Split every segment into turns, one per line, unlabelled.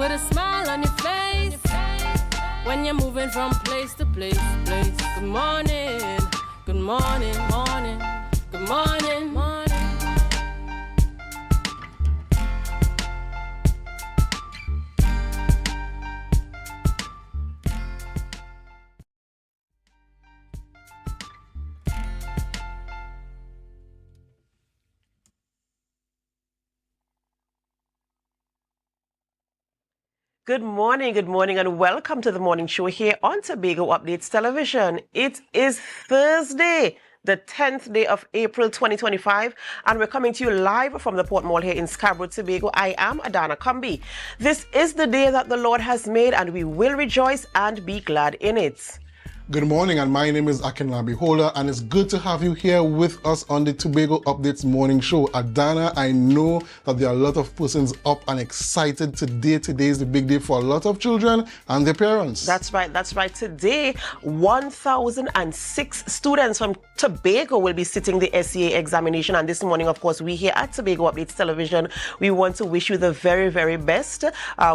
Put a smile on your face when you're moving from place to place. Good morning, good morning, morning, good morning, morning.
Good morning, and welcome to the morning show here on Tobago Updates Television. It is Thursday, the 10th day of April 2025, and we're coming to you live from the Port Mall here in Scarborough, Tobago. I am Adana Kumbi. This is the day that the Lord has made, and we will rejoice and be glad in it.
Good morning, and my name is Akinlabi Holder, and it's good to have you here with us on the Tobago Updates morning show. Adana, I know that there are a lot of persons up and excited today. Today is the big day for a lot of children and their parents.
That's right. Today, 1,006 students from Tobago will be sitting the SEA examination, and this morning, of course, we here at Tobago Updates Television, we want to wish you the very, very best.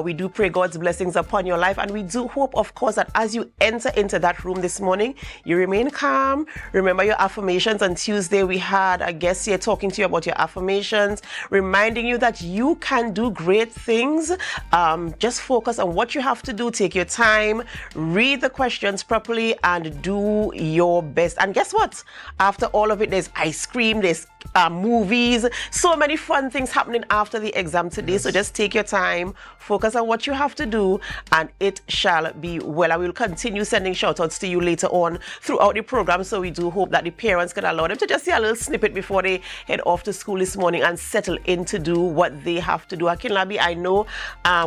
We do pray God's blessings upon your life, and we do hope, of course, that as you enter into that room this morning, you remain calm. Remember your affirmations. On Tuesday, we had a guest here talking to you about your affirmations, reminding you that you can do great things. Just focus on what you have to do. Take your time, read the questions properly, and do your best. And guess what? After all of it, there's ice cream, there's movies, so many fun things happening after the exam today. Yes. So just take your time, focus on what you have to do, and it shall be well. I will continue sending shout outs to you later on throughout the program, so we do hope that the parents can allow them to just see a little snippet before they head off to school this morning and settle in to do what they have to do. Akinlabi, I know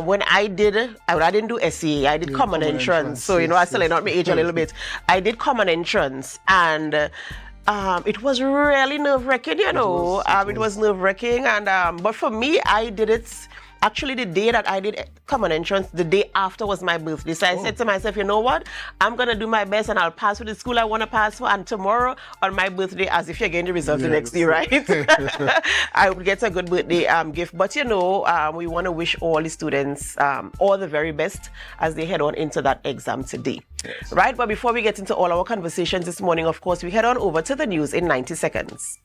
when I didn't do SEA, I did common entrance. So, you know, I still ain't not my age a little bit. I did common entrance, and it was really nerve-wracking, you know. It was nerve-wracking, and but for me, I did it. Actually, the day that I did common entrance, the day after was my birthday. So I said to myself, you know what? I'm going to do my best, and I'll pass for the school I want to pass for. And tomorrow on my birthday, as if you're getting the results the next day, right? I would get a good birthday gift. But, you know, we want to wish all the students all the very best as they head on into that exam today. Yes. Right? But before we get into all our conversations this morning, of course, we head on over to the news in 90 seconds.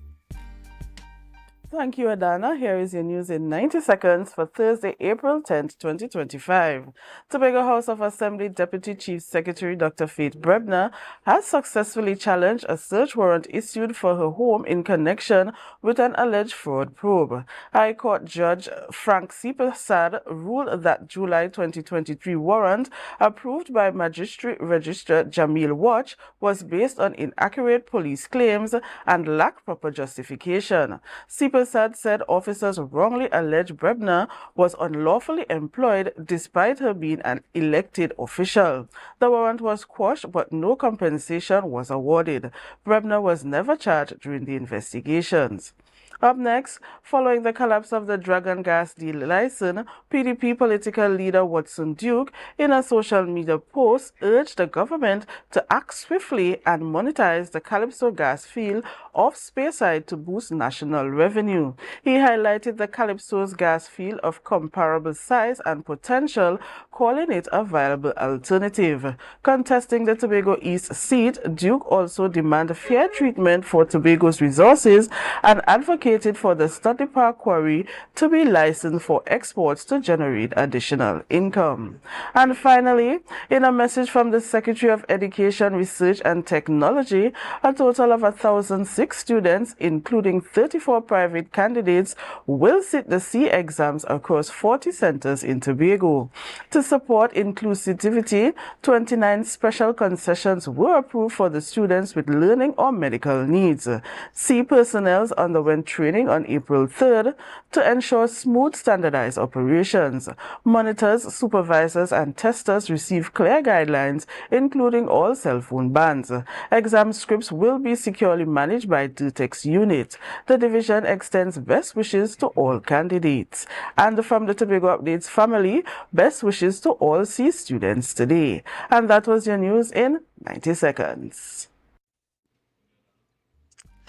Thank you, Adana. Here is your news in 90 seconds for Thursday, April 10th, 2025. Tobago House of Assembly Deputy Chief Secretary Dr. Faith Brebner has successfully challenged a search warrant issued for her home in connection with an alleged fraud probe. High Court Judge Frank Sipasad ruled that July 2023 warrant approved by Magistrate Registrar Jamil Watch was based on inaccurate police claims and lacked proper justification. Sipasad said officers wrongly alleged Brebner was unlawfully employed despite her being an elected official. The warrant was quashed, but no compensation was awarded. Brebner was never charged during the investigations. Up next, following the collapse of the Dragon Gas deal license, PDP political leader Watson Duke, in a social media post, urged the government to act swiftly and monetize the Calypso gas field off Speyside to boost national revenue. He highlighted the Calypso's gas field of comparable size and potential, calling it a viable alternative. Contesting the Tobago East seat, Duke also demanded fair treatment for Tobago's resources and advocated for the Study Park quarry to be licensed for exports to generate additional income. And finally, in a message from the Secretary of Education, Research and Technology, a total of 1,006 students, including 34 private candidates, will sit the C exams across 40 centers in Tobago. To support inclusivity, 29 special concessions were approved for the students with learning or medical needs. C personnel underwent training on April 3rd to ensure smooth standardized operations. Monitors, supervisors, and testers receive clear guidelines, including all cell phone bans. Exam scripts will be securely managed by DUTEX unit. The division extends best wishes to all candidates. And from the Tobago Updates family, best wishes to all C students today. And that was your news in 90 seconds.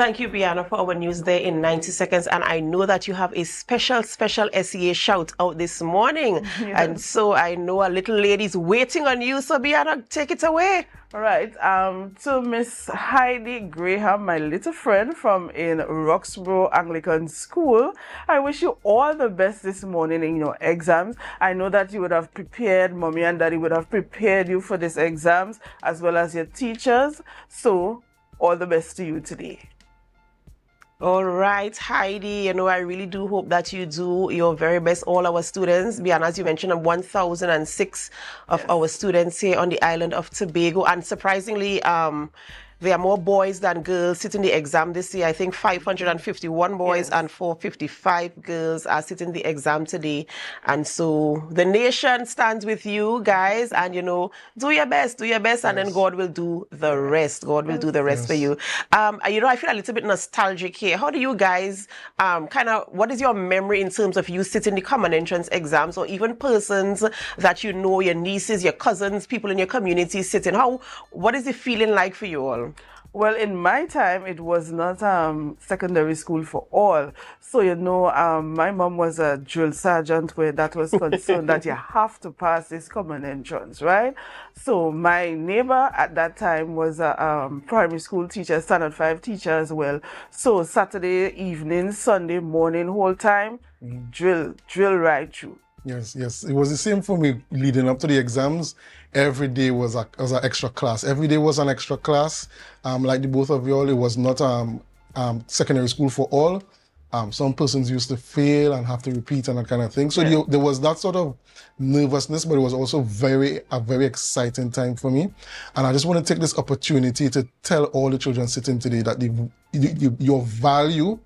Thank you, Bianna, for our news there in 90 seconds. And I know that you have a special SEA shout out this morning.
Yes.
And so I know a little lady's waiting on you. So, Bianna, take it away.
All right. To Miss Heidi Graham, my little friend from in Roxborough Anglican School, I wish you all the best this morning in your exams. I know that you would have prepared, Mommy and Daddy would have prepared you for these exams, as well as your teachers. So, all the best to you today.
All right, Heidi, I really do hope that you do your very best, all our students. Bianna, as you mentioned, 1,006 of our students here on the island of Tobago. And surprisingly, there are more boys than girls sitting the exam this year. I think 551 boys and 455 girls are sitting the exam today. And so the nation stands with you guys, and do your best, and then God will do the rest. God will do the rest for you. I feel a little bit nostalgic here. How do you guys what is your memory in terms of you sitting the common entrance exams, or even persons that your nieces, your cousins, people in your community sitting? What is the feeling like for you all?
Well, in my time, it was not secondary school for all. So, my mom was a drill sergeant where that was concerned that you have to pass this common entrance, right? So, my neighbor at that time was a primary school teacher, standard 5 teacher as well. So, Saturday evening, Sunday morning, whole time, drill right through.
Yes. It was the same for me leading up to the exams. Every day was an extra class. Every day was an extra class. Like the both of you all, it was not secondary school for all. Some persons used to fail and have to repeat and that kind of thing. So there was that sort of nervousness, but it was also a very exciting time for me. And I just want to take this opportunity to tell all the children sitting today that your value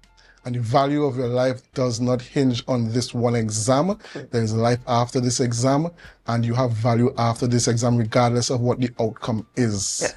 and the value of your life does not hinge on this one exam. There is life after this exam, and you have value after this exam, regardless of what the outcome is.
Yes.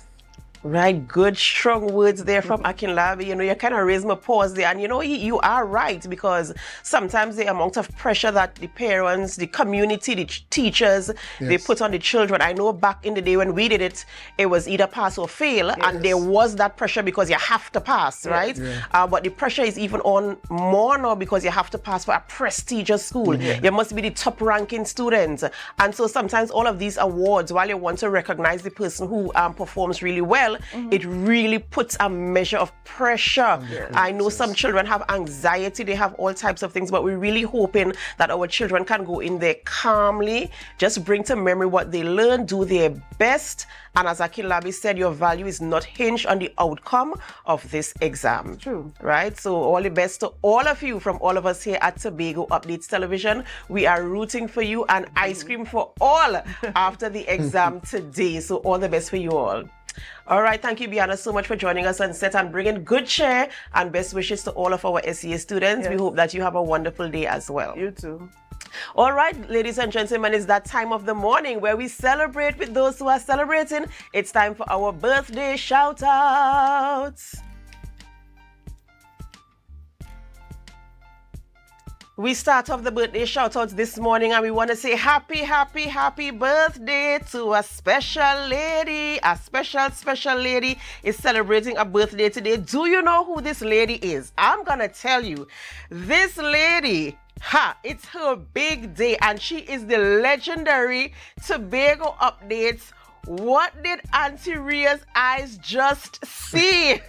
Right, good, strong words there from Akinlabi. You kind of raised my pause there. And you are right, because sometimes the amount of pressure that the parents, the community, the teachers, they put on the children. I know back in the day when we did it, it was either pass or fail. And there was that pressure because you have to pass, right? But the pressure is even on more now because you have to pass for a prestigious school. You must be the top ranking student. And so sometimes all of these awards, while you want to recognize the person who performs really well, it really puts a measure of pressure. I know some children have anxiety, they have all types of things, but we're really hoping that our children can go in there calmly, just bring to memory what they learn, do their best. And as Akinlabi said, your value is not hinged on the outcome of this exam.
True.
Right? So all the best to all of you from all of us here at Tobago Updates Television. We are rooting for you, and ice cream for all after the exam today. So all the best for you all. All right, thank you, Bianna, so much for joining us on set and bringing good cheer and best wishes to all of our SEA students. We hope that you have a wonderful day as well.
You too.
All right, ladies and gentlemen, it's that time of the morning where we celebrate with those who are celebrating. It's time for our birthday shout-outs. We start off the birthday shout-outs this morning, and we want to say happy birthday to a special lady. A special lady is celebrating a birthday today. Do you know who this lady is? I'm going to tell you. This lady, it's her big day, and she is the legendary Tobago Updates. What did Auntie Ria's eyes just see?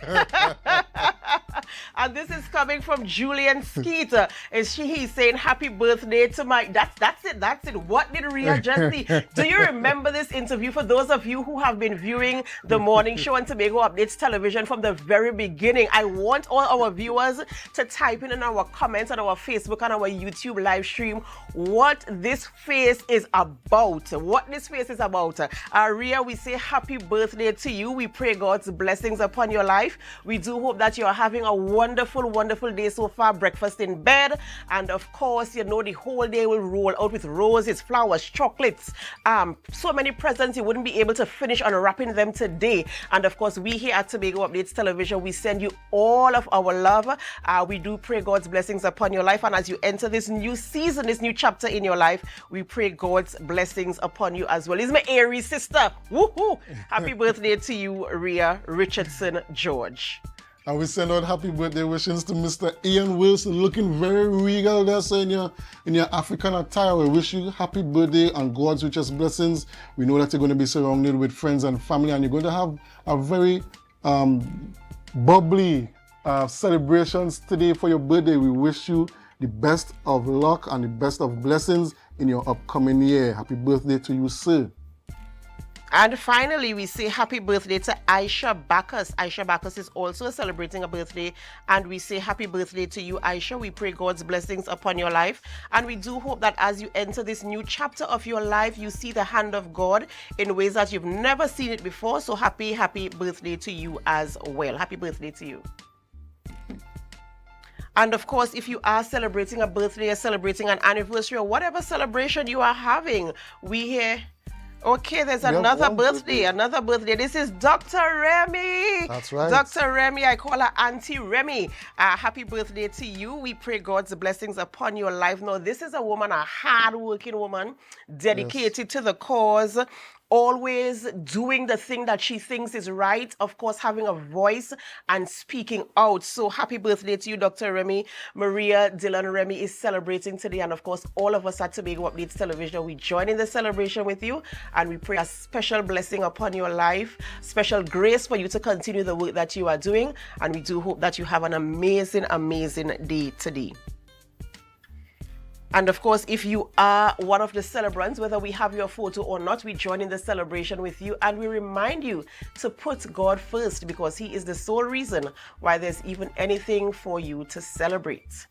And this is coming from Julian Skeeter. He's saying happy birthday to my... That's it. What did Ria just see? Do you remember this interview? For those of you who have been viewing the morning show on Tobago Updates Television from the very beginning, I want all our viewers to type in our comments on our Facebook and our YouTube live stream what this face is about. Ria, we say happy birthday to you. We pray God's blessings upon your life. We do hope that you are having a wonderful day so far. Breakfast in bed, and of course, the whole day will roll out with roses, flowers, chocolates, so many presents you wouldn't be able to finish unwrapping them today. And of course, we here at Tobago Updates Television, we send you all of our love. We do pray God's blessings upon your life, and as you enter this new season, this new chapter in your life, we pray God's blessings upon you as well. It's my Aries sister. Woohoo! Happy birthday to you, Ria Richardson George.
And we send out happy birthday wishes to Mr. Ian Wilson, looking very regal there, so in your African attire. We wish you happy birthday and God's richest blessings. We know that you're going to be surrounded with friends and family, and you're going to have a very bubbly celebrations today for your birthday. We wish you the best of luck and the best of blessings in your upcoming year. Happy birthday to you, sir.
And finally, we say happy birthday to Aisha Bacchus. Aisha Bacchus is also celebrating a birthday, and we say happy birthday to you, Aisha. We pray God's blessings upon your life, and we do hope that as you enter this new chapter of your life, you see the hand of God in ways that you've never seen it before. So happy birthday to you as well. Happy birthday to you. And of course, if you are celebrating a birthday or celebrating an anniversary or whatever celebration you are having, we here... Okay, there's another birthday. This is Dr. Remy.
That's right.
Dr. Remy, I call her Auntie Remy. Happy birthday to you. We pray God's blessings upon your life. Now, this is a woman, a hard-working woman, dedicated to the cause, always doing the thing that she thinks is right, of course, having a voice and speaking out. So happy birthday to you, Dr. Remy. Maria Dillon Remy is celebrating today, and of course, all of us at Tobago Updates Television, we join in the celebration with you, and we pray a special blessing upon your life, special grace for you to continue the work that you are doing, and we do hope that you have an amazing, amazing day today. And of course, if you are one of the celebrants, whether we have your photo or not, we join in the celebration with you, and we remind you to put God first, because He is the sole reason why there's even anything for you to celebrate.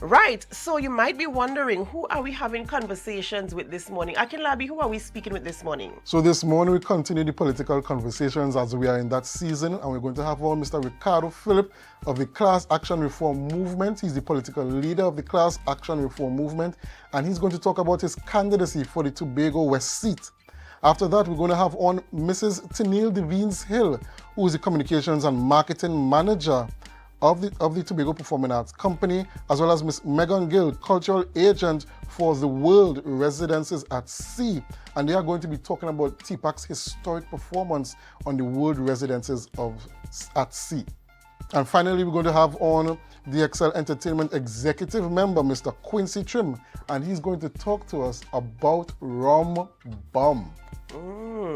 Right, so you might be wondering, who are we having conversations with this morning? Akinlabi, who are we speaking with this morning?
So this morning we continue the political conversations as we are in that season, and we're going to have on Mr. Ricardo Phillip of the Class Action Reform Movement. He's the political leader of the Class Action Reform Movement, and he's going to talk about his candidacy for the Tobago West seat. After that, we're going to have on Mrs. Tennille Devines Hill, who is the Communications and Marketing Manager of the Tobago Performing Arts Company, as well as Miss Megan Gill, Cultural Agent for the World Residences at Sea. And they are going to be talking about TPAC's historic performance on the World Residences at Sea. And finally, we're going to have on the Excel Entertainment Executive Member, Mr. Quincy Trim, and he's going to talk to us about Rum Bum.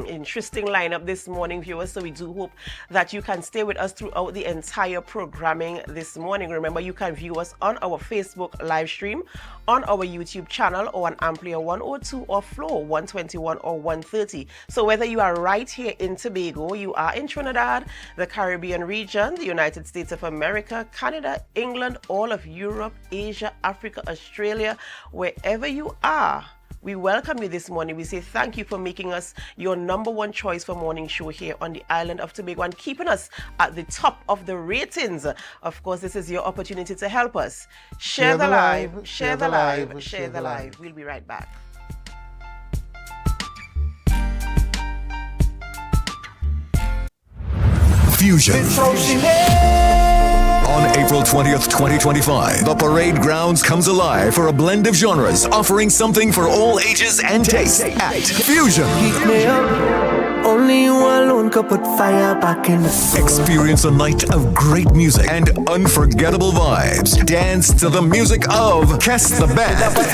Interesting lineup this morning, viewers. So we do hope that you can stay with us throughout the entire programming this morning. Remember, you can view us on our Facebook live stream, on our YouTube channel, or on AMPLIA 102 or Flow 121 or 130. So whether you are right here in Tobago, you are in Trinidad, the Caribbean region, the United States of America, Canada, England, all of Europe, Asia, Africa, Australia, wherever you are, we welcome you this morning. We say thank you for making us your #1 choice for morning show here on the island of Tobago and keeping us at the top of the ratings. Of course, this is your opportunity to help us. Share the live, share the live, share the live. We'll be right back.
Fusion. On April 20th, 2025, the Parade Grounds comes alive for a blend of genres, offering something for all ages and tastes at Fusion.
Heat me up. Only you alone could put fire back in the soul.
Experience a night of great music and unforgettable vibes. Dance to the music of Kess the Band.
Bubbling,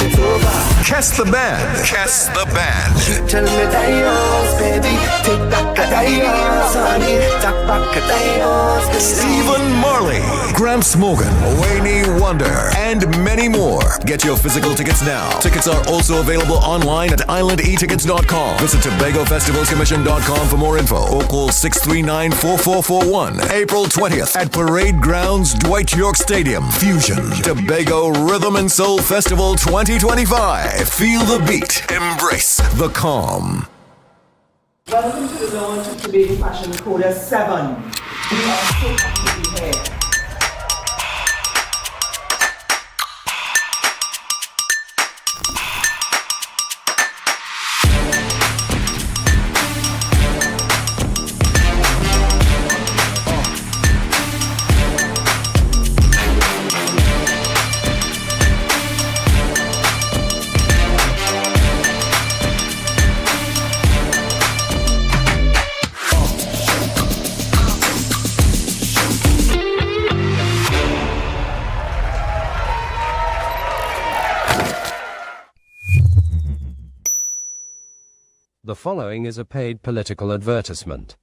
it's over.
Kess the Band. Kess the Band.
Tell me dios, baby. Take back a dios, honey. Take back a dios, baby.
Stephen Marley, Gramps Morgan, Wayne Wonder, and many more. Get your physical tickets now. Tickets are also available online at islandetickets.com. Visit TobagoFestivalsCommission.com for more info or call 639-4441. April 20th at Parade Grounds, Dwight York Stadium. Fusion, Tobago Rhythm and Soul Festival 2025. Feel the beat. Embrace the calm.
Welcome to the launch of Tobago Fashion Coda 7. We are so happy to be here.
The following is a paid political advertisement.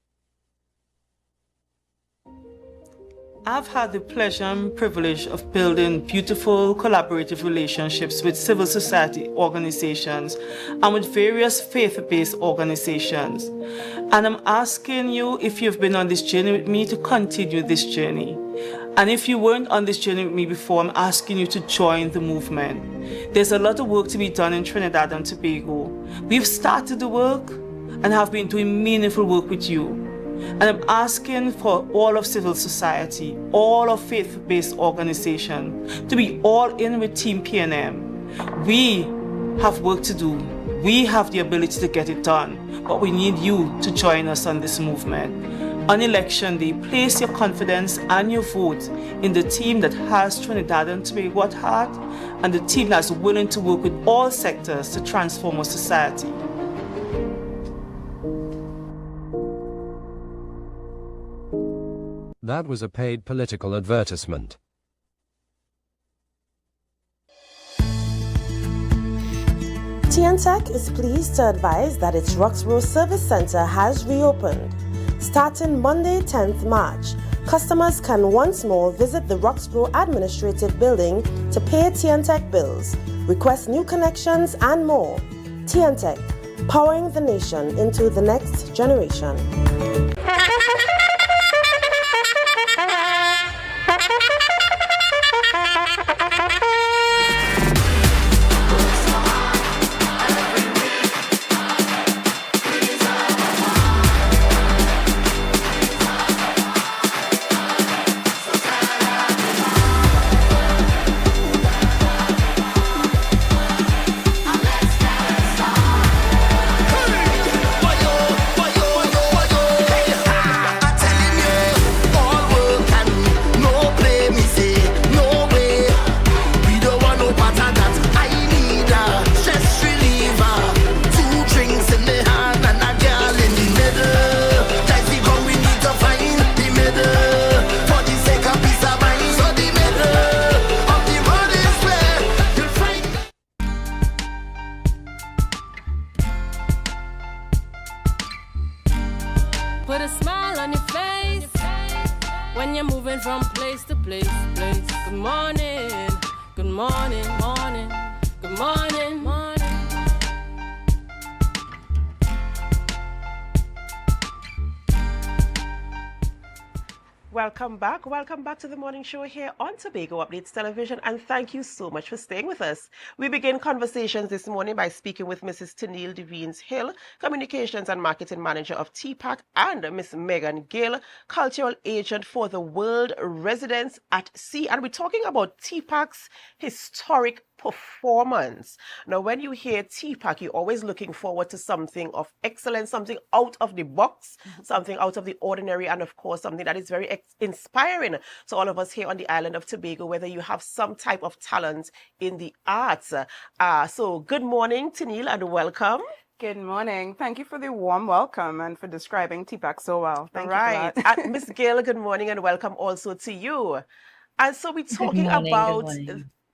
I've had the pleasure and privilege of building beautiful collaborative relationships with civil society organizations and with various faith-based organizations. And I'm asking you, if you've been on this journey with me, to continue this journey. And if you weren't on this journey with me before, I'm asking you to join the movement. There's a lot of work to be done in Trinidad and Tobago. We've started the work and have been doing meaningful work with you. And I'm asking for all of civil society, all of faith-based organizations to be all in with Team PNM. We have work to do. We have the ability to get it done, but we need you to join us on this movement. On election day, place your confidence and your vote in the team that has Trinidad and Tobago at heart and the team that's willing to work with all sectors to transform our society.
That was a paid political advertisement.
TNTech is pleased to advise that its Roxborough Service Center has reopened. Starting Monday, 10th March, customers can once more visit the Roxborough Administrative Building to pay TNTech bills, request new connections, and more. TNTech, powering the nation into the next generation.
Put a smile on your face when you're moving from place to place. Good morning, good morning, morning, good morning, morning.
Welcome back to the morning show here on Tobago Updates Television, and thank you so much for staying with us. We begin conversations this morning by speaking with Mrs. Tennille Devines Hill, Communications and Marketing Manager of TPAC, and Miss Megan Gill, Cultural Agent for the World Residents at Sea. And we're talking about TPAC's historic performance. Now, when you hear TPAC, you're always looking forward to something of excellence, something out of the box, something out of the ordinary, and of course, something that is very inspiring to all of us here on the island of Tobago, whether you have some type of talent in the arts. So good morning, Tennille, and welcome.
Good morning. Thank you for the warm welcome and for describing TPAC so well. Thank you for that.
And Miss Gill, good morning and welcome also to you. And so we're talking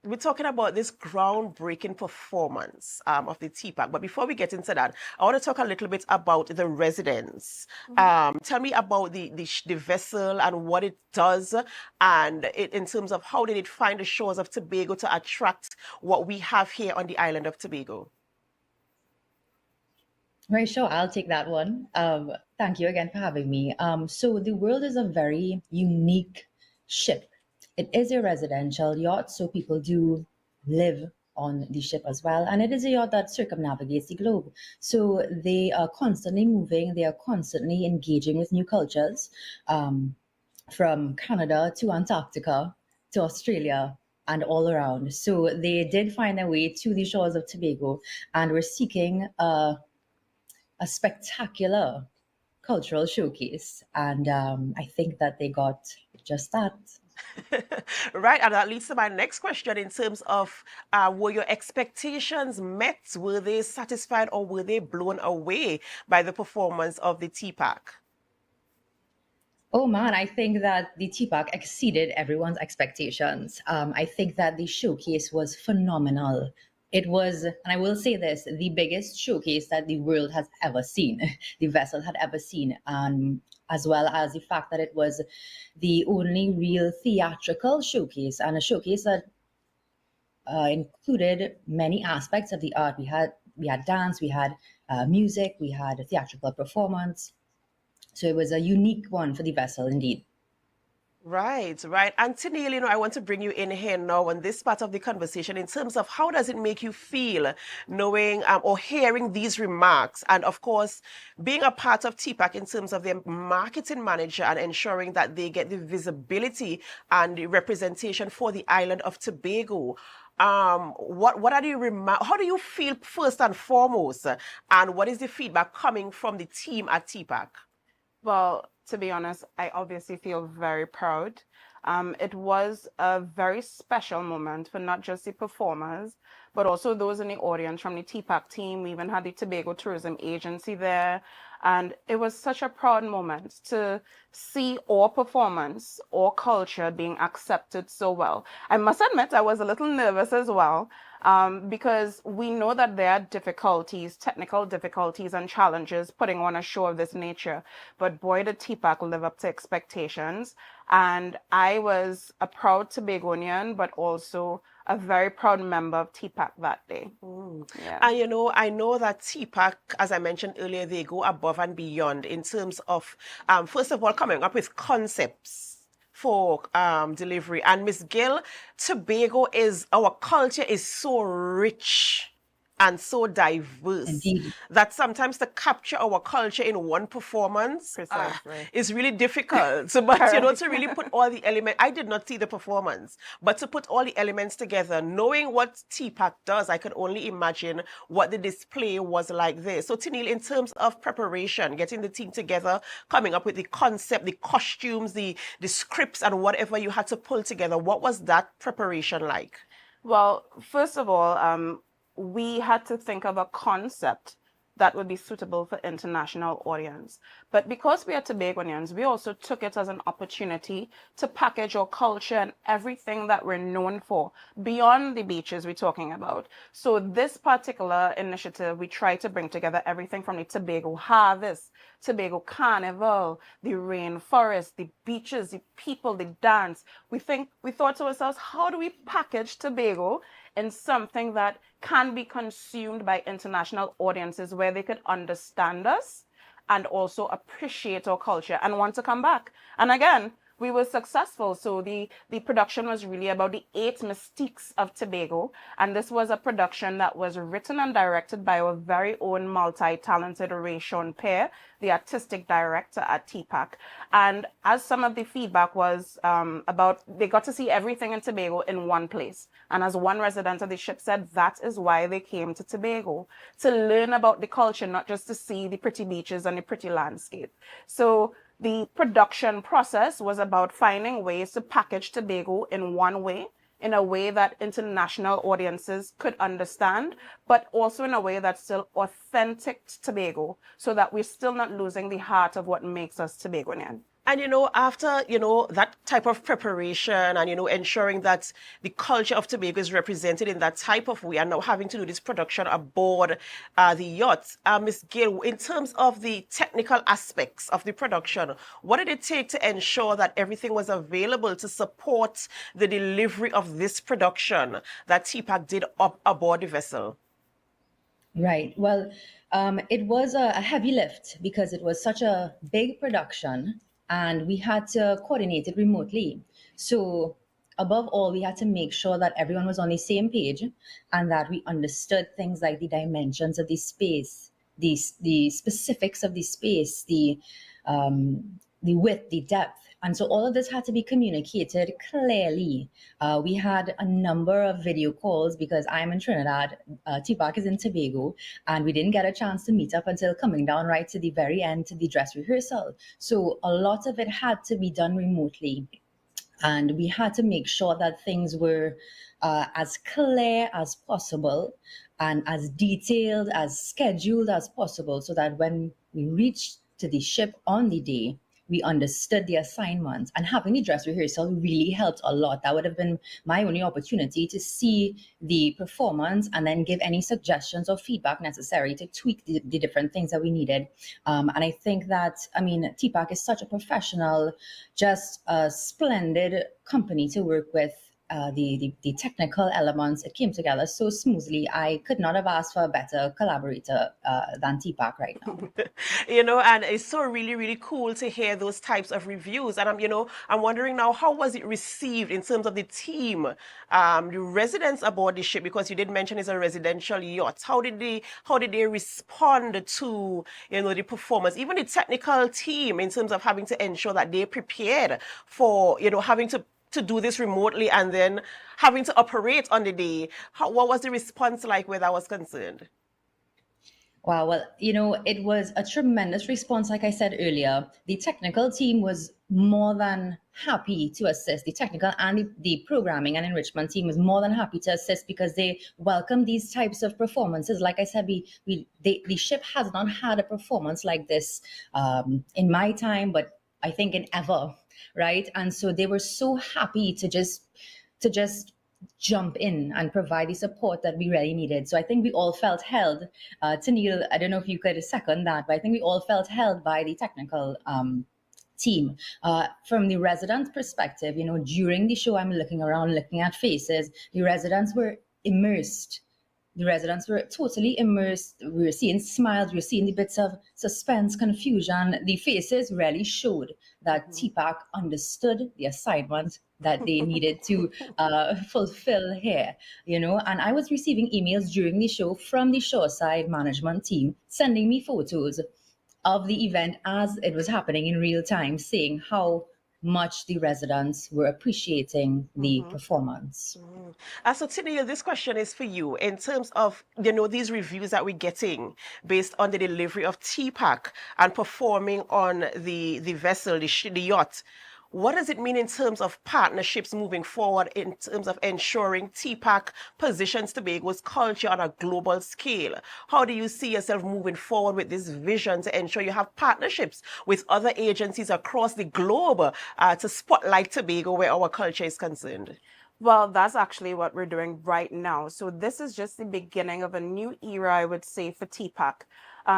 we're talking about this groundbreaking performance of the TPAC. But before we get into that, I want to talk a little bit about the residents. Tell me about the vessel and what it does, and in terms of how did it find the shores of Tobago to attract what we have here on the island of Tobago.
Right, sure. I'll take that one. Thank you again for having me. So the World is a very unique ship. It is a residential yacht, so people do live on the ship as well. And it is a yacht that circumnavigates the globe. So they are constantly moving. They are constantly engaging with new cultures, from Canada to Antarctica to Australia and all around. So they did find their way to the shores of Tobago, and we're seeking a spectacular cultural showcase. And I think that they got just that.
Right, and that leads to my next question in terms of were your expectations met? Were they satisfied, or were they blown away by the performance of the TPAC?
Oh man, I think that the TPAC exceeded everyone's expectations. I think that the showcase was phenomenal. it was, and I will say this, the biggest showcase that the world has ever seen, the vessel had ever seen, as well as the fact that it was the only real theatrical showcase, and a showcase that included many aspects of the art. We had dance, we had music, we had a theatrical performance. So it was a unique one for the vessel, indeed.
Right, right. And Tennille, I want to bring you in here now on this part of the conversation in terms of how does it make you feel knowing or hearing these remarks, and of course being a part of TPAC in terms of their marketing manager and ensuring that they get the visibility and the representation for the island of Tobago. What are the how do you feel first and foremost, and what is the feedback coming from the team at TPAC?
Well, to be honest, I obviously feel very proud. It was a very special moment for not just the performers, but also those in the audience from the TPAC team. We even had the Tobago Tourism Agency there. And it was such a proud moment to see our performance, our culture being accepted so well. I must admit, I was a little nervous as well, because we know that there are difficulties, technical difficulties and challenges putting on a show of this nature. But boy, did TPAC live up to expectations. And I was a proud Tobagonian, but also a very proud member of TPAC that day.
Yeah. And I know that TPAC, as I mentioned earlier, they go above and beyond in terms of, first of all, coming up with concepts for delivery. And Miss Gill, Tobago our culture is so rich and so diverse.
Indeed.
That sometimes to capture our culture in one performance is really difficult. So, but to really put all the elements, I did not see the performance, but to put all the elements together, knowing what TPAC does, I could only imagine what the display was like there. So Tennille, in terms of preparation, getting the team together, coming up with the concept, the costumes, the scripts and whatever you had to pull together, what was that preparation like?
Well, first of all, we had to think of a concept that would be suitable for international audience. But because we are Tobagonians, we also took it as an opportunity to package our culture and everything that we're known for beyond the beaches we're talking about. So this particular initiative, we try to bring together everything from the Tobago harvest, Tobago carnival, the rainforest, the beaches, the people, the dance. We thought to ourselves, how do we package Tobago in something that can be consumed by international audiences where they could understand us and also appreciate our culture and want to come back. And again, we were successful. So the production was really about the 8 mystiques of Tobago. And this was a production that was written and directed by our very own multi-talented Ray-Sean Pear, the artistic director at TPAC. And as some of the feedback was about, they got to see everything in Tobago in one place. And as one resident of the ship said, that is why they came to Tobago, to learn about the culture, not just to see the pretty beaches and the pretty landscape. So the production process was about finding ways to package Tobago in one way, in a way that international audiences could understand, but also in a way that's still authentic to Tobago, so that we're still not losing the heart of what makes us Tobagonian.
And, after, that type of preparation and, ensuring that the culture of Tobago is represented in that type of way, and now having to do this production aboard the yacht, Ms. Gill, in terms of the technical aspects of the production, what did it take to ensure that everything was available to support the delivery of this production that TPAC did up aboard the vessel?
Right. Well, it was a heavy lift because it was such a big production, and we had to coordinate it remotely. So above all, we had to make sure that everyone was on the same page and that we understood things like the dimensions of the space, the specifics of the space, the width, the depth. And so all of this had to be communicated clearly. We had a number of video calls because I'm in Trinidad, TPAC is in Tobago, and we didn't get a chance to meet up until coming down right to the very end to the dress rehearsal. So a lot of it had to be done remotely. And we had to make sure that things were as clear as possible and as detailed, as scheduled as possible, so that when we reached to the ship on the day, we understood the assignment, and having the dress rehearsal really helped a lot. That would have been my only opportunity to see the performance and then give any suggestions or feedback necessary to tweak the different things that we needed. And I think that, I mean, TPAC is such a professional, just a splendid company to work with. The technical elements, it came together so smoothly. I could not have asked for a better collaborator than TPAC right now.
And it's so really, really cool to hear those types of reviews. And I'm wondering now, how was it received in terms of the team, the residents aboard the ship? Because you did mention it's a residential yacht. How did they respond to the performance, even the technical team, in terms of having to ensure that they prepared for having to do this remotely and then having to operate on the day? What was the response like where that was concerned?
Wow, well, it was a tremendous response. Like I said earlier, the technical team was more than happy to assist. The technical and the programming and enrichment team was more than happy to assist because they welcome these types of performances. Like I said, the ship has not had a performance like this in my time, but I think in ever, right? And so they were so happy to just jump in and provide the support that we really needed. So I think we all felt held. Neil, I don't know if you could second that, but I think we all felt held by the technical team. From the resident perspective, during the show, I'm looking around, looking at faces. The residents were immersed. The residents were totally immersed. We were seeing smiles. We were seeing the bits of suspense, confusion. The faces really showed that TPAC understood the assignment that they needed to fulfill here, And I was receiving emails during the show from the shoreside management team sending me photos of the event as it was happening in real time, saying how much the residents were appreciating the performance.
So Tinail, this question is for you in terms of these reviews that we're getting based on the delivery of TPAC and performing on the vessel, the yacht. What does it mean in terms of partnerships moving forward, in terms of ensuring TPAC positions Tobago's culture on a global scale? How do you see yourself moving forward with this vision to ensure you have partnerships with other agencies across the globe to spotlight Tobago where our culture is concerned?
Well, that's actually what we're doing right now. So this is just the beginning of a new era, I would say, for TPAC.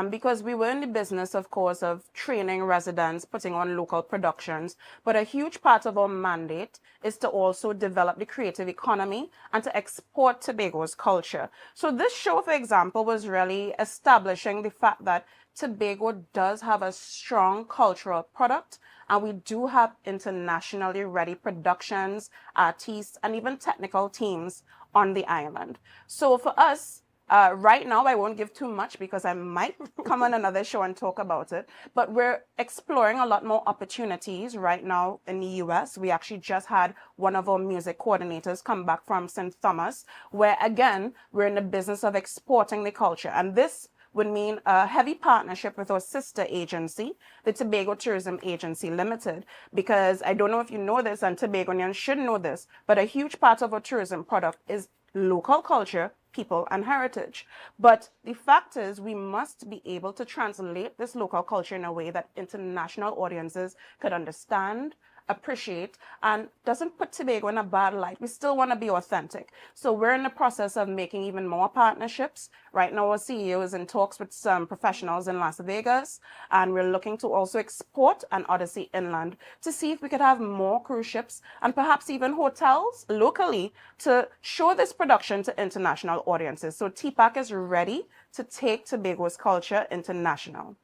Because we were in the business, of course, of training residents, putting on local productions. But a huge part of our mandate is to also develop the creative economy and to export Tobago's culture. So this show, for example, was really establishing the fact that Tobago does have a strong cultural product, and we do have internationally ready productions, artists, and even technical teams on the island. So for us, right now, I won't give too much because I might come on another show and talk about it, but we're exploring a lot more opportunities right now in the US. We actually just had one of our music coordinators come back from St. Thomas, where again, we're in the business of exporting the culture. And this would mean a heavy partnership with our sister agency, the Tobago Tourism Agency Limited, because I don't know if you know this, and Tobagonians should know this, but a huge part of our tourism product is local culture, people, and heritage. But the fact is, we must be able to translate this local culture in a way that international audiences could understand, appreciate, and doesn't put Tobago in a bad light. We still want to be authentic. So we're in the process of making even more partnerships. Right now, our CEO is in talks with some professionals in Las Vegas, and we're looking to also export an Odyssey inland to see if we could have more cruise ships and perhaps even hotels locally to show this production to international audiences. So TPAC is ready to take Tobago's culture international.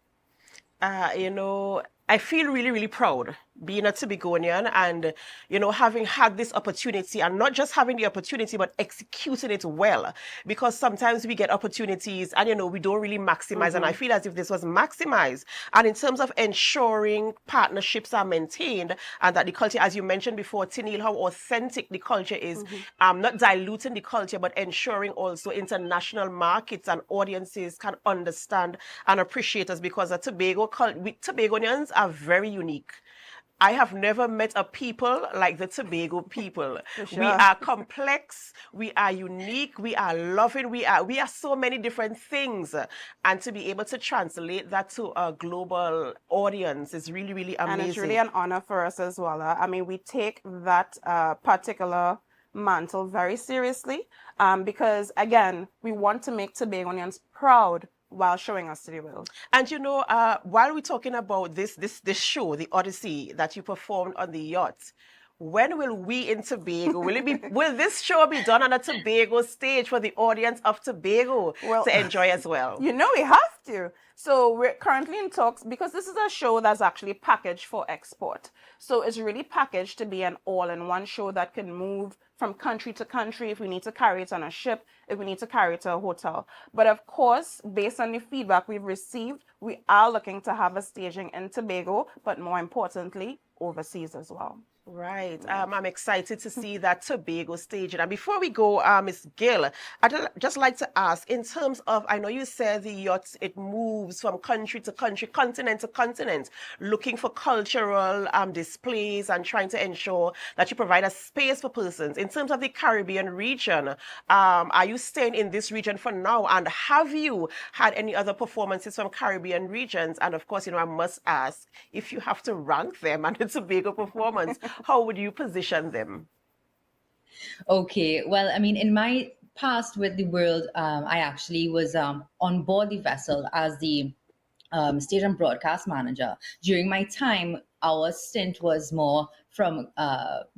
I feel really, really proud being a Tobagonian and, having had this opportunity, and not just having the opportunity, but executing it well. Because sometimes we get opportunities and, we don't really maximize. And I feel as if this was maximized. And in terms of ensuring partnerships are maintained and that the culture, as you mentioned before, Tinail, how authentic the culture is, not diluting the culture, but ensuring also international markets and audiences can understand and appreciate us, because Tobagonians are very unique. I have never met a people like the Tobago people.
sure.
We are complex, we are unique, we are loving, we are so many different things. And to be able to translate that to a global audience is really, really amazing.
And it's really an honor for us as well. I mean, we take that particular mantle very seriously because, again, we want to make Tobagonians proud while showing us to the world.
And while we're talking about this show, the Odyssey that you performed on the yacht, when will we in Tobago, will this show be done on a Tobago stage for the audience of Tobago to enjoy as well?
You know we have to. So we're currently in talks because this is a show that's actually packaged for export. So it's really packaged to be an all-in-one show that can move from country to country if we need to carry it on a ship, if we need to carry it to a hotel. But of course, based on the feedback we've received, we are looking to have a staging in Tobago, but more importantly, overseas as well.
Right. I'm excited to see that Tobago staging. And before we go, Ms. Gill, I'd just like to ask, in terms of, I know you said the yacht, it moves from country to country, continent to continent, looking for cultural displays and trying to ensure that you provide a space for persons. In terms of the Caribbean region, are you staying in this region for now? And have you had any other performances from Caribbean regions? And of course, I must ask, if you have to rank them and it's a Tobago performance, how would you position them?
Okay, well, I mean, in my past with the world, I actually was on board the vessel as the stage and broadcast manager. During my time, our stint was more from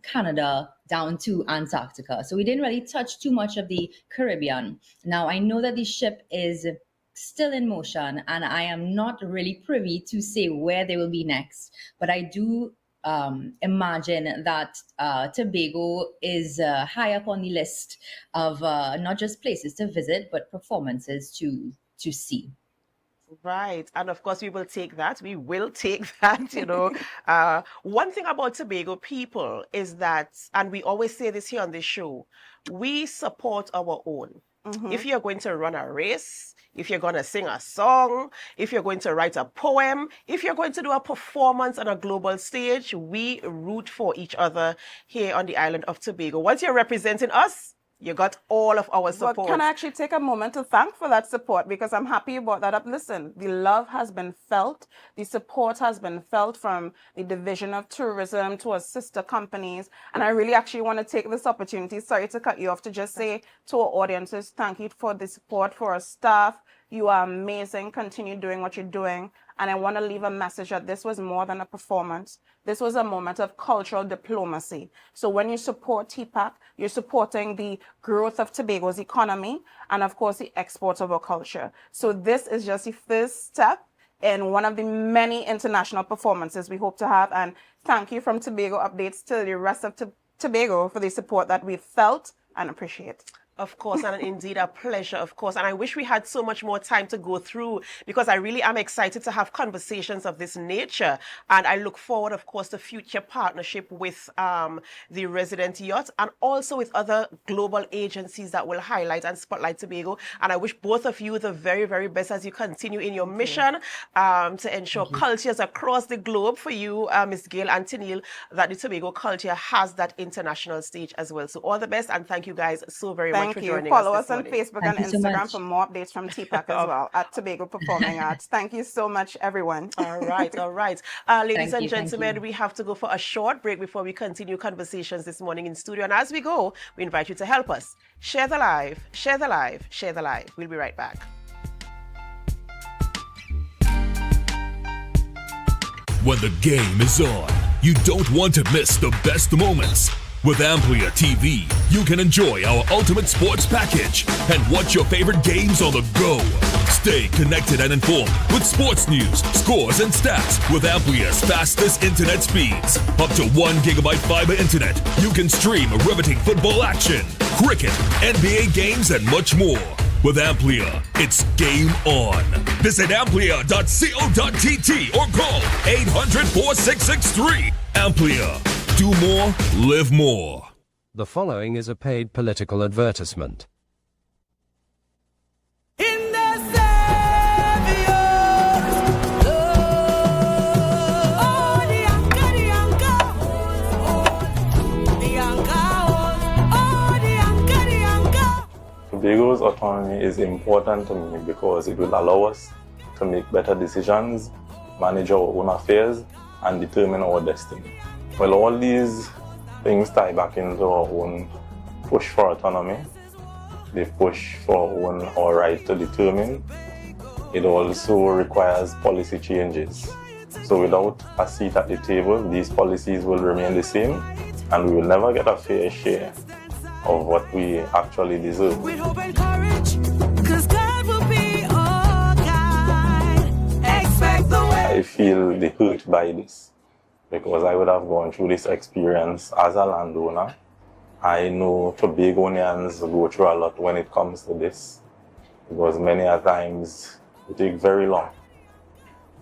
Canada down to Antarctica. So we didn't really touch too much of the Caribbean. Now, I know that the ship is still in motion, and I am not really privy to say where they will be next, but I do imagine that Tobago is high up on the list of not just places to visit, but performances to see.
Right. And of course, we will take that. We will take that, One thing about Tobago people is that, and we always say this here on this show, we support our own. Mm-hmm. If you're going to run a race, if you're going to sing a song, if you're going to write a poem, if you're going to do a performance on a global stage, we root for each other here on the island of Tobago. Once you're representing us, you got all of our support.
But can I actually take a moment to thank for that support, because I'm happy you brought that up. Listen, the love has been felt. The support has been felt from the Division of Tourism to our sister companies. And I really actually want to take this opportunity, sorry to cut you off, to just say to our audiences, thank you for the support, for our staff. You are amazing. Continue doing what you're doing. And I want to leave a message that this was more than a performance. This was a moment of cultural diplomacy. So when you support TPAC, you're supporting the growth of Tobago's economy and, of course, the exports of our culture. So this is just the first step in one of the many international performances we hope to have. And thank you from Tobago Updates to the rest of Tobago for the support that we've felt and appreciate.
Of course, and indeed a pleasure, of course. And I wish we had so much more time to go through, because I really am excited to have conversations of this nature. And I look forward, of course, to future partnership with the Resident Yacht and also with other global agencies that will highlight and spotlight Tobago. And I wish both of you the very, very best as you continue in your mission to ensure cultures across the globe for you, Ms. Gail and Tennille, that the Tobago culture has that international stage as well. So all the best, and thank you guys so very much.
Thank you. Follow us on Facebook and Instagram for more updates from TPAC as well at Tobago Performing Arts. Thank you so much, everyone.
All right, all right. Ladies and gentlemen, we have to go for a short break before we continue conversations this morning in studio. And as we go, we invite you to help us. Share the live, share the live, share the live. We'll be right back.
When the game is on, you don't want to miss the best moments. With AMPLIA TV, you can enjoy our ultimate sports package and watch your favorite games on the go. Stay connected and informed with sports news, scores, and stats with AMPLIA's fastest internet speeds. Up to 1 gigabyte fiber internet, you can stream riveting football action, cricket, NBA games, and much more. With AMPLIA, it's game on. Visit amplia.co.tt or call 800-4663. AMPLIA. Do more, live more.
The following is a paid political advertisement.
In the Savior's love. Oh, the anchor,
Tobago's autonomy is important to me because it will allow us to make better decisions, manage our own affairs, and determine our destiny. Well, all these things tie back into our own push for autonomy, the push for our right to determine. It also requires policy changes. So without a seat at the table, these policies will remain the same, and we will never get a fair share of what we actually deserve.
With hope and courage, 'cause God will be our guide. Expect the way.
I feel the hurt by this because I would have gone through this experience as a landowner. I know Tobagonians go through a lot when it comes to this because many a times it takes very long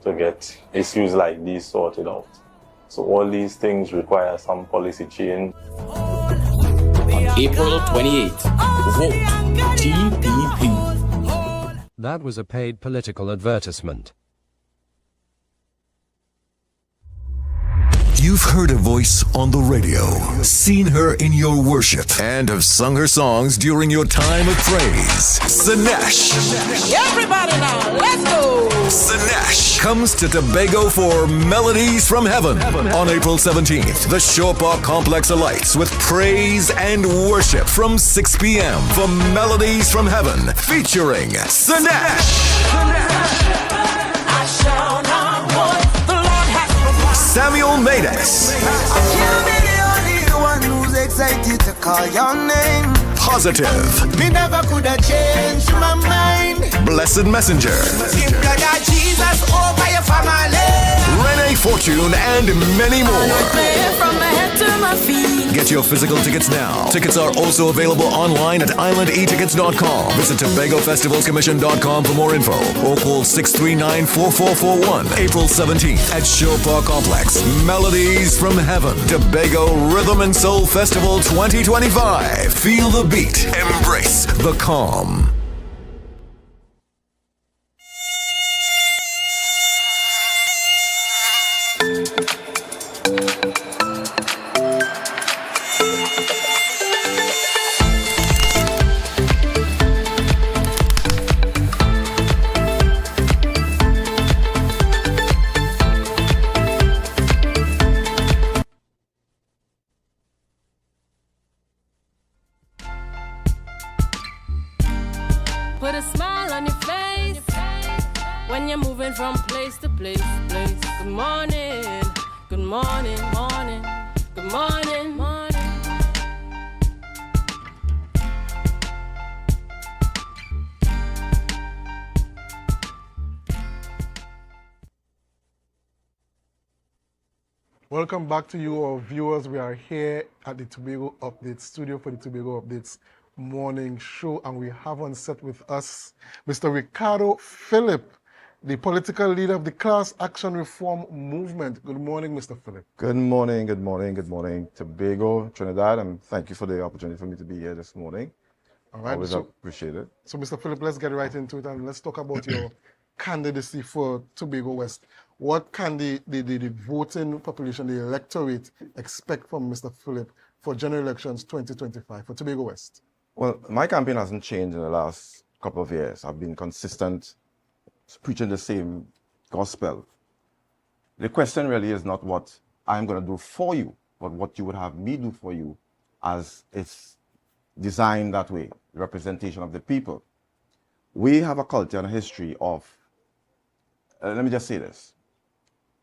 to get issues like these sorted out. So all these things require some policy change.
On April 28th, vote TPP.
That was a paid political advertisement.
You've heard a voice on the radio, seen her in your worship, and have sung her songs during your time of praise. Sinesh.
Everybody now, let's go.
Sinesh comes to Tobago for Melodies from Heaven on April 17th. The Shore Park Complex alights with praise and worship from 6 p.m. for Melodies from Heaven featuring Sinesh.
I shall not want. The Lord has provided.
Samuel Madas.
You'll be the only one who's excited to call your name.
Positive.
Me never could have changed my mind.
Blessed Messenger.
Give blood of Jesus over your family.
Renee Fortune and many more.
From my head to my feet.
Get your physical tickets now. Tickets are also available online at islandetickets.com. Visit TobagoFestivalsCommission.com for more info or call 639-4441. April 17th at Shore Park Complex. Melodies from Heaven. Tobago Rhythm and Soul Festival 2025. Feel the beat. Embrace the calm.
Put a smile on your face when you're moving from place to place. Good morning, good morning, morning, good morning, morning.
Welcome back to you, our viewers. We are here at the Tobago Updates studio for the Tobago Updates morning show, and we have on set with us Mr. Ricardo Philip, the political leader of the Class Action Reform Movement. Good morning, Mr. Philip.
Good morning, good morning, good morning, Tobago, Trinidad, and thank you for the opportunity for me to be here this morning.
All right,
Always appreciate it.
So, Mr. Philip, let's get right into it and let's talk about your candidacy for Tobago West. What can the voting population, the electorate, expect from Mr. Philip for general elections 2025 for Tobago West?
Well, my campaign hasn't changed in the last couple of years. I've been consistent, preaching the same gospel. The question really is not what I'm going to do for you, but what you would have me do for you, as it's designed that way, the representation of the people. We have a culture and a history of, let me just say this,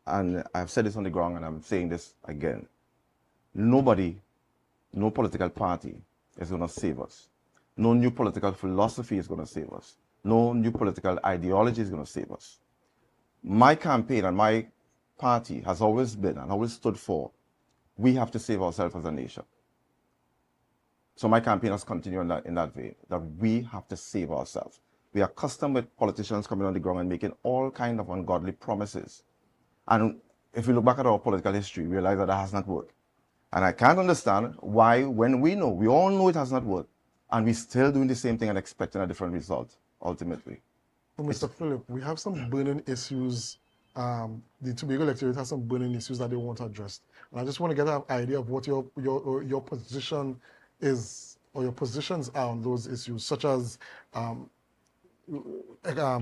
and I've said this on the ground and I'm saying this again. Nobody, no political party is going to save us. No new political philosophy is going to save us. No new political ideology is going to save us. My campaign and my party has always been and always stood for, we have to save ourselves as a nation. So my campaign has continued in that vein, that we have to save ourselves. We are accustomed with politicians coming on the ground and making all kinds of ungodly promises. And if we look back at our political history, we realize that has not worked. And I can't understand why, when we know, we all know it has not worked, and we're still doing the same thing and expecting a different result, ultimately.
Well, Mr. Philip, we have some burning issues. The Tobago electorate has some burning issues that they want addressed. And I just want to get an idea of what your position is or your positions are on those issues, such as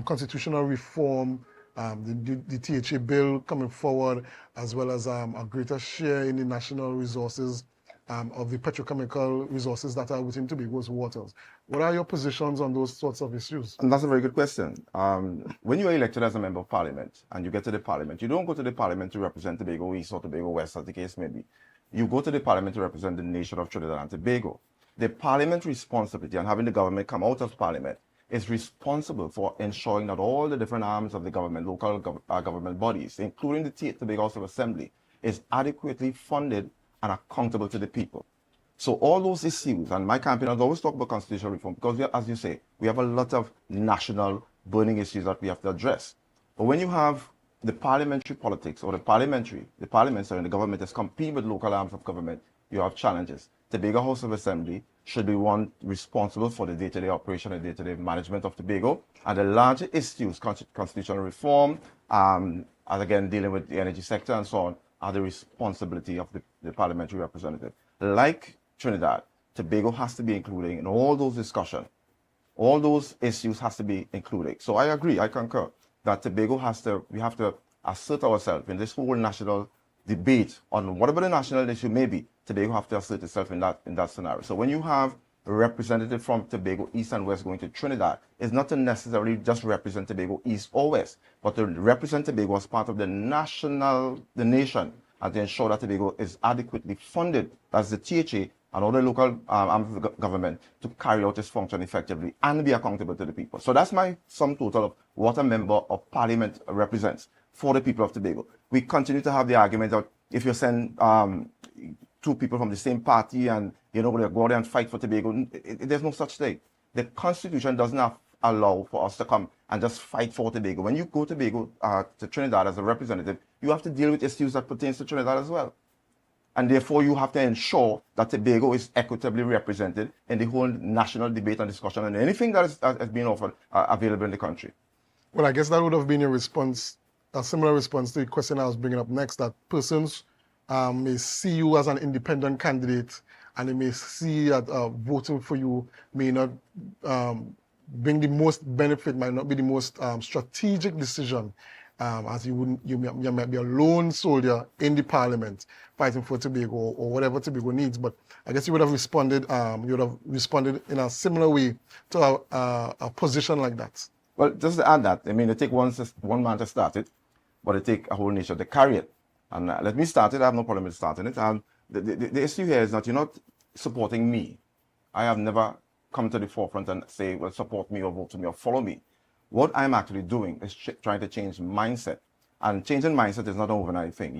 constitutional reform, the THA bill coming forward, as well as a greater share in the national resources of the petrochemical resources that are within Tobago's waters. What are your positions on those sorts of issues?
And that's a very good question. When you are elected as a member of parliament and you get to the parliament, you don't go to the parliament to represent Tobago East or Tobago West, as the case may be. You go to the parliament to represent the nation of Trinidad and Tobago. The parliament responsibility and having the government come out of parliament is responsible for ensuring that all the different arms of the government, local government bodies, including the Tobago House of Assembly, is adequately funded and accountable to the people. So all those issues, and my campaign has always talked about constitutional reform because, as you say, we have a lot of national burning issues that we have to address. But when you have the parliamentary politics or the parliaments and the government is competing with local arms of government, you have challenges. The Tobago House of Assembly should be one responsible for the day-to-day operation and day-to-day management of Tobago, and the larger issues, constitutional reform, and again dealing with the energy sector and so on, are the responsibility of the parliamentary representative. Like Trinidad, Tobago has to be included in all those discussions. All those issues has to be included. So I agree, I concur that Tobago we have to assert ourselves in this whole national debate on whatever the national issue may be. Tobago have to assert itself in that scenario. So when you have a representative from Tobago East and West going to Trinidad, it's not to necessarily just represent Tobago East or West, but to represent Tobago as part of the nation, and to ensure that Tobago is adequately funded as the THA and all the local arms of government to carry out its function effectively and be accountable to the people. So that's my sum total of what a member of parliament represents for the people of Tobago. We continue to have the argument that if you send two people from the same party and you're not going to go there and fight for Tobago, there's no such thing. The Constitution does not allow for us to come and just fight for Tobago. When you go to Trinidad as a representative, you have to deal with issues that pertains to Trinidad as well. And therefore, you have to ensure that Tobago is equitably represented in the whole national debate and discussion and anything that is being offered available in the country.
Well, I guess that would have been a similar response to the question I was bringing up next, that persons may see you as an independent candidate and they may see that voting for you may not bring the most benefit, might not be the most strategic decision, as you might be a lone soldier in the parliament fighting for Tobago or whatever Tobago needs. But I guess you would have responded in a similar way to a position like that.
Well, just to add that, I mean, it takes one man to start it, but it takes a whole nation to carry it. And let me start it. I have no problem with starting it. The issue here is that you're not supporting me. I have never come to the forefront and say, well, support me or vote for me or follow me. What I'm actually doing is trying to change mindset. And changing mindset is not an overnight thing.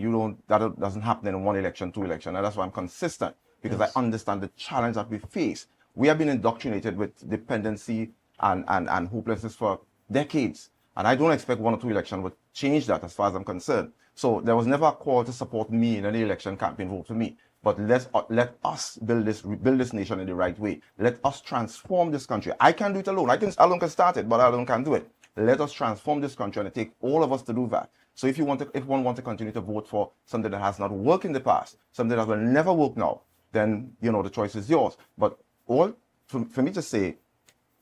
That doesn't happen in one election, two elections. And that's why I'm consistent, because I understand the challenge that we face. We have been indoctrinated with dependency and hopelessness for decades. And I don't expect one or two elections would change that as far as I'm concerned. So there was never a call to support me in any election campaign, vote for me. But let us build this nation in the right way. Let us transform this country. I can't do it alone. Alone can start it, but alone can't do it. Let us transform this country, and it takes all of us to do that. So if one wants to continue to vote for something that has not worked in the past, something that will never work now, then the choice is yours. But for me to say,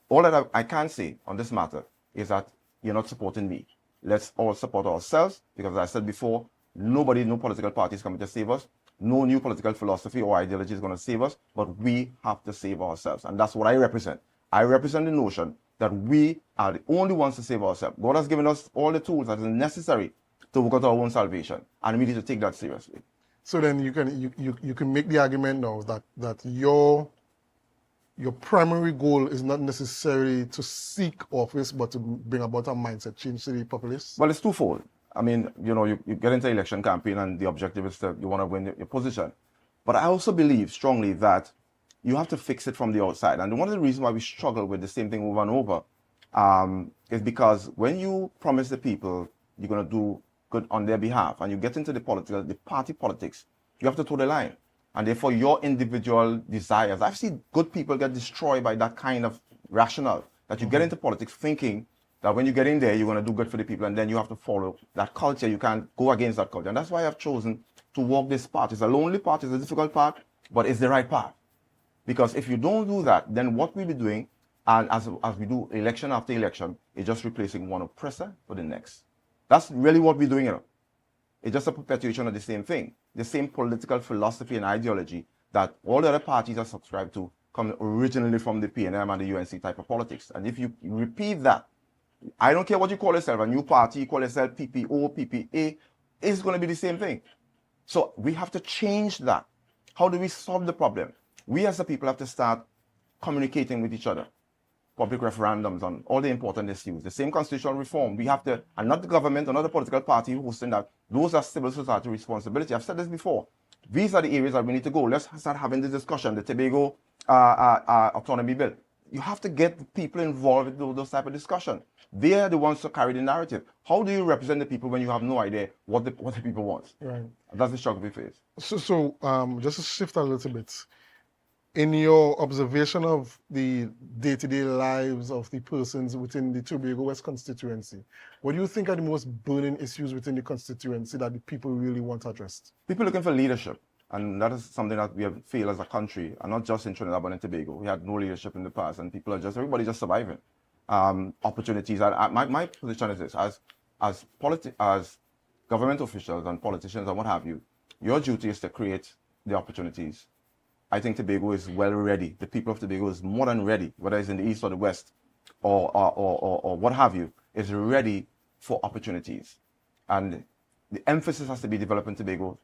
all that I can say on this matter is that you're not supporting me. Let's all support ourselves, because as I said before, no political party is coming to save us. No new political philosophy or ideology is going to save us, but we have to save ourselves. And that's what I represent. I represent the notion that we are the only ones to save ourselves. God has given us all the tools that are necessary to work out our own salvation, and we need to take that seriously.
So then you can make the argument now that your primary goal is not necessarily to seek office, but to bring about a mindset change to the populace?
Well, it's twofold. I mean, you get into election campaign and the objective is you want to win your position. But I also believe strongly that you have to fix it from the outside. And one of the reasons why we struggle with the same thing over and over is because when you promise the people you're going to do good on their behalf and you get into the party politics, you have to toe the line. And therefore, your individual desires. I've seen good people get destroyed by that kind of rationale, that you get into politics thinking that when you get in there, you're going to do good for the people, and then you have to follow that culture. You can't go against that culture. And that's why I've chosen to walk this path. It's a lonely path, it's a difficult path, but it's the right path. Because if you don't do that, then what we'll be doing, and as we do election after election, is just replacing one oppressor for the next. That's really what we're doing here. It's just a perpetuation of the same thing, the same political philosophy and ideology that all the other parties are subscribed to come originally from the PNM and the UNC type of politics. And if you repeat that, I don't care what you call yourself, a new party, you call yourself PPO, PPA, it's going to be the same thing. So we have to change that. How do we solve the problem? We as the people have to start communicating with each other. Public referendums on all the important issues. The same constitutional reform. We have to, and not the government, or not the political party hosting that. Those are civil society responsibility. I've said this before. These are the areas that we need to go. Let's start having this discussion. The Tobago autonomy bill. You have to get the people involved with those type of discussion. They are the ones to carry the narrative. How do you represent the people when you have no idea what the people want?
Right.
That's the struggle we face.
So just to shift a little bit, in your observation of the day-to-day lives of the persons within the Tobago West constituency, what do you think are the most burning issues within the constituency that the people really want addressed?
People looking for leadership. And that is something that we have failed as a country, and not just in Trinidad but in Tobago. We had no leadership in the past, and everybody's just surviving. Opportunities. My position is this: as government officials and politicians and what have you, your duty is to create the opportunities. I think Tobago is well ready. The people of Tobago is more than ready, whether it's in the east or the west, or what have you, is ready for opportunities. And the emphasis has to be developing Tobago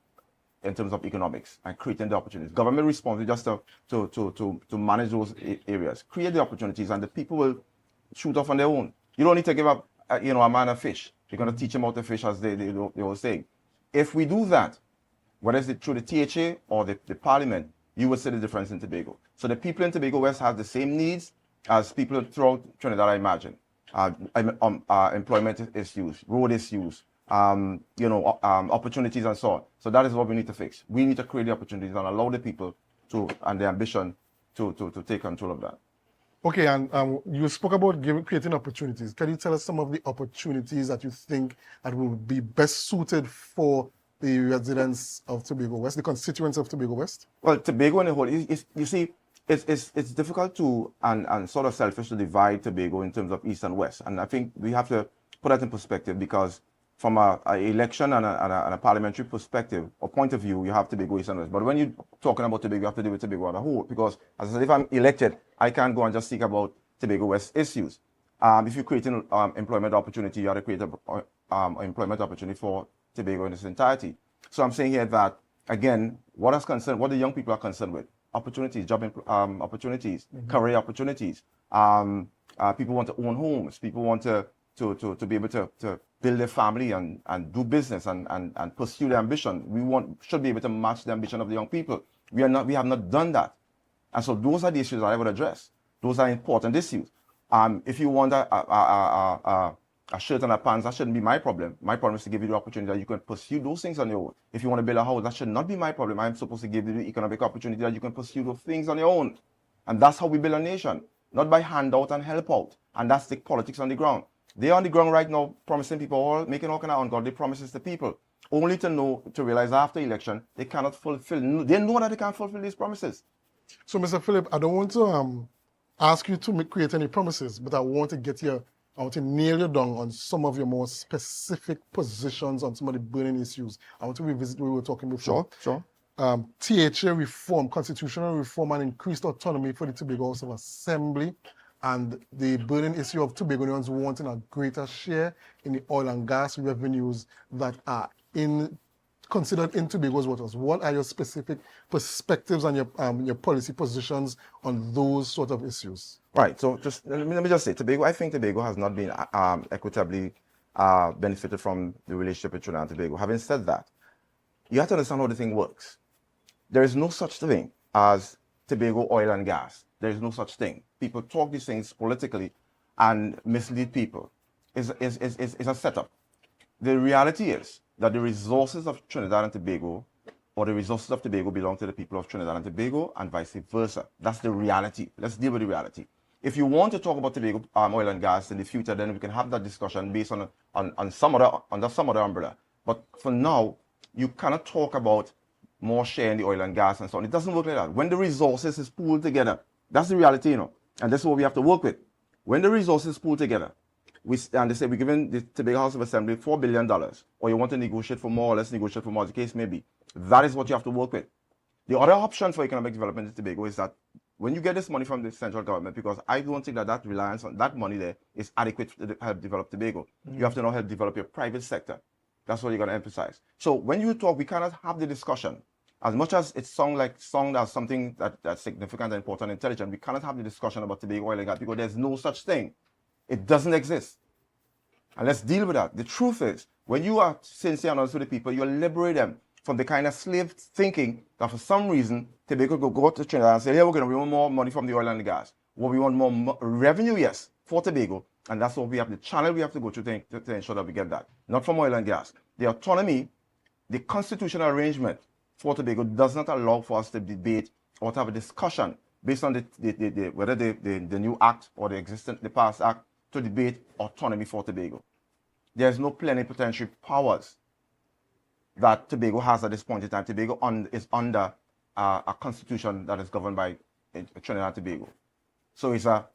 in terms of economics and creating the opportunities. Government response is just to manage those areas. Create the opportunities, and the people will shoot off on their own. You don't need to give up, a man a fish. You're going to teach them how to fish, as they were saying. If we do that, whether it's through the THA or the Parliament, you will see the difference in Tobago. So the people in Tobago West have the same needs as people throughout Trinidad, I imagine. Employment issues, road issues, opportunities and so on. So that is what we need to fix. We need to create the opportunities and allow the people and the ambition to take control of that.
Okay, and you spoke about creating opportunities. Can you tell us some of the opportunities that you think that will be best suited for the residents of Tobago West, the constituents of Tobago West?
Well, Tobago in the whole, you see, it's difficult to and sort of selfish to divide Tobago in terms of east and west. And I think we have to put that in perspective, because from an election and a parliamentary perspective or point of view, you have Tobago east and west. But when you're talking about Tobago, you have to deal with Tobago as a whole. Because, as I said, if I'm elected, I can't go and just speak about Tobago West issues. If you're creating employment opportunity, you have to create an employment opportunity for Tobago in its entirety. So I'm saying here that, again, what the young people are concerned with: opportunities, job opportunities, career opportunities. People want to own homes. People want to be able to build their family and do business and pursue their ambition. Should be able to match the ambition of the young people. We have not done that. And so those are the issues that I would address. Those are important issues. If you want a shirt and a pants, that shouldn't be my problem. My problem is to give you the opportunity that you can pursue those things on your own. If you want to build a house, that should not be my problem. I'm supposed to give you the economic opportunity that you can pursue those things on your own. And that's how we build a nation, not by handout and help out. And that's the politics on the ground. They're on the ground right now promising people, making all kind of ungodly promises to people, only to realize after election they cannot fulfill. They know that they can't fulfill these promises.
So, Mr. Philip, I don't want to ask you to create any promises, but I want to nail you down on some of your more specific positions on some of the burning issues. I want to revisit what we were talking before.
Sure.
THA reform, constitutional reform, and increased autonomy for the Tobago House of Assembly, and the burning issue of Tobagonians wanting a greater share in the oil and gas revenues that are considered in Tobago's waters. What are your specific perspectives and your policy positions on those sort of issues?
Right. So let me just say, I think Tobago has not been equitably benefited from the relationship with Trinidad and Tobago. Having said that, you have to understand how the thing works. There is no such thing as Tobago oil and gas. There is no such thing. People talk these things politically and mislead people. It's a setup. The reality is that the resources of Trinidad and Tobago, or the resources of Tobago, belong to the people of Trinidad and Tobago, and vice versa. That's the reality. Let's deal with the reality. If you want to talk about Tobago oil and gas in the future, then we can have that discussion based under some other umbrella. But for now, you cannot talk about more share in the oil and gas and so on. It doesn't work like that. When the resources is pooled together, that's the reality, and this is what we have to work with. When the resources pool together, and they say we're giving the Tobago House of Assembly $4 billion, or you want to negotiate for more, or let's negotiate for more, the case may be. That is what you have to work with. The other option for economic development in Tobago is that when you get this money from the central government, because I don't think that reliance on that money there is adequate to help develop Tobago. You have to now help develop your private sector. That's what you're going to emphasize. So when you talk, we cannot have the discussion. As much as it sounds as something that's significant and important and intelligent, we cannot have the discussion about Tobago oil and gas because there's no such thing. It doesn't exist. And let's deal with that. The truth is, when you are sincere and honest with the people, you liberate them from the kind of slave thinking that for some reason, Tobago could go to Trinidad and say, hey, we want more money from the oil and the gas. Well, we want more revenue, yes, for Tobago. And that's what we have, the channel we have to go to ensure that we get that. Not from oil and gas. The autonomy, the constitutional arrangement for Tobago does not allow for us to debate or to have a discussion based on whether the new act or the past act to debate autonomy for Tobago. There's no plenipotentiary powers that Tobago has at this point in time. Tobago is under a constitution that is governed by Trinidad and Tobago. So it's a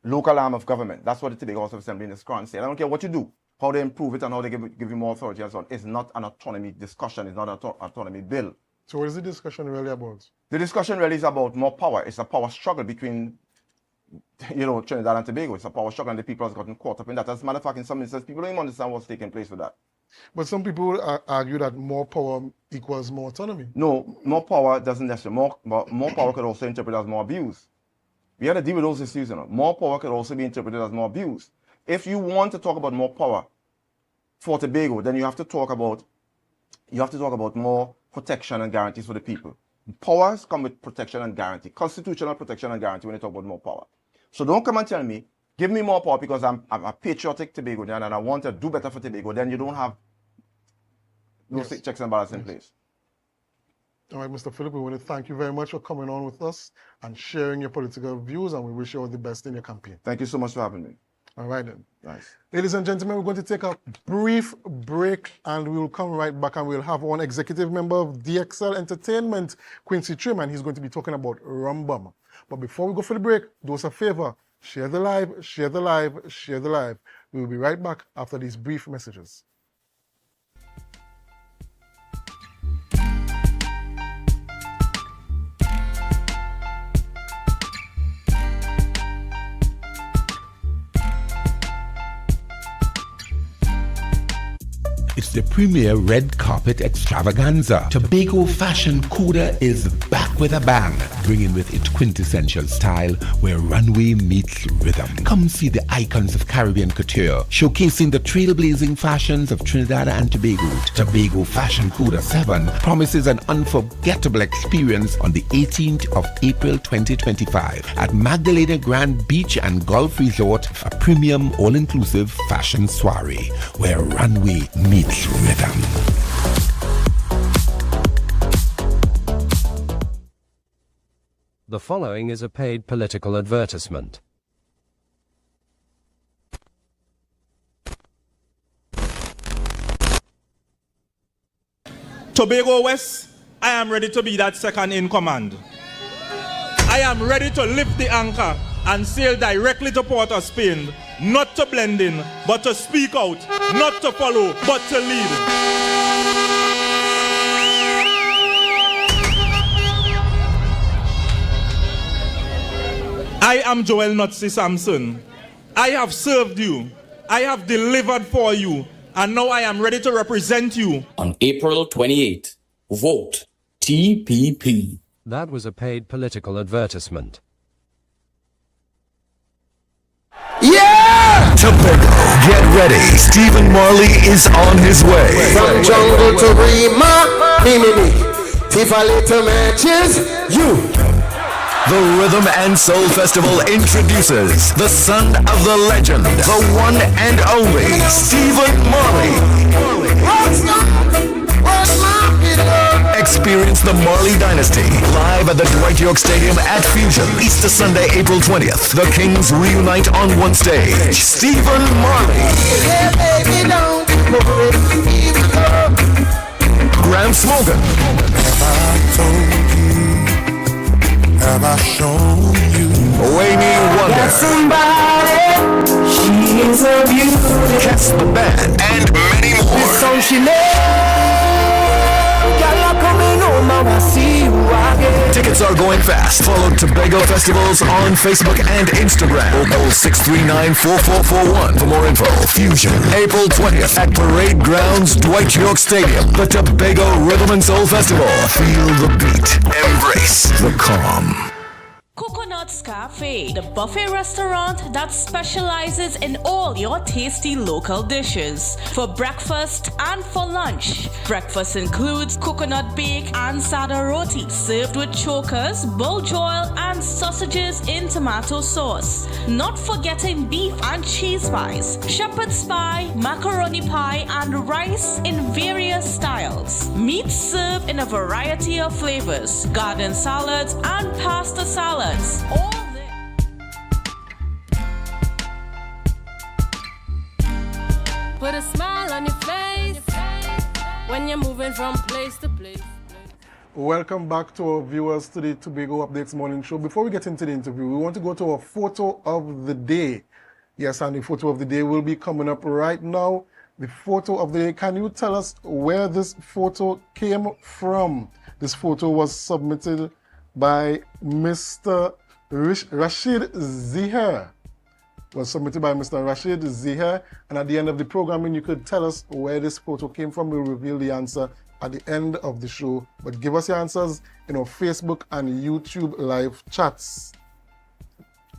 local arm of government. That's what the Tobago House of Assembly in this current state. I don't care what you do, how they improve it and how they give you more authority and so on. It's not an autonomy discussion. It's not an autonomy bill.
So what is the discussion really about?
The discussion really is about more power. It's a power struggle between, Trinidad and Tobago. It's a power struggle and the people have gotten caught up in that. As a matter of fact, in some instances, people don't even understand what's taking place with that.
But some people argue that more power equals more autonomy.
No, more power doesn't necessarily. More power could also interpret as more abuse. We had to deal with those issues. More power could also be interpreted as more abuse. If you want to talk about more power for Tobago, then you have to talk about more protection and guarantees for the people. Powers come with protection and guarantee, constitutional protection and guarantee when you talk about more power. So don't come and tell me, give me more power because I'm a patriotic Tobagonian and I want to do better for Tobago. Then you don't have those checks and balances in place.
All right, Mr. Philip, we want to thank you very much for coming on with us and sharing your political views, and we wish you all the best in your campaign.
Thank you so much for having me.
All right, then.
Nice.
Ladies and gentlemen, we're going to take a brief break, and we will come right back, and we'll have one executive member of DXL Entertainment, Quincy Trim, and he's going to be talking about Rumbum. But before we go for the break, do us a favor, share the live, share the live, share the live. We will be right back after these brief messages.
It's the premier red carpet extravaganza. Tobago Fashion Cuda is back with a bang, bringing with it quintessential style where runway meets rhythm. Come see the icons of Caribbean couture, showcasing the trailblazing fashions of Trinidad and Tobago. Tobago Fashion Cuda 7 promises an unforgettable experience on the 18th of April 2025 at Magdalena Grand Beach and Golf Resort, a premium all-inclusive fashion soiree where runway meets rhythm.
The following is a paid political advertisement.
Tobago West, I am ready to be that second in command. I am ready to lift the anchor and sail directly to Port of Spain, not to blend in, but to speak out, not to follow, but to lead. I am Joel Notsi Sampson. I have served you. I have delivered for you. And now I am ready to represent you.
On April 28th, vote TPP.
That was a paid political advertisement.
Yeah! Tobago, get ready. Stephen Marley is on his way.
From jungle to Rima, me. Tifa little matches, you.
The Rhythm and Soul Festival introduces the son of the legend, the one and only Stephen Marley. Experience the Marley Dynasty live at the Dwight York Stadium at Fusion, Easter Sunday, April 20th. The Kings reunite on one stage. Stephen Marley. Graham Smogan.
Have I shown you?
Wayne Wonder.
Got somebody, she is a beauty.
Cats the Band, and many more.
This song she
Tickets are going fast. Follow Tobago Festivals on Facebook and Instagram. Or call 639-4441 for more info. Fusion, April 20th at Parade Grounds, Dwight York Stadium. The Tobago Rhythm and Soul Festival. Feel the beat. Embrace the calm.
Coconut's Cafe, the buffet restaurant that specializes in all your tasty local dishes. For breakfast and for lunch. Breakfast includes coconut bake and sada roti, served with chokers, bull joil, and sausages in tomato sauce. Not forgetting beef and cheese pies, shepherd's pie, macaroni pie, and rice in various styles. Meat served in a variety of flavors, garden salads, and pasta salads. All
Put a smile on your face when you're moving from place to place.
Welcome back to our viewers to the Tobago Updates Morning Show. Before we get into the interview, we want to go to our photo of the day. Yes, and the photo of the day will be coming up right now. The photo of the day, can you tell us where this photo came from? This photo was submitted by Mr. Rashid Zihar. Was submitted by Mr. Rashid Zihar, and at the end of the programming you could tell us where this photo came from. We'll reveal the answer at the end of the show, but give us your answers in our Facebook and YouTube live chats.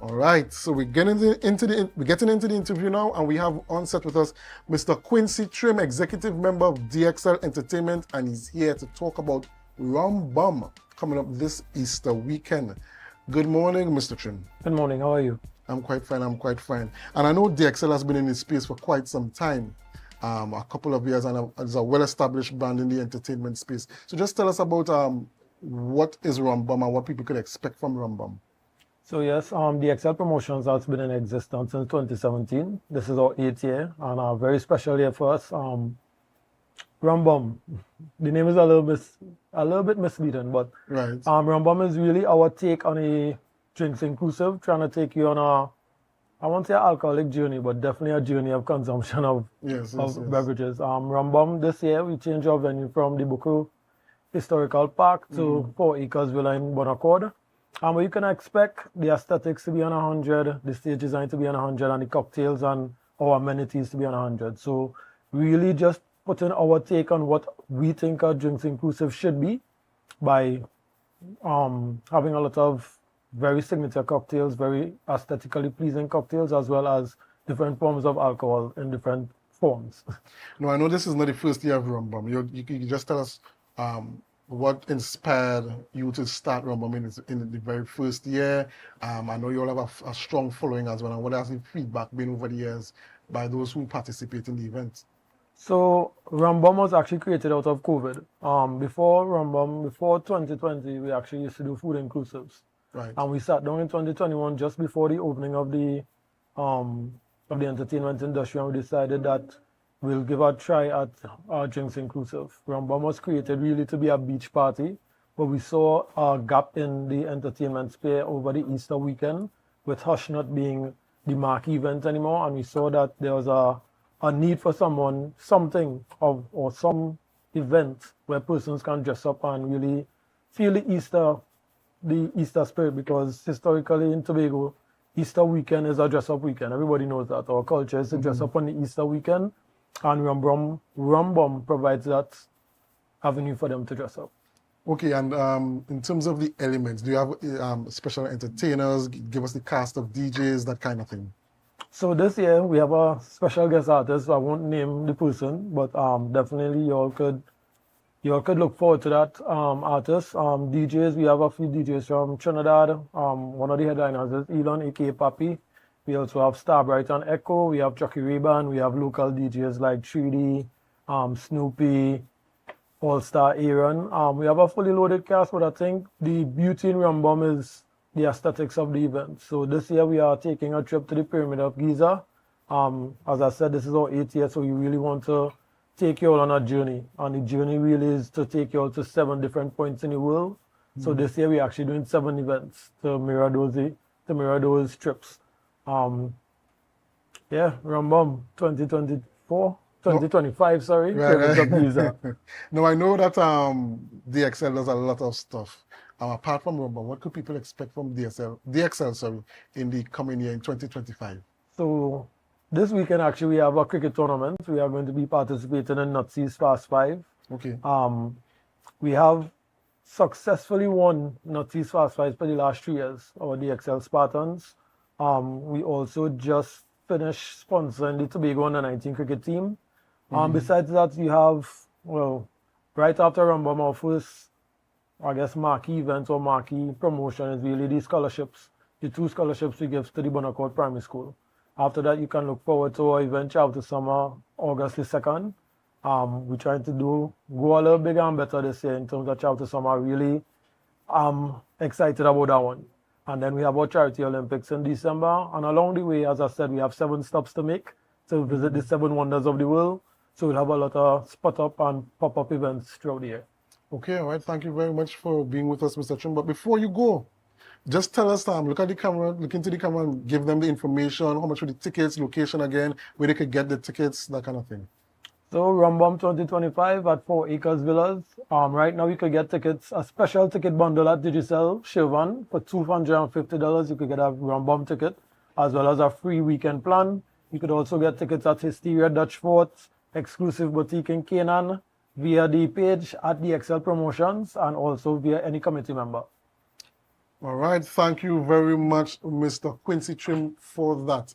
All right, so we're getting into the interview now, and we have on set with us Mr. Quincy Trim, executive member of DXL Entertainment, and he's here to talk about Rum Bum coming up this Easter weekend. Good morning, Mr. Trim.
Good morning, how are you?
I'm quite fine. And I know DXL has been in this space for quite some time, a couple of years, and is a well-established brand in the entertainment space. So just tell us about what is Rum Bum and what people could expect from Rum Bum.
So yes, DXL Promotions has been in existence since 2017. This is our 8th year, and a very special year for us. Rum Bum, the name is a little bit misleading, but
right.
Rum Bum is really our take on a drinks inclusive, trying to take you on a, I won't say an alcoholic journey, but definitely a journey of consumption of beverages. Rum Bum, this year we changed our venue from the Buku Historical Park to 4 Acres Villa in Bonaccord. Where you can expect the aesthetics to be on 100, the stage design to be on 100, and the cocktails and our amenities to be on 100. So really just putting our take on what we think a drinks inclusive should be by having a lot of very signature cocktails, very aesthetically pleasing cocktails, as well as different forms of alcohol in different forms.
No, I know this is not the first year of Rum Bum. You just tell us what inspired you to start Rum Bum in the very first year. I know you all have a strong following as well, and what has the feedback been over the years by those who participate in the event?
So Rum Bum was actually created out of COVID. Before Rum Bum, before 2020, we actually used to do food inclusives.
Right.
And we sat down in 2021 just before the opening of the entertainment industry, and we decided that we'll give a try at our drinks inclusive. Rum Bum was created really to be a beach party, but we saw a gap in the entertainment sphere over the Easter weekend, with Hush not being the marquee event anymore, and we saw that there was a need for something or some event where persons can dress up and really feel the Easter spirit, because historically in Tobago, Easter weekend is a dress-up weekend. Everybody knows that. Our culture is to dress up on the Easter weekend, and Rum Bum provides that avenue for them to dress up.
Okay, and in terms of the elements, do you have special entertainers? Give us the cast of DJs, that kind of thing.
So this year we have a special guest artist. I won't name the person, but definitely you all could look forward to that artist. DJs, we have a few DJs from Trinidad. One of the headliners is Elon, aka Papi. We also have Starbright and Echo. We have Chucky Ray-Ban. We have local DJs like 3D, Snoopy, All-Star Aaron. We have a fully loaded cast, but I think the beauty in Rum Bum is the aesthetics of the event. So this year we are taking a trip to the Pyramid of Giza. As I said, this is our 8th year, so we really want to take you all on a journey. And the journey really is to take you all to 7 different points in the world. So this year we're actually doing 7 events to mirror those trips. Rambam 2025, sorry.
Right. Now I know that DXL does a lot of stuff. Apart from Rambam, what could people expect from DXL in the coming year in 2025?
So this weekend actually we have a cricket tournament. We are going to be participating in Nazis Fast 5.
Okay.
We have successfully won Nazis Fast 5 for the last 3 years, our DXL Spartans. We also just finished sponsoring the Tobago under-19 cricket team. Besides that, we have, right after Rambam, our first, marquee event or marquee promotion is really the scholarships. The 2 scholarships we give to the Bonacourt Primary School. After that, you can look forward to our event after summer, August the 2nd. We're trying to go a little bigger and better this year in terms of Chapter Summer. Really excited about that one. And then we have our Charity Olympics in December. And along the way, as I said, we have 7 stops to make to visit the 7 wonders of the world. So we'll have a lot of spot-up and pop-up events throughout the year.
Okay, all right. Thank you very much for being with us, Mr. Trim. But before you go, just tell us, look at the camera, look into the camera and give them the information, how much for the tickets, location again, where they could get the tickets, that kind of thing.
So Rambam 2025 at 4 Acres Villas. Right now you could get tickets, a special ticket bundle at Digicel, Shirvan, for $250. You could get a Rambam ticket, as well as a free weekend plan. You could also get tickets at Hysteria Dutch Fort, exclusive boutique in Canaan, via the page at the XL Promotions, and also via any committee member.
All right. Thank you very much, Mr. Quincy Trim, for that.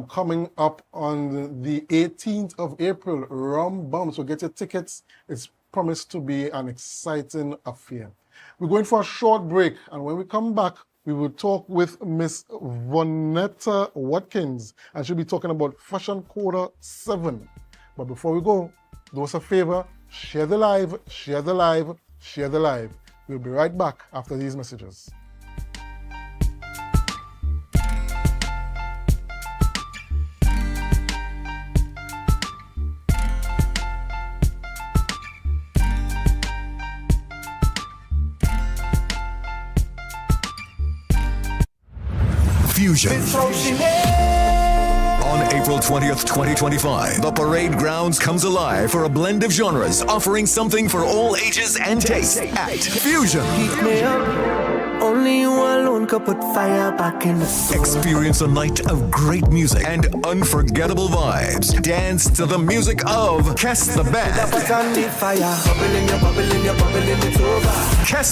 Coming up on the 18th of April, Rambam. So get your tickets. It's promised to be an exciting affair. We're going for a short break, and when we come back, we will talk with Miss Vonetta Watkins, and she'll be talking about Fashion Quarter 7. But before we go, do us a favor, share the live, share the live, share the live. We'll be right back after these messages.
Fusion. On April 20th, 2025, the parade grounds comes alive for a blend of genres, offering something for all ages and tastes at Fusion.
Heat me up. Only you alone could put fire back in the soul.
Experience a night of great music and unforgettable vibes. Dance to the music of Kess the Band. Kess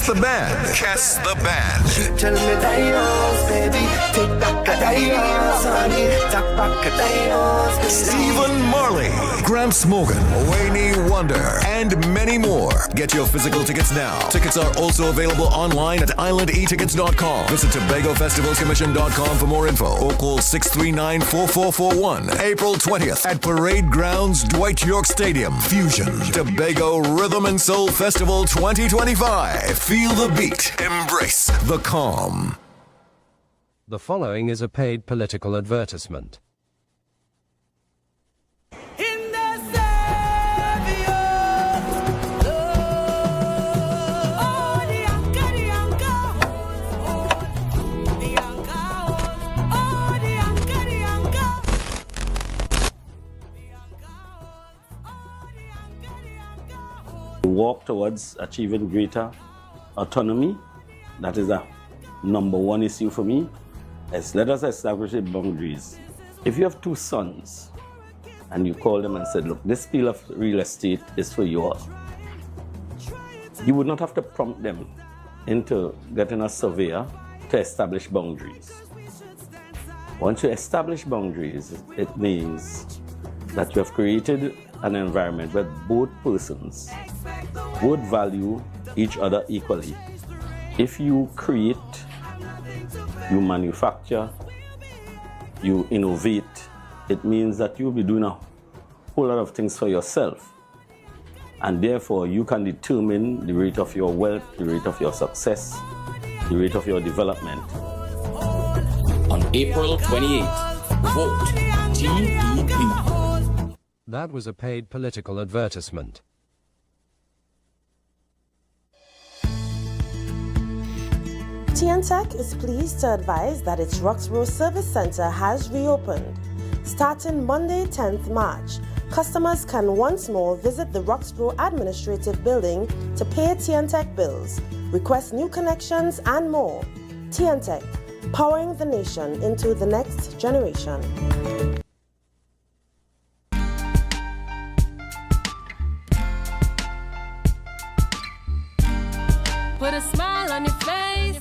the Band. Kess the Band.
Tell me dinos, baby. Take back a dinos, honey. Take back a dinos, baby.
Stephen Marley, Gramps Morgan, Wayne Wonder, and many more. Get your physical tickets now. Tickets are also available online at islandetickets.com. Visit TobagoFestivalsCommission.com for more info or call 639-4441. April 20th at Parade Grounds, Dwight York Stadium. Fusion, Tobago Rhythm and Soul Festival 2025. Feel the beat. Embrace the calm.
The following is a paid political advertisement.
Walk towards achieving greater autonomy. That is a number one issue for me. Let us establish boundaries. If you have 2 sons and you call them and said, look, this piece of real estate is for you all, you would not have to prompt them into getting a surveyor to establish boundaries. Once you establish boundaries, it means that you have created an environment where both persons would value each other equally. If you create, you manufacture, you innovate, it means that you'll be doing a whole lot of things for yourself. And therefore, you can determine the rate of your wealth, the rate of your success, the rate of your development.
On April 28th, vote TPP.
That was a paid political advertisement.
TNTech is pleased to advise that its Roxborough Service Center has reopened. Starting Monday, 10th March, customers can once more visit the Roxborough Administrative Building to pay TNTech bills, request new connections, and more. TNTech, powering the nation into the next generation.
Put a smile on your face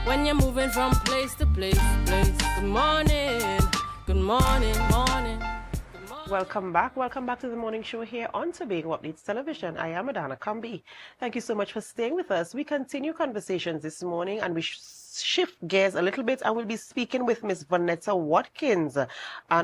when you're moving from place to place. Good morning, good morning, morning.
Welcome back to the morning show here on Tobago Updates Television. I am Adana Kambi. Thank you so much for staying with us. We continue conversations this morning and we shift gears a little bit and we'll be speaking with Miss Vanessa Watkins, an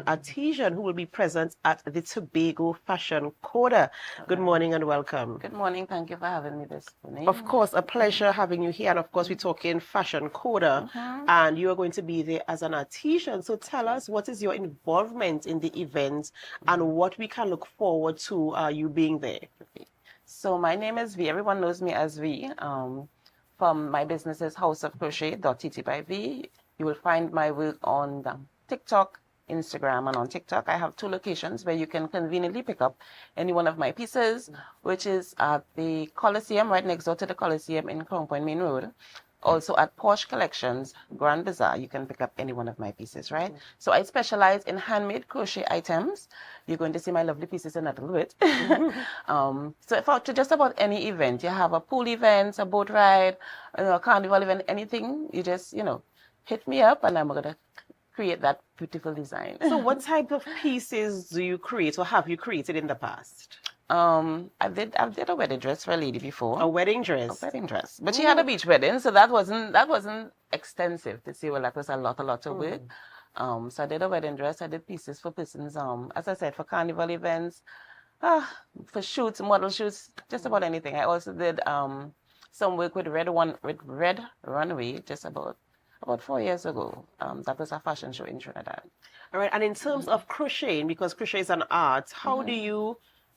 artisan who will be present at the Tobago Fashion Coda. Good morning and welcome.
Good morning. Thank you for having me this morning.
Of course, a pleasure having you here. And of course, we're talking Fashion Coda and you are going to be there as an artisan. So tell us, what is your involvement in the event and what we can look forward to you being there?
So my name is V. Everyone knows me as V. From my business is House of Crochet.tt by V. You will find my work on TikTok, Instagram, and on TikTok. I have 2 locations where you can conveniently pick up any one of my pieces, which is at the Coliseum, right next door to the Coliseum in Crown Point Main Road. Also at Porsche Collections, Grand Bazaar, you can pick up any one of my pieces, right? So I specialize in handmade crochet items. You're going to see my lovely pieces in a little bit. So for just about any event, you have a pool event, a boat ride, a carnival event, anything, you just, hit me up and I'm going to create that beautiful design.
So what type of pieces do you create or have you created in the past?
I did a wedding dress for a lady before.
A wedding dress?
A wedding dress. But she had a beach wedding, so that wasn't extensive to see. Well, that was a lot of work. So I did a wedding dress. I did pieces for persons, as I said, for carnival events, for shoots, model shoots, just about anything. I also did some work with Red Runway just about 4 years ago. That was a fashion show in Trinidad.
All right. And in terms of crocheting, because crochet is an art,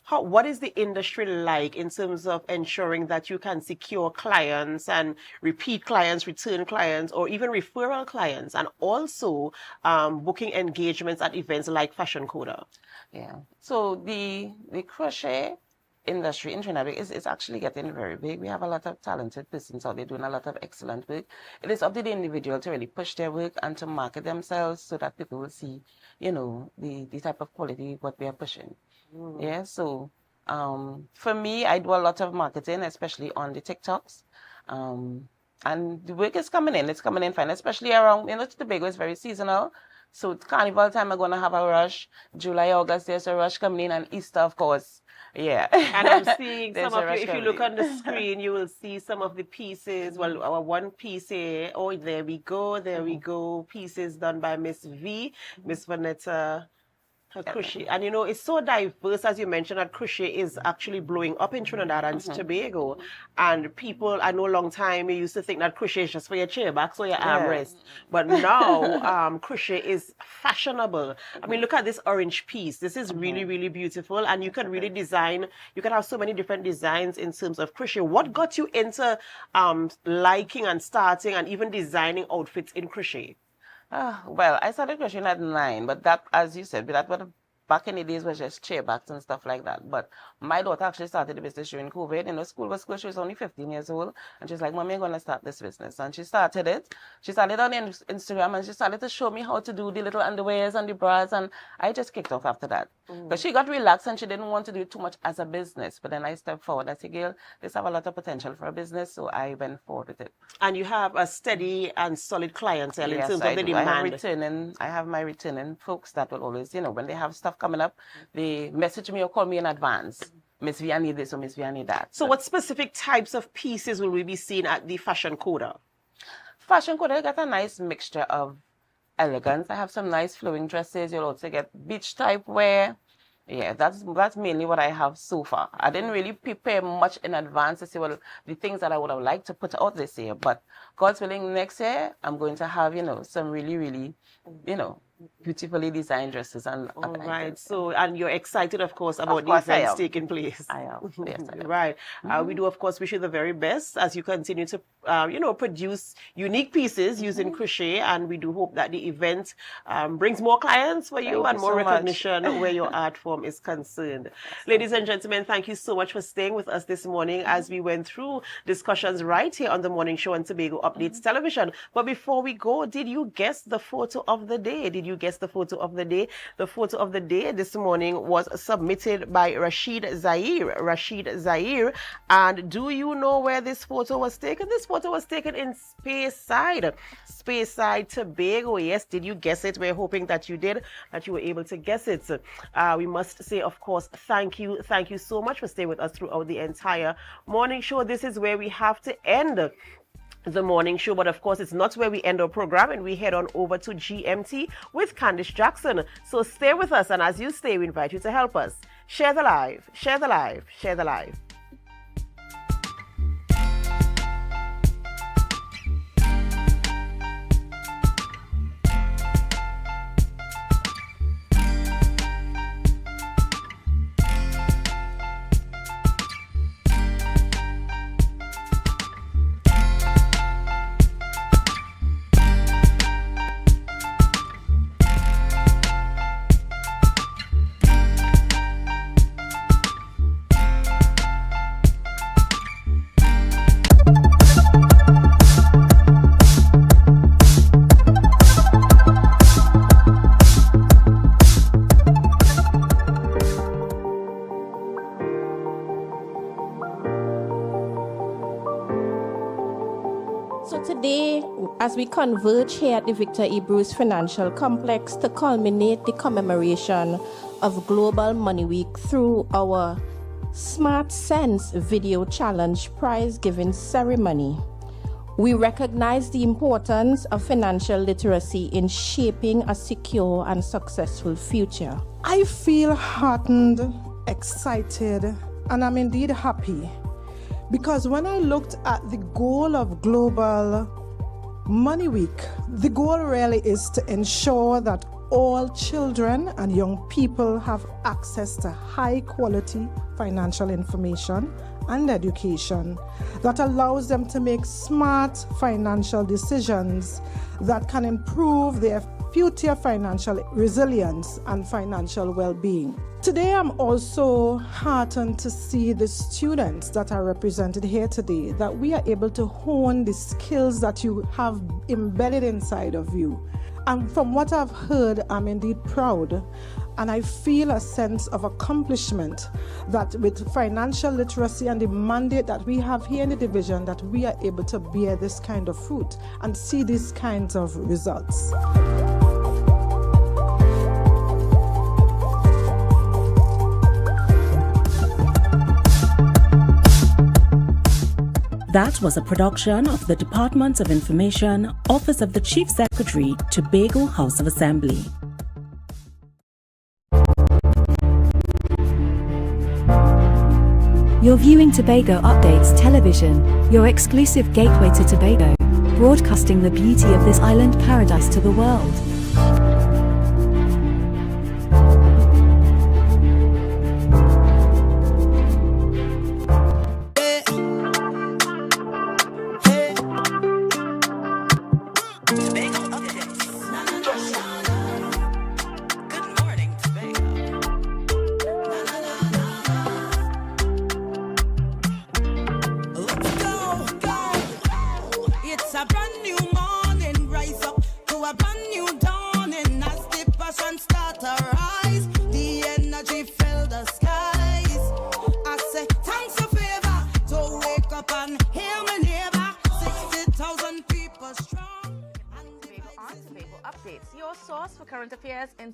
what is the industry like in terms of ensuring that you can secure clients and repeat clients, return clients, or even referral clients, and also booking engagements at events like Fashion Coda?
Yeah. So the crochet industry in Trinidad is actually getting very big. We have a lot of talented persons out there doing a lot of excellent work. It is up to the individual to really push their work and to market themselves so that people will see, the type of quality what we are pushing. Yeah, so for me, I do a lot of marketing, especially on the TikToks. And the work is coming in. It's coming in fine, especially around, Tobago is very seasonal. So carnival time, I'm going to have a rush. July, August, there's a rush coming in, and Easter, of course. Yeah.
And I'm seeing some of you, if you look on the screen, you will see some of the pieces. Well, our one piece here. Oh, there we go. Pieces done by Miss V, Miss Vanessa. Crochet. And it's so diverse, as you mentioned, that crochet is actually blowing up in Trinidad and Tobago. And people, I know a long time, you used to think that crochet is just for your chair backs or your armrest. But now, crochet is fashionable. I mean, look at this orange piece. This is really, really beautiful. And you can really design, you can have so many different designs in terms of crochet. What got you into liking and starting and even designing outfits in crochet?
Well, I started crocheting at 9, but that, as you said, back in the days was just chair backs and stuff like that. But my daughter actually started the business during COVID. School was closed. She was only 15 years old. And she's like, Mommy, I'm going to start this business. And she started it. She started on Instagram and she started to show me how to do the little underwears and the bras. And I just kicked off after that. Because she got relaxed and she didn't want to do it too much as a business. But then I stepped forward. I said, Gail, this have a lot of potential for a business. So I went forward with it.
And you have a steady and solid clientele in terms of the demand.
I have my returning folks that will always, when they have stuff coming up, they message me or call me in advance. Miss V, I need this or Miss V, I need that.
So what specific types of pieces will we be seeing at the Fashion Coda?
Fashion Coda got a nice mixture of elegance. I have some nice flowing dresses. You'll also get beach type wear. Yeah, that's mainly what I have so far. I didn't really prepare much in advance to see what the things that I would have liked to put out this year. But God's willing, next year I'm going to have, some really, really, beautifully designed dresses and
All
other
right.
items.
So, and you're excited, of course, about the
course I
events
am.
taking place.
I am. Yes, I am.
Right. We do, of course, wish you the very best as you continue to, produce unique pieces using crochet. And we do hope that the event brings more clients for you
Thank
and
you
more
so much.
recognition where your art form is concerned. Ladies and gentlemen, thank you so much for staying with us this morning as we went through discussions right here on the morning show on Tobago Updates Television. But before we go, did you guess the photo of the day? Did you guess the photo of the day? The photo of the day this morning was submitted by Rashid Zaire. And do you know where this photo was taken? This photo was taken in Speyside, Tobago. Yes, did you guess it? We're hoping that you did, that you were able to guess it. We must say, of course, thank you so much for staying with us throughout the entire morning show. This is where we have to end the morning show, but of course it's not where we end our program, and we head on over to GMT with Candice Jackson. So stay with us, and as you stay, we invite you to help us share the live.
So today, as we converge here at the Victor E. Bruce Financial Complex to culminate the commemoration of Global Money Week through our Smart Sense Video Challenge prize-giving ceremony, we recognize the importance of financial literacy in shaping a secure and successful future.
I feel heartened, excited, and I'm indeed happy, because when I looked at the goal of Global Money Week, the goal really is to ensure that all children and young people have access to high quality financial information and education that allows them to make smart financial decisions that can improve their future financial resilience and financial well-being. Today, I'm also heartened to see the students that are represented here today, that we are able to hone the skills that you have embedded inside of you. And from what I've heard, I'm indeed proud, and I feel a sense of accomplishment that with financial literacy and the mandate that we have here in the division, that we are able to bear this kind of fruit and see these kinds of results.
That was a production of the Department of Information, Office of the Chief Secretary, Tobago House of Assembly.
You're viewing Tobago Updates Television, your exclusive gateway to Tobago, broadcasting the beauty of this island paradise to the world.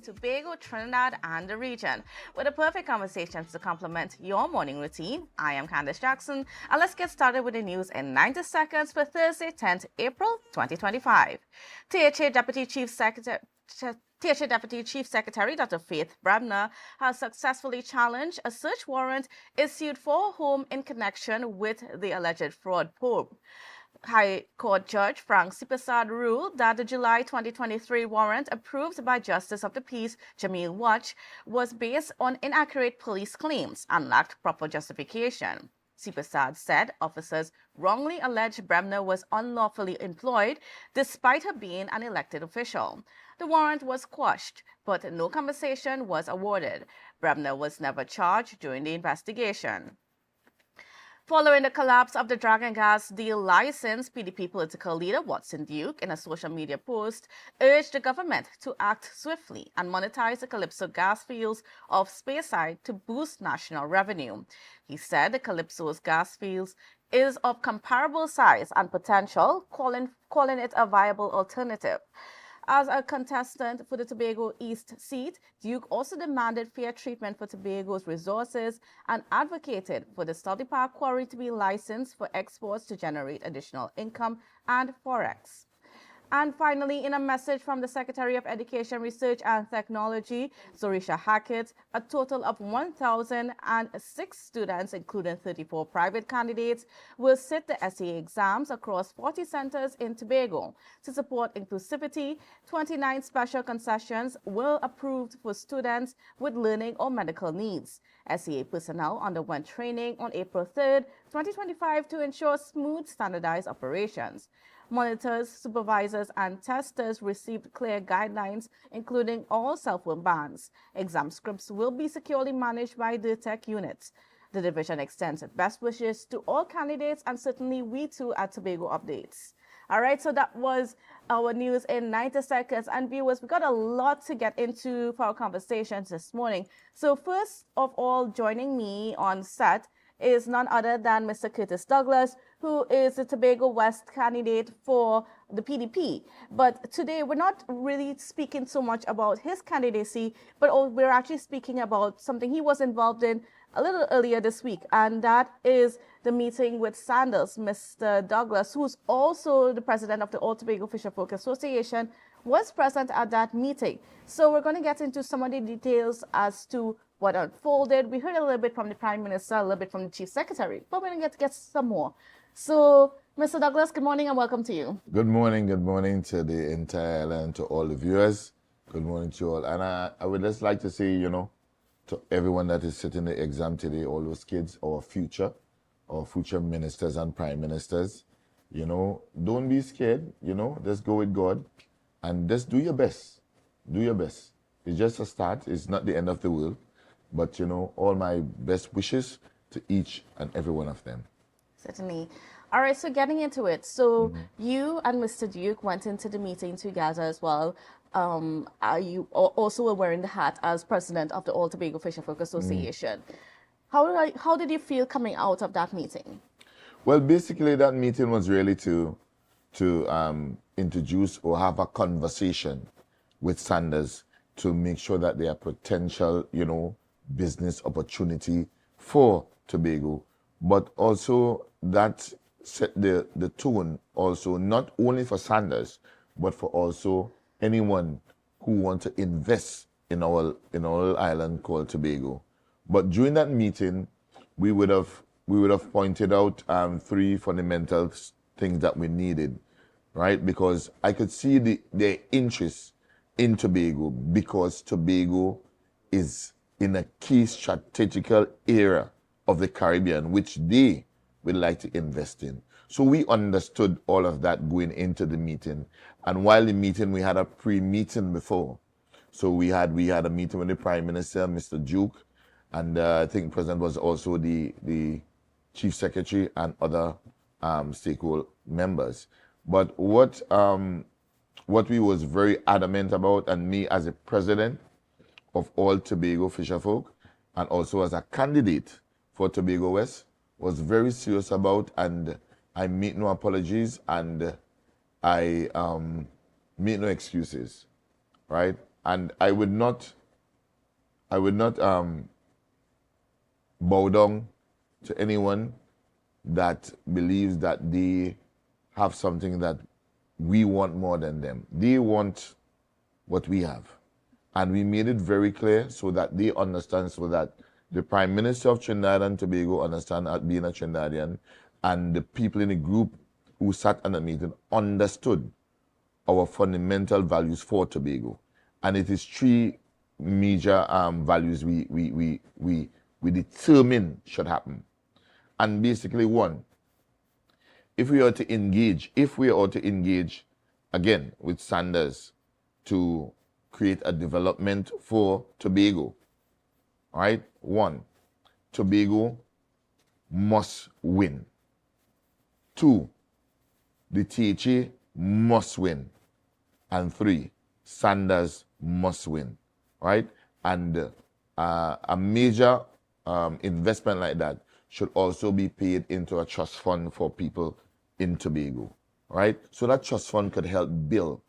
Tobago, Trinidad, and the region, with the perfect conversations to complement your morning routine. I am Candice Jackson, and let's get started with the news in 90 seconds for Thursday, 10th April 2025. THA Deputy Chief Secretary Dr. Faith Brabner has successfully challenged a search warrant issued for a home in connection with the alleged fraud probe.
High Court Judge Frank Sipesad ruled that the July 2023 warrant approved by Justice of the Peace Jamil Watch was based on inaccurate police claims and lacked proper justification. Sipesad said officers wrongly alleged Bremner was unlawfully employed despite her being an elected official. The warrant was quashed, but no compensation was awarded. Bremner was never charged during the investigation. Following the collapse of the Dragon Gas deal license, PDP political leader Watson Duke, in a social media post, urged the government to act swiftly and monetize the Calypso gas fields off Speyside to boost national revenue. He said the Calypso's gas fields is of comparable size and potential, calling it a viable alternative. As a contestant for the Tobago East seat, Duke also demanded fair treatment for Tobago's resources and advocated for the Stolty Park quarry to be licensed for exports to generate additional income and forex. And finally, in a message from the Secretary of Education, Research and Technology, Zorisha Hackett, a total of 1,006 students, including 34 private candidates, will sit the SEA exams across 40 centers in Tobago. To support inclusivity, 29 special concessions were approved for students with learning or medical needs. SEA personnel underwent training on April 3, 2025 to ensure smooth, standardized operations. Monitors, supervisors, and testers received clear guidelines, including all cell phone bans. Exam scripts will be securely managed by the tech units. The division extends best wishes to all candidates, and certainly we too at Tobago Updates. All right, so that was our news in 90 seconds. And viewers, we got a lot to get into for our conversations this morning. So first of all, joining me on set is none other than Mr. Curtis Douglas, who is the Tobago West candidate for the PDP. But today we're not really speaking so much about his candidacy, but we're actually speaking about something he was involved in a little earlier this week, and that is the meeting with Sanders. Mr. Douglas, who's also the president of the All Tobago Fisherfolk Association, was present at that meeting. So we're going to get into some of the details as to what unfolded. We heard a little bit from the Prime Minister, a little bit from the Chief Secretary, but we're going to get some more. So, Mr. Douglas, good morning and welcome to you.
Good morning to the entire island, to all the viewers. Good morning to you all. And I would just like to say, to everyone that is sitting the exam today, all those kids, our future ministers and prime ministers, don't be scared, just go with God and just do your best. Do your best. It's just a start. It's not the end of the world. But, all my best wishes to each and every one of them.
Certainly. All right, so getting into it. So you and Mr. Duke went into the meeting together as well. Are you also were wearing the hat as president of the All Tobago Fisherfolk Association? How did you feel coming out of that meeting?
Well, basically that meeting was really to introduce or have a conversation with Sanders to make sure that there are potential, business opportunity for Tobago, but also that set the tone also not only for Sanders, but for also anyone who wants to invest in our island called Tobago. But during that meeting, we would have pointed out 3 fundamental things that we needed, right? Because I could see their interest in Tobago, because Tobago is in a key strategical area of the Caribbean, which they would like to invest in. So we understood all of that going into the meeting. And while the meeting, we had a pre-meeting before. So we had a meeting with the Prime Minister, Mr. Duke, and I think President was also the Chief Secretary and other stakeholder members. But what we was very adamant about, and me as a president of All Tobago Fisherfolk, and also as a candidate for Tobago West, was very serious about, and I make no apologies and I make no excuses, right? And I would not bow down to anyone that believes that they have something that we want more than them. They want what we have. And we made it very clear so that they understand, so that the Prime Minister of Trinidad and Tobago understand being a Trinidadian, and the people in the group who sat in the meeting understood our fundamental values for Tobago. And it is three major values we determine should happen. And basically, one, if we are to engage again with Sanders to create a development for Tobago, all right? One, Tobago must win. Two, the THA must win. And three, Sanders must win, right? And a major investment like that should also be paid into a trust fund for people in Tobago, right? So that trust fund could help build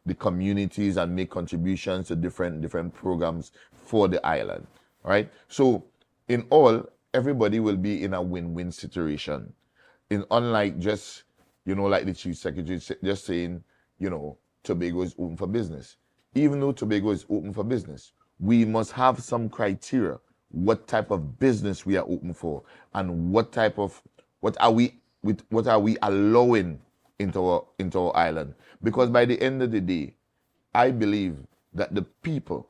the communities and make contributions to different programs for the island, right? So in all, everybody will be in a win-win situation. Unlike just, like the Chief Secretary just saying, Tobago is open for business. Even though Tobago is open for business, we must have some criteria, what type of business we are open for, and what are we allowing into our island. Because by the end of the day, I believe that the people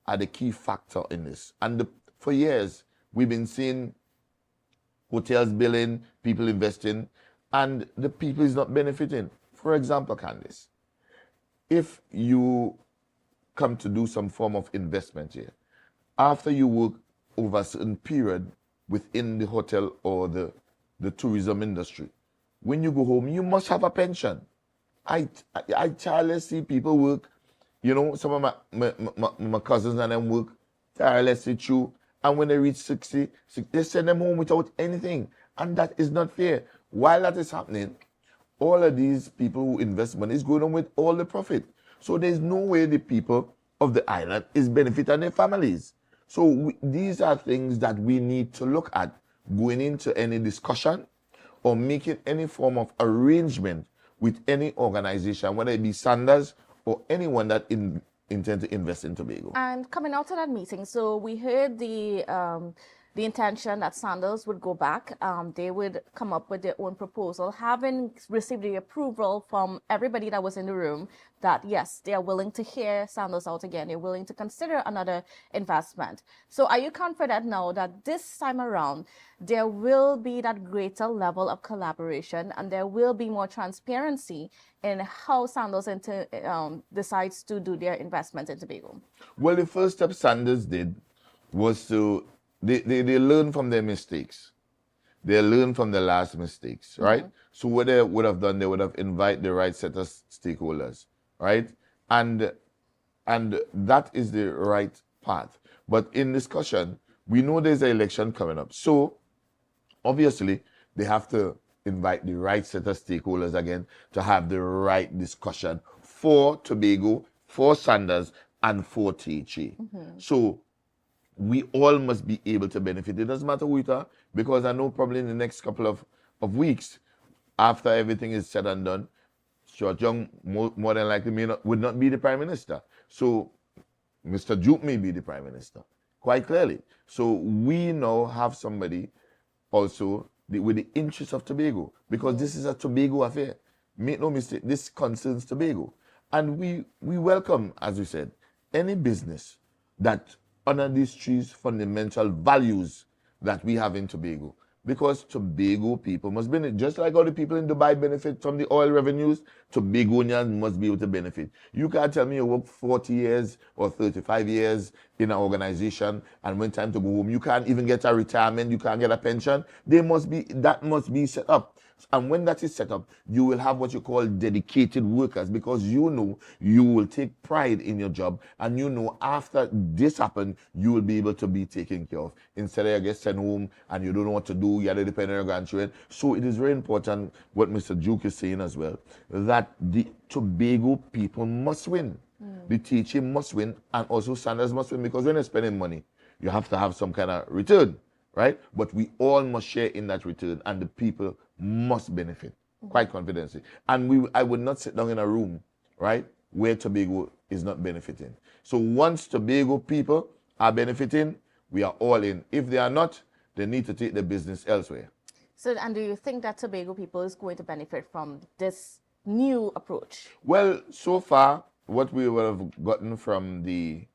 are the key factor in this. And for years, we've been seeing hotels billing, people investing, and the people is not benefiting. For example, Candice, if you come to do some form of investment here, after you work over a certain period within the hotel or the tourism industry, when you go home, you must have a pension. I tirelessly see people work, some of my cousins and them work tirelessly through, and when they reach 60, they send them home without anything. And that is not fair. While that is happening, all of these people who invest money is going on with all the profit. So there's no way the people of the island is benefiting their families. So these are things that we need to look at going into any discussion or making any form of arrangement with any organization, whether it be Sanders or anyone that intend to invest in Tobago.
And coming out of that meeting, so we heard the intention that Sanders would go back. They would come up with their own proposal, having received the approval from everybody that was in the room that, yes, they are willing to hear Sanders out again. They're willing to consider another investment. So are you confident now that this time around, there will be that greater level of collaboration and there will be more transparency in how Sanders decides to do their investment in Tobago?
Well, the first step Sanders did was to They learn from their mistakes. They learn from the last mistakes, right? Mm-hmm. So what they would have done, they would have invited the right set of stakeholders, right? And that is the right path. But in discussion, we know there's an election coming up. So obviously, they have to invite the right set of stakeholders again to have the right discussion for Tobago, for Sanders, and for THA. Mm-hmm. So we all must be able to benefit. It doesn't matter who it are, because I know probably in the next couple of weeks, after everything is said and done, Stuart Young more than likely would not be the Prime Minister. So Mr. Duke may be the Prime Minister, quite clearly. So we now have somebody also with the interests of Tobago, because this is a Tobago affair. Make no mistake, this concerns Tobago. And we welcome, as we said, any business that honor these three fundamental values that we have in Tobago. Because Tobago people must benefit. Just like all the people in Dubai benefit from the oil revenues, Tobagonians must be able to benefit. You can't tell me you work 40 years or 35 years in an organization and when time to go home, you can't even get a retirement, you can't get a pension. That must be set up. And when that is set up, you will have what you call dedicated workers, because you know you will take pride in your job, and you know after this happens, you will be able to be taken care of. Instead of you get sent home and you don't know what to do, you have to depend on your grandchildren. So it is very important what Mr. Duke is saying as well, that the Tobago people must win. The THA must win, and also Sanders must win, because when you're spending money, you have to have some kind of return, right? But we all must share in that return, and the people must benefit, quite confidently. And I would not sit down in a room, right, where Tobago is not benefiting. So once Tobago people are benefiting, we are all in. If they are not, they need to take their business elsewhere.
So, and do you think that Tobago people is going to benefit from this new approach?
Well, so far, what we would have gotten from the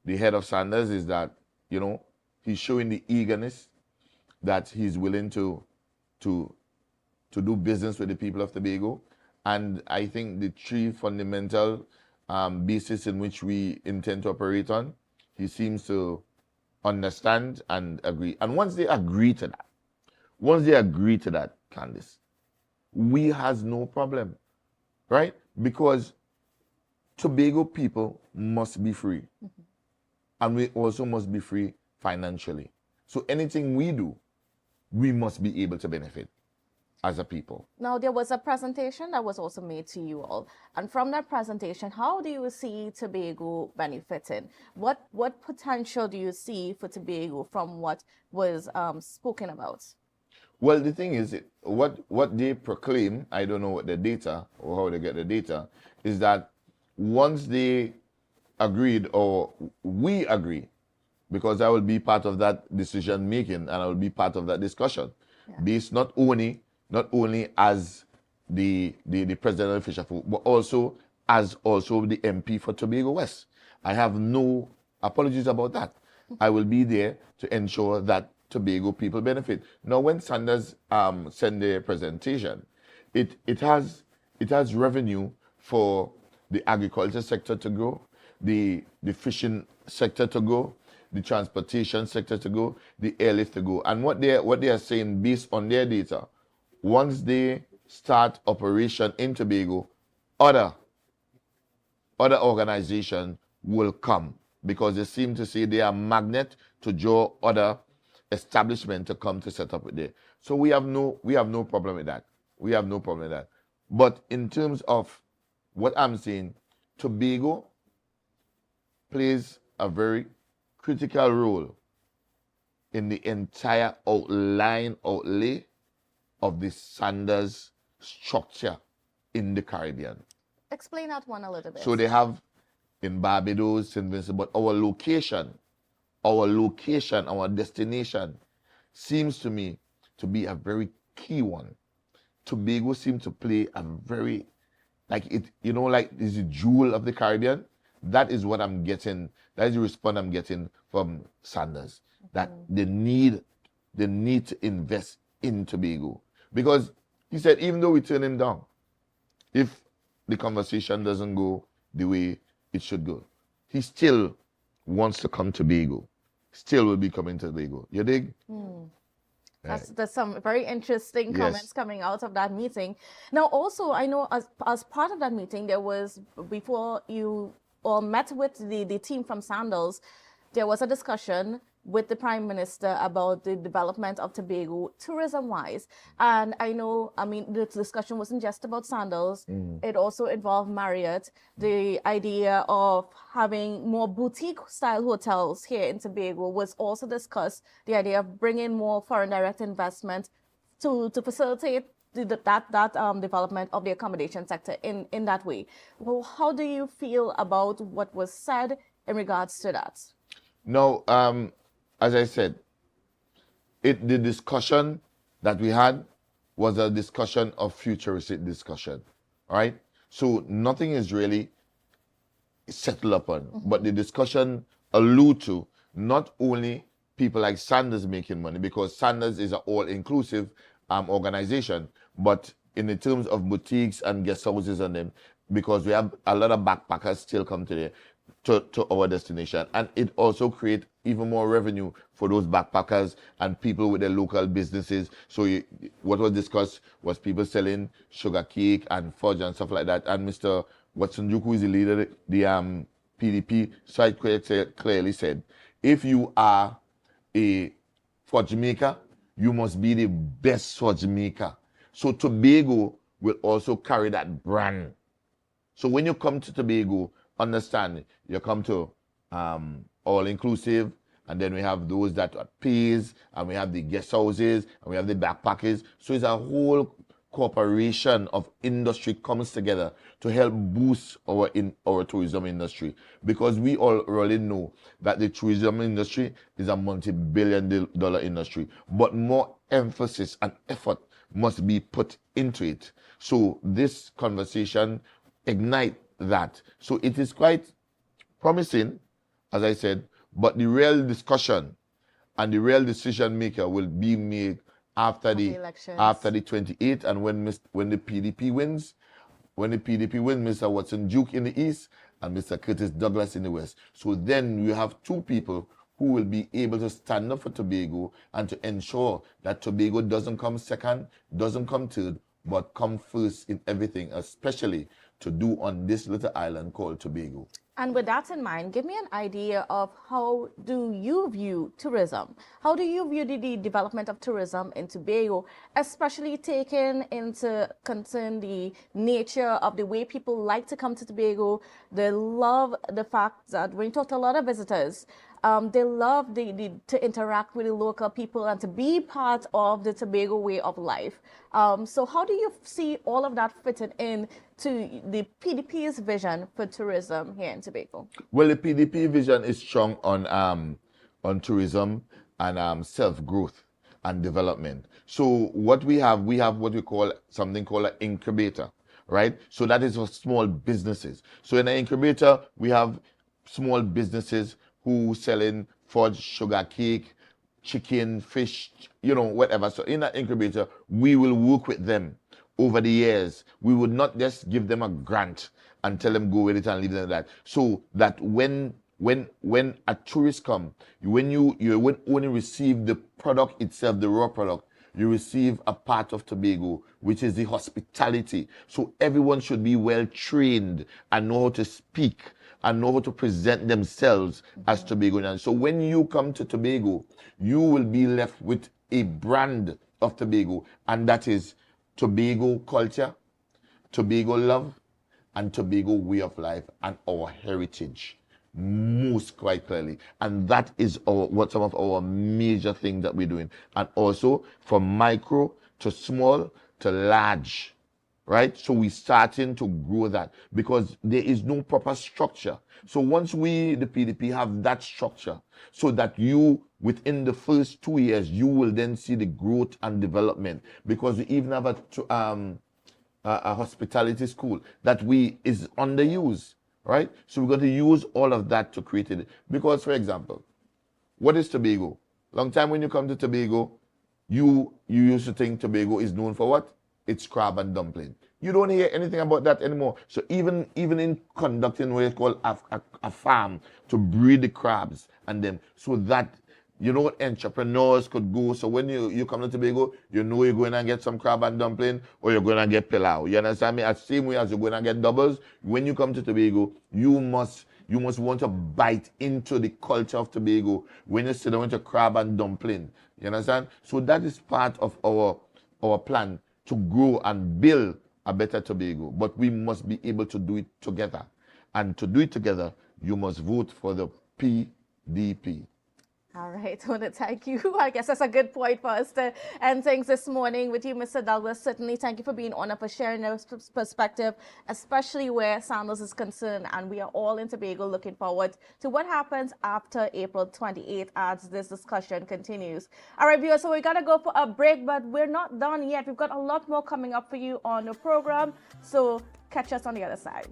head of Sanders is that, you know, he's showing the eagerness that he's willing to do business with the people of Tobago. And I think the three fundamental basis in which we intend to operate on, he seems to understand and agree. And once they agree to that, Candice, we has no problem, right? Because Tobago people must be free. Mm-hmm. And we also must be free financially. So anything we do, we must be able to benefit as a people.
Now, there was a presentation that was also made to you all. And from that presentation, how do you see Tobago benefiting? What potential do you see for Tobago from what was spoken about?
Well, the thing is, what they proclaim, I don't know what the data or how they get the data, is that once they agreed, or we agree, because I will be part of that decision making and I will be part of that discussion, based not only as the president of Fisher Folk, but also as the MP for Tobago West. I have no apologies about that. I will be there to ensure that Tobago people benefit. Now, when Sanders send their presentation, it has revenue for the agriculture sector to grow, the fishing sector to grow, the transportation sector to go, the airlift to go. And what they are saying based on their data, once they start operation in Tobago, other organizations will come, because they seem to say they are a magnet to draw other establishment to come to set up with there. So we have no problem with that. We have no problem with that. But in terms of what I'm saying, Tobago plays a very critical role in the entire outlay of the Sanders structure in the Caribbean.
Explain that one a little bit.
So they have in Barbados, St. Vincent, but our location, our destination seems to me to be a very key one. Tobago seems to play a very, like this is the jewel of the Caribbean. That is what I'm getting. That is the response I'm getting from Sanders. That they need to invest in Tobago. Because he said, even though we turn him down, if the conversation doesn't go the way it should go, he still wants to come to Tobago. Still will be coming to Tobago. You dig?
There's some very interesting comments coming out of that meeting. Now, also, I know as part of that meeting, there was, before you all met with the team from Sandals, there was a discussion with the Prime Minister about the development of Tobago tourism-wise. And I know, the discussion wasn't just about Sandals. It also involved Marriott. The idea of having more boutique-style hotels here in Tobago was also discussed. The idea of bringing more foreign direct investment to facilitate that development of the accommodation sector in that way. Well, how do you feel about what was said in regards to that?
No, as I said, the discussion that we had was a discussion of futuristic discussion, right? So nothing is really settled upon, but the discussion allude to not only people like Sanders making money, because Sanders is an all-inclusive organization, but in the terms of boutiques and guest houses and them, because we have a lot of backpackers still come to our destination, and it also creates even more revenue for those backpackers and people with their local businesses. So what was discussed was people selling sugar cake and fudge and stuff like that. And Mr. Watson Juku is the leader of the PDP, so clearly said, if you are a fudge maker, you must be the best fudge maker. So Tobago will also carry that brand. So when you come to Tobago, understand, you come to all-inclusive, and then we have those that are pays, and we have the guest houses, and we have the backpackers. So it's a whole cooperation of industry comes together to help boost our tourism industry, because we already know that the tourism industry is a multi-billion-dollar industry, but more emphasis and effort must be put into it. So this conversation ignite that. So it is quite promising, as I said, but the real discussion and the real decision maker will be made after the 28th, and when the PDP wins, Mr. Watson Duke in the east and Mr. Curtis Douglas in the west. So then you have two people who will be able to stand up for Tobago and to ensure that Tobago doesn't come second, doesn't come third, but come first in everything, especially to do on this little island called Tobago.
And with that in mind, give me an idea of how do you view tourism? How do you view the development of tourism in Tobago, especially taking into concern the nature of the way people like to come to Tobago? They love the fact that when you talk to a lot of visitors, they love to interact with the local people and to be part of the Tobago way of life. So how do you see all of that fitting in to the PDP's vision for tourism here in Tobago?
Well, the PDP vision is strong on tourism and self-growth and development. So what we have what we call something called an incubator, right? So that is for small businesses. So in an incubator, we have small businesses who selling fudge, sugar cake, chicken, fish, whatever. So in that incubator, we will work with them over the years. We would not just give them a grant and tell them go with it and leave them like that. So that when a tourist come, when you won't only receive the product itself, the raw product, you receive a part of Tobago, which is the hospitality. So everyone should be well trained and know how to speak and know how to present themselves as Tobagoans. So when you come to Tobago, you will be left with a brand of Tobago, and that is Tobago culture, Tobago love, and Tobago way of life, and our heritage, most quite clearly. And that is some of our major things that we're doing. And also from micro to small to large, right? So we're starting to grow that because there is no proper structure. So once we, the PDP, have that structure, so that you, within the first 2 years, you will then see the growth and development, because we even have a hospitality school that is underused, right? So we're going to use all of that to create it. Because, for example, what is Tobago? Long time when you come to Tobago, you used to think Tobago is known for what? It's crab and dumpling. You don't hear anything about that anymore. So even in conducting what is called a farm to breed the crabs and them, so that entrepreneurs could go. So when you come to Tobago, you're going to get some crab and dumpling, or you're going to get pilau. You understand me? As same way as you're going to get doubles, when you come to Tobago, you must want to bite into the culture of Tobago when you sit down with your crab and dumpling. You understand? So that is part of our plan to grow and build a better Tobago. But we must be able to do it together. And to do it together, you must vote for the PDP.
All right, I want to thank you. I guess that's a good point for us to end things this morning with you, Mr. Douglas. Certainly, thank you for being on and for sharing your perspective, especially where Sandals is concerned. And we are all in Tobago looking forward to what happens after April 28th as this discussion continues. All right, viewers, so we got to go for a break, but we're not done yet. We've got a lot more coming up for you on the program, so catch us on the other side.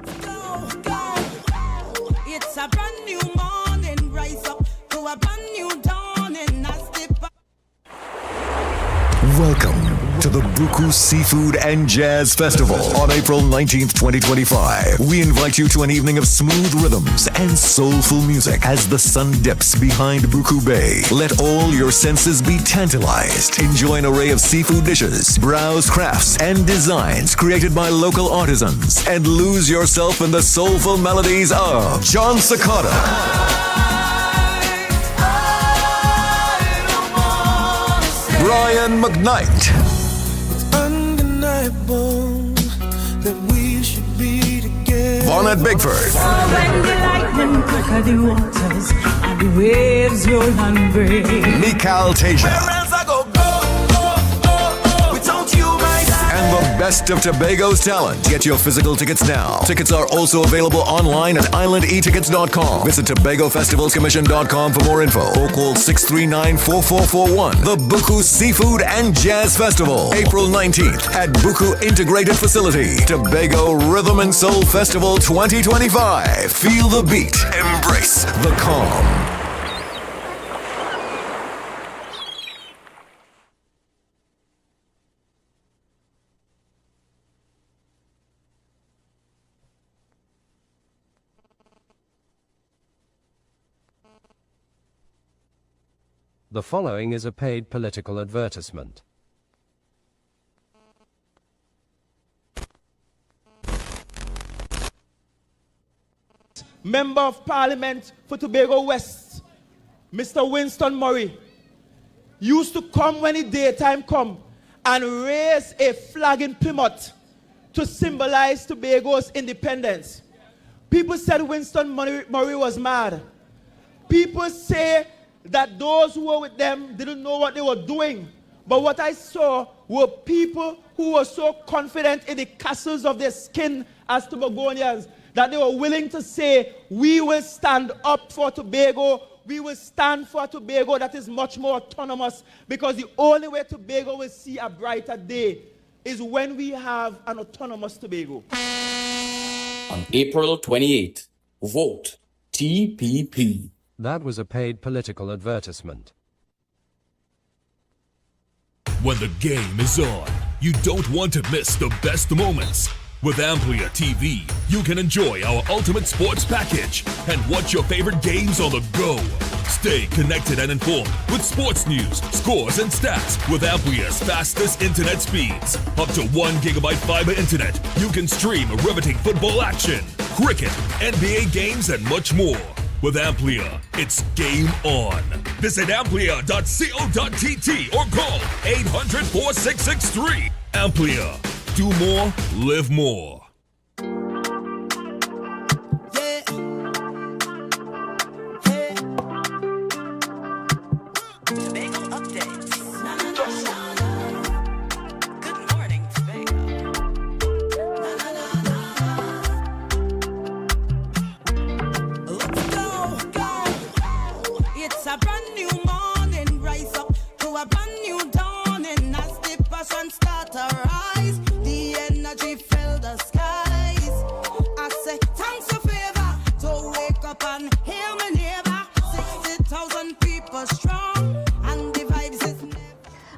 Let's go. It's a brand new morning, rise up to a brand new dawn, and I step up.
Welcome to the Buku Seafood and Jazz Festival on April 19th, 2025. We invite you to an evening of smooth rhythms and soulful music as the sun dips behind Buku Bay. Let all your senses be tantalized. Enjoy an array of seafood dishes, browse crafts and designs created by local artisans, and lose yourself in the soulful melodies of John Sakata, Brian McKnight,
that we should be together.
Bonnet Bigford,
When the lightning crack the waters and the waves roll and break.
Mikal Tasia, the best of Tobago's talent. Get your physical tickets now. Tickets are also available online at islandetickets.com. Visit TobagoFestivalsCommission.com for more info or call 639-4441. The Buku Seafood and Jazz Festival, April 19th at Buku Integrated Facility. Tobago Rhythm and Soul Festival 2025. Feel the beat. Embrace the calm.
The following is a paid political advertisement.
Member of Parliament for Tobago West, Mr. Winston Murray, used to come when the daytime come and raise a flag in Plymouth to symbolize Tobago's independence. People said Winston Murray was mad. People say that those who were with them didn't know what they were doing. But what I saw were people who were so confident in the castles of their skin as Tobagonians that they were willing to say, we will stand up for Tobago. We will stand for a Tobago that is much more autonomous, because the only way Tobago will see a brighter day is when we have an autonomous Tobago.
On April 28th, vote TPP.
That was a paid political advertisement.
When the game is on, you don't want to miss the best moments. With AMPLIA TV, you can enjoy our ultimate sports package and watch your favorite games on the go. Stay connected and informed with sports news, scores, and stats with AMPLIA's fastest internet speeds. Up to 1 gigabyte fiber internet, you can stream riveting football action, cricket, NBA games, and much more. With AMPLIA, it's game on. Visit amplia.co.tt or call 800-4663. AMPLIA. Do more, live more.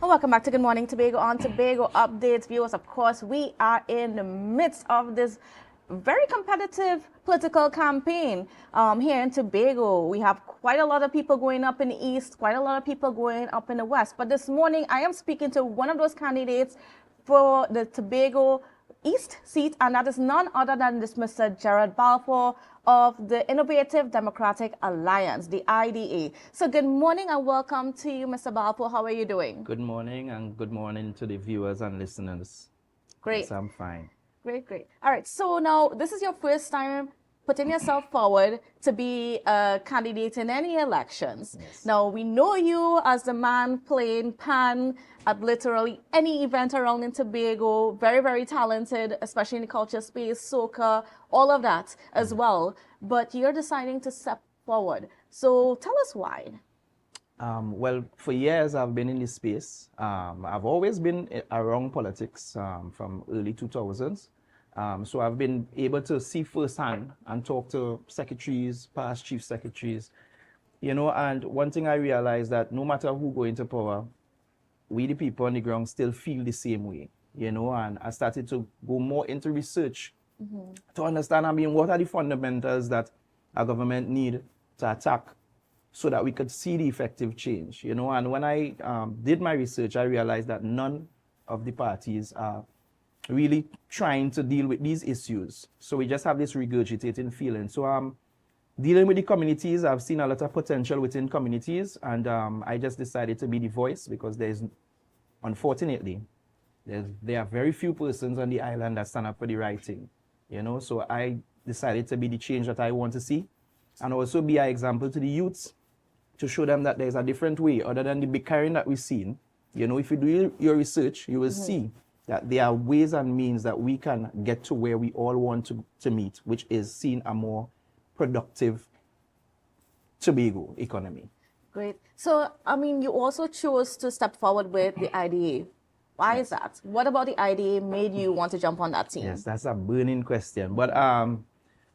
Welcome back to Good Morning Tobago on Tobago Updates. Viewers, of course, we are in the midst of this very competitive political campaign here in Tobago. We have quite a lot of people going up in the east, quite a lot of people going up in the west. But this morning, I am speaking to one of those candidates for the Tobago East seat, and that is none other than this Mr. Gerard Balfour of the Innovative Democratic Alliance, the IDA. So good morning and welcome to you, Mr. Balfour. How are you doing?
Good morning, and good morning to the viewers and listeners.
Great.
Yes, I'm fine.
Great. All right, so now this is your first time putting yourself forward to be a candidate in any elections.
Yes.
Now, we know you as the man playing pan at literally any event around in Tobago, very, very talented, especially in the culture space, soca, all of that as well. But you're deciding to step forward. So tell us why.
Well, for years I've been in this space. I've always been around politics from early 2000s. So I've been able to see firsthand and talk to secretaries, past chief secretaries, you know, and one thing I realized that no matter who go into power, we the people on the ground still feel the same way, you know, and I started to go more into research to understand, what are the fundamentals that a government need to attack so that we could see the effective change, you know, and when I did my research, I realized that none of the parties are really trying to deal with these issues. So we just have this regurgitating feeling. So dealing with the communities, I've seen a lot of potential within communities, and I just decided to be the voice because unfortunately, there are very few persons on the island that stand up for the right thing, you know. So I decided to be the change that I want to see, and also be an example to the youths to show them that there's a different way other than the big carrying that we've seen. You know, if you do your research, you will see that there are ways and means that we can get to where we all want to meet, which is seeing a more productive Tobago economy.
Great. So, I mean, you also chose to step forward with the IDA. Why is that? What about the IDA made you want to jump on that team?
Yes, that's a burning question. But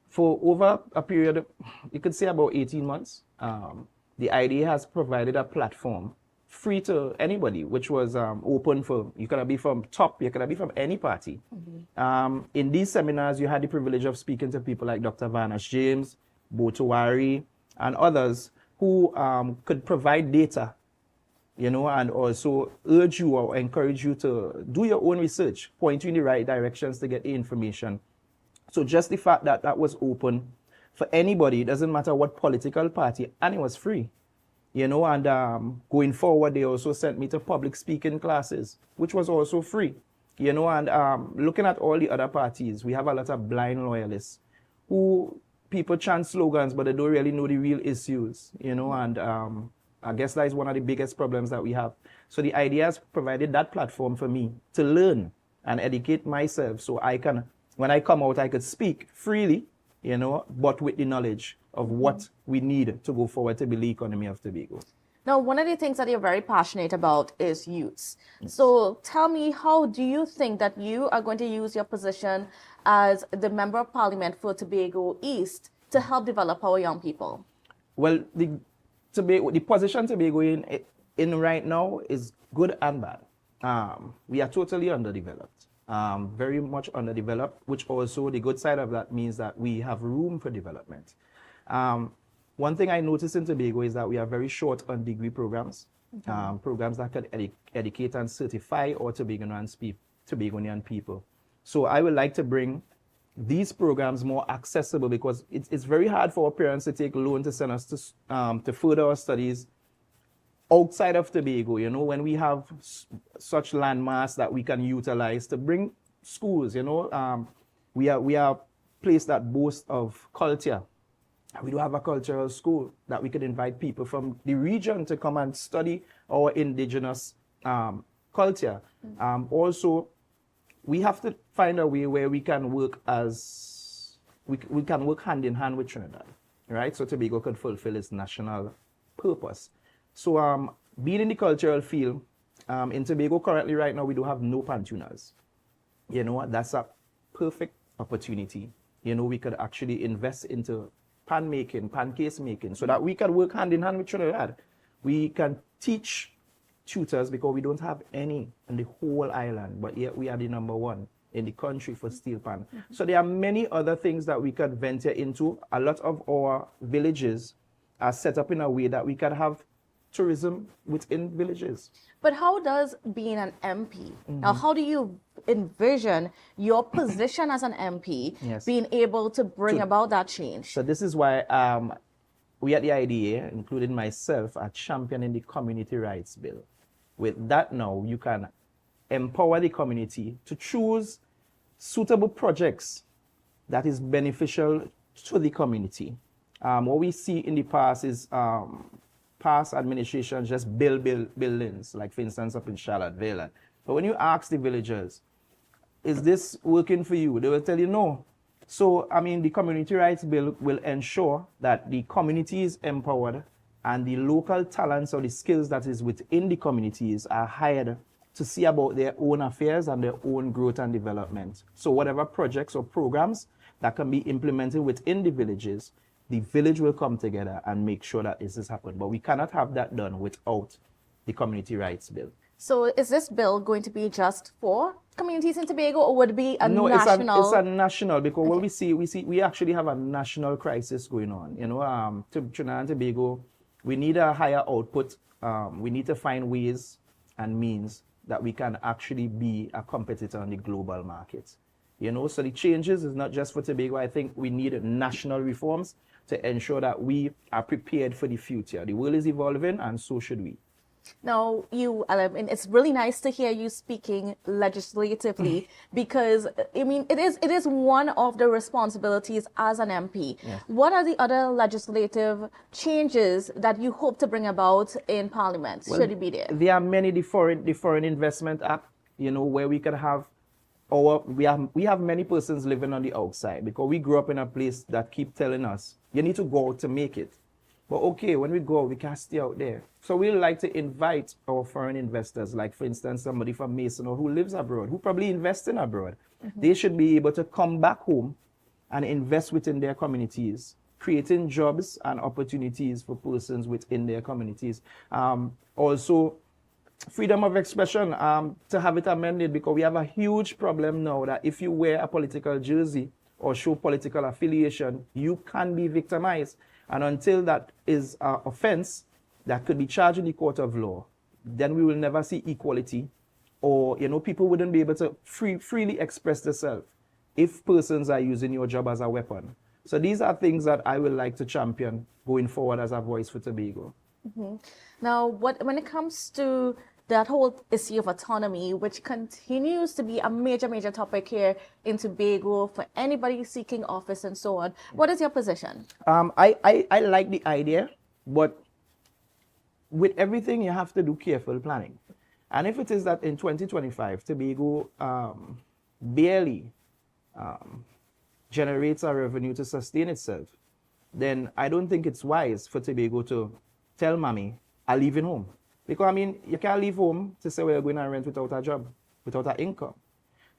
for over a period, you could say about 18 months, the IDA has provided a platform free to anybody, which was open for, you could be from top, you could be from any party. In these seminars, you had the privilege of speaking to people like Dr. Vanish James, Botowari, and others who could provide data, you know, and also urge you or encourage you to do your own research, point you in the right directions to get the information. So just the fact that that was open for anybody, it doesn't matter what political party, and it was free, you know, and going forward, they also sent me to public speaking classes, which was also free, you know, and looking at all the other parties, we have a lot of blind loyalists who people chant slogans, but they don't really know the real issues, you know, and I guess that is one of the biggest problems that we have. So the IDA has provided that platform for me to learn and educate myself so I can, when I come out, I could speak freely, you know, but with the knowledge of what we need to go forward to build the economy of Tobago.
Now, one of the things that you're very passionate about is youths. So tell me, how do you think that you are going to use your position as the Member of Parliament for Tobago East to help develop our young people?
Well, the position Tobago in right now is good and bad. We are totally underdeveloped, very much underdeveloped, which also the good side of that means that we have room for development. One thing I noticed in Tobago is that we are very short on degree programs, programs that could educate and certify our Tobagonian people. So I would like to bring these programs more accessible, because it's very hard for our parents to take loan to send us to further our studies outside of Tobago, you know, when we have such landmass that we can utilize to bring schools, you know. We are a place that boasts of culture. We do have a cultural school that we could invite people from the region to come and study our indigenous culture. Also, we have to find a way where we can work we can work hand in hand with Trinidad, right? So Tobago could fulfill its national purpose. So being in the cultural field, in Tobago currently right now, we do have no pantunas. You know, that's a perfect opportunity. You know, we could actually invest into pan making, pancake making, so that we can work hand in hand with Trinidad. We can teach tutors, because we don't have any in the whole island, but yet we are the #1 in the country for steel pan. So there are many other things that we could venture into. A lot of our villages are set up in a way that we can have tourism within villages.
But how does being an MP, now how do you envision your position as an MP being able to bring about that change?
So this is why we at the IDA, including myself, are championing the community rights bill. With that now, you can empower the community to choose suitable projects that is beneficial to the community. What we see in the past is past administrations just build buildings, like for instance up in Charlottesville. But when you ask the villagers, is this working for you? They will tell you no. So, I mean, the community rights bill will ensure that the community is empowered and the local talents or the skills that is within the communities are hired to see about their own affairs and their own growth and development. So whatever projects or programs that can be implemented within the villages, the village will come together and make sure that this is happening. But we cannot have that done without the community rights bill.
So is this bill going to be just for communities in Tobago, or would it be a
national?
It's
a national, because what we actually have a national crisis going on. You know, Trinidad and Tobago, we need a higher output. We need to find ways and means that we can actually be a competitor on the global market. You know, so the changes is not just for Tobago. I think we need national reforms to ensure that we are prepared for the future. The world is evolving, and so should we.
Now, and it's really nice to hear you speaking legislatively, because I mean, it is one of the responsibilities as an MP.
Yes.
What are the other legislative changes that you hope to bring about in Parliament, should it be there?
There are many. The Foreign Investment Act where we could have we have many persons living on the outside because we grew up in a place that keep telling us, you need to go out to make it. But okay, when we go, we can't stay out there. So we like to invite our foreign investors, like for instance, somebody from Mason or who lives abroad, who probably invests in abroad. They should be able to come back home and invest within their communities, creating jobs and opportunities for persons within their communities. Also, freedom of expression, to have it amended, because we have a huge problem now that if you wear a political jersey or show political affiliation, you can be victimized. And until that is an offense that could be charged in the court of law, then we will never see equality, or people wouldn't be able to freely express themselves if persons are using your job as a weapon. So these are things that I would like to champion going forward as a voice for Tobago.
Now, when it comes to that whole issue of autonomy, which continues to be a major topic here in Tobago for anybody seeking office and so on, what is your position?
I like the idea, but with everything, you have to do careful planning. And if it is that in 2025, Tobago barely generates a revenue to sustain itself, then I don't think it's wise for Tobago to tell mommy, I'm leaving home. Because, you can't leave home to say, well, you're going to rent without a job, without an income.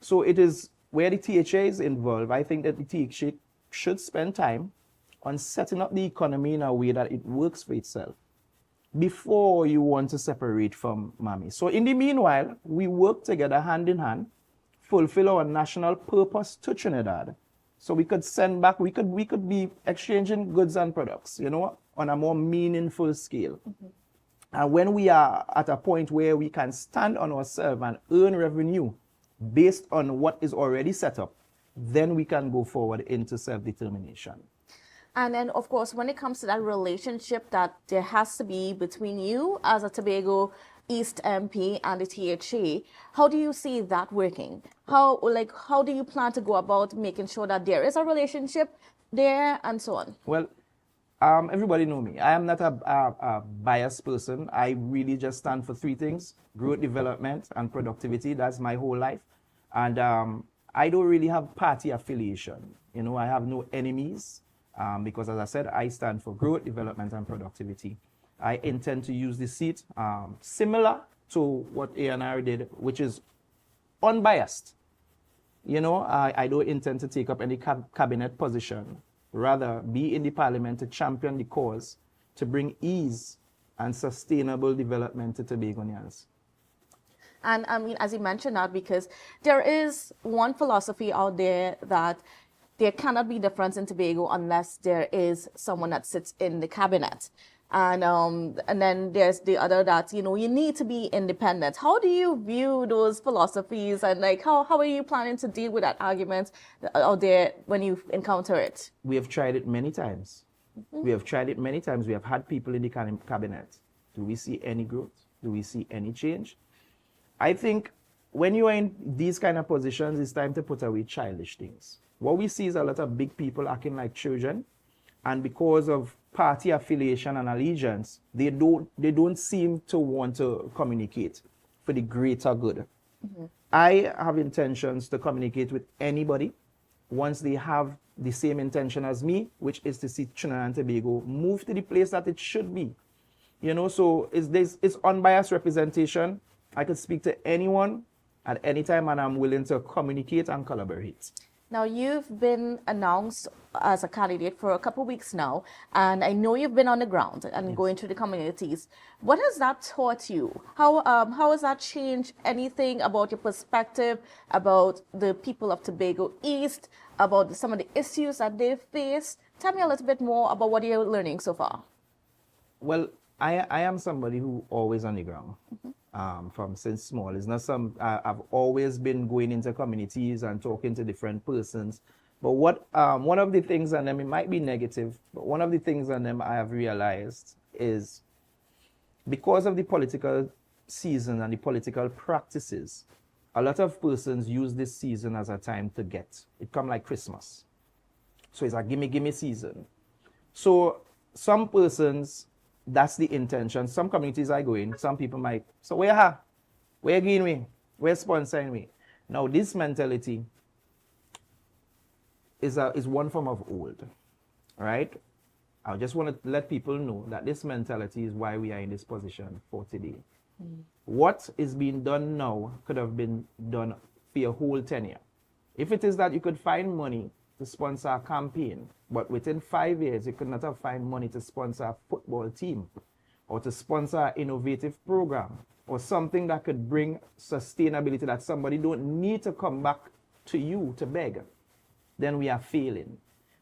So it is where the THA is involved. I think that the THA should spend time on setting up the economy in a way that it works for itself before you want to separate from mommy. So in the meanwhile, we work together hand in hand, fulfill our national purpose to Trinidad. So we could send back, we could be exchanging goods and products, on a more meaningful scale. And when we are at a point where we can stand on ourselves and earn revenue based on what is already set up, then we can go forward into self-determination.
And then, of course, when it comes to that relationship that there has to be between you as a Tobago East MP and the THA, how do you see that working? How do you plan to go about making sure that there is a relationship there and so on?
Well, everybody know me. I am not a biased person. I really just stand for three things: growth, development, and productivity. That's my whole life. And I don't really have party affiliation. I have no enemies because, as I said, I stand for growth, development, and productivity. I intend to use the seat similar to what ANR did, which is unbiased. I don't intend to take up any cabinet position. Rather, be in the parliament to champion the cause to bring ease and sustainable development to Tobagonians.
And as you mentioned that, because there is one philosophy out there that there cannot be difference in Tobago unless there is someone that sits in the cabinet. And then there's the other that, you need to be independent. How do you view those philosophies, and how are you planning to deal with that argument out there when you encounter it?
We have tried it many times. We have tried it many times. We have had people in the cabinet. Do we see any growth? Do we see any change? I think when you are in these kind of positions, it's time to put away childish things. What we see is a lot of big people acting like children, and because of party affiliation and allegiance, they don't seem to want to communicate for the greater good. I have intentions to communicate with anybody once they have the same intention as me, which is to see Trinidad and Tobago move to the place that it should be. So it's unbiased representation. I could speak to anyone at any time, and I'm willing to communicate and collaborate.
Now, you've been announced as a candidate for a couple of weeks now, and I know you've been on the ground and going through the communities. What has that taught you? How has that changed anything about your perspective, about the people of Tobago East, about some of the issues that they face? Tell me a little bit more about what you're learning so far.
Well, I am somebody who always on the ground. From since small. It's not I've always been going into communities and talking to different persons. But one of the things, and it might be negative, but one of the things on them I have realized is because of the political season and the political practices, a lot of persons use this season as a time to get. It come like Christmas. So it's a gimme season. So some persons, that's the intention. Some communities I go in, some people might, so where you going with? We're sponsoring we. Now, this mentality is one form of old, right? I just want to let people know that this mentality is why we are in this position for today. What is being done now could have been done for your whole tenure. If it is that you could find money to sponsor a campaign, but within 5 years you could not have found money to sponsor a football team or to sponsor an innovative program or something that could bring sustainability that somebody don't need to come back to you to beg, then we are failing,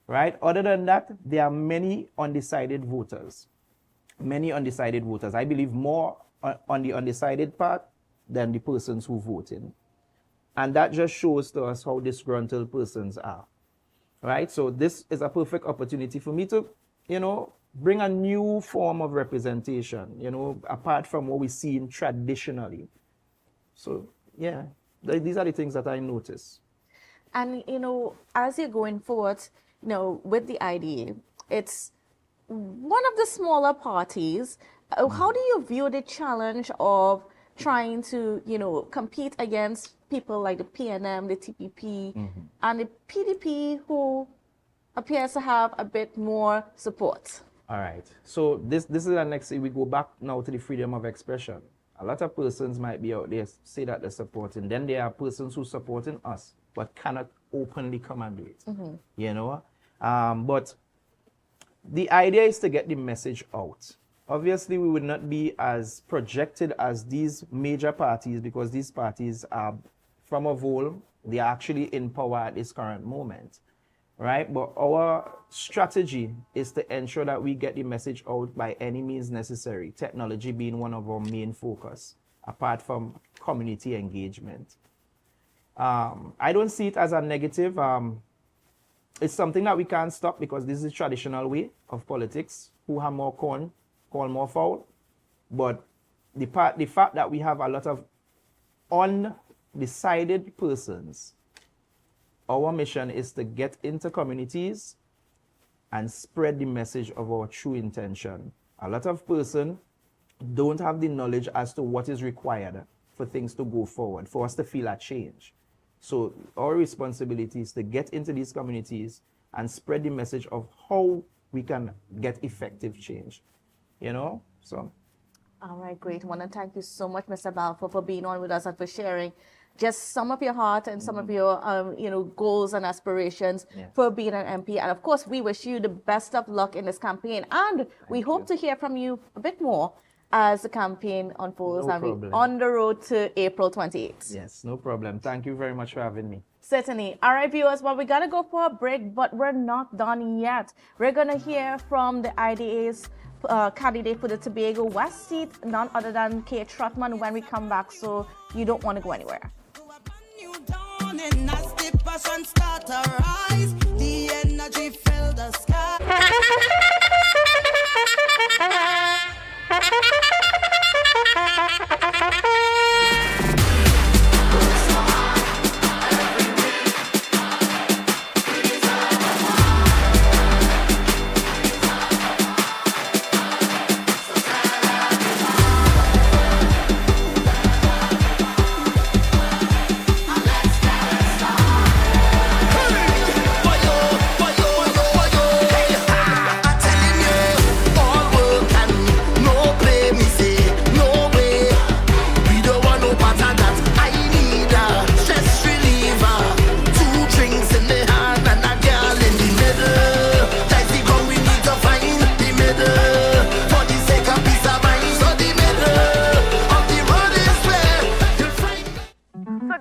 right? Other than that, there are many undecided voters. Many undecided voters. I believe more on the undecided part than the persons who vote in. And that just shows to us how disgruntled persons are, right? So this is a perfect opportunity for me to, bring a new form of representation, apart from what we've seen traditionally. So, yeah, these are the things that I notice.
And, as you're going forward, with the IDA, it's one of the smaller parties. How do you view the challenge of trying to, compete against people like the PNM, the TPP, and the PDP, who appears to have a bit more support?
All right. So this is the next thing. We go back now to the freedom of expression. A lot of persons might be out there say that they're supporting. Then there are persons who supporting us, but cannot openly come and do it. But the idea is to get the message out. Obviously, we would not be as projected as these major parties because these parties are, from a whole, they are actually in power at this current moment, right? But our strategy is to ensure that we get the message out by any means necessary, technology being one of our main focus, apart from community engagement. I don't see it as a negative. It's something that we can't stop because this is the traditional way of politics. Who have more corn, call more foul. But the fact that we have a lot of undecided persons, our mission is to get into communities and spread the message of our true intention. A lot of persons don't have the knowledge as to what is required for things to go forward, for us to feel a change. So our responsibility is to get into these communities and spread the message of how we can get effective change, so.
All right, great. I want to thank you so much, Mr. Balfour, for being on with us and for sharing just some of your heart and some of your, goals and aspirations for being an MP. And of course, we wish you the best of luck in this campaign. And we hope to hear from you a bit more as the campaign unfolds and we're on the road to April 28th.
Yes, no problem. Thank you very much for having me.
Certainly. All right, viewers, well, we got to go for a break, but we're not done yet. We're going to hear from the IDA's candidate for the Tobago West seat, none other than Kate Trotman, when we come back, so you don't want to go anywhere. The energy filled the sky.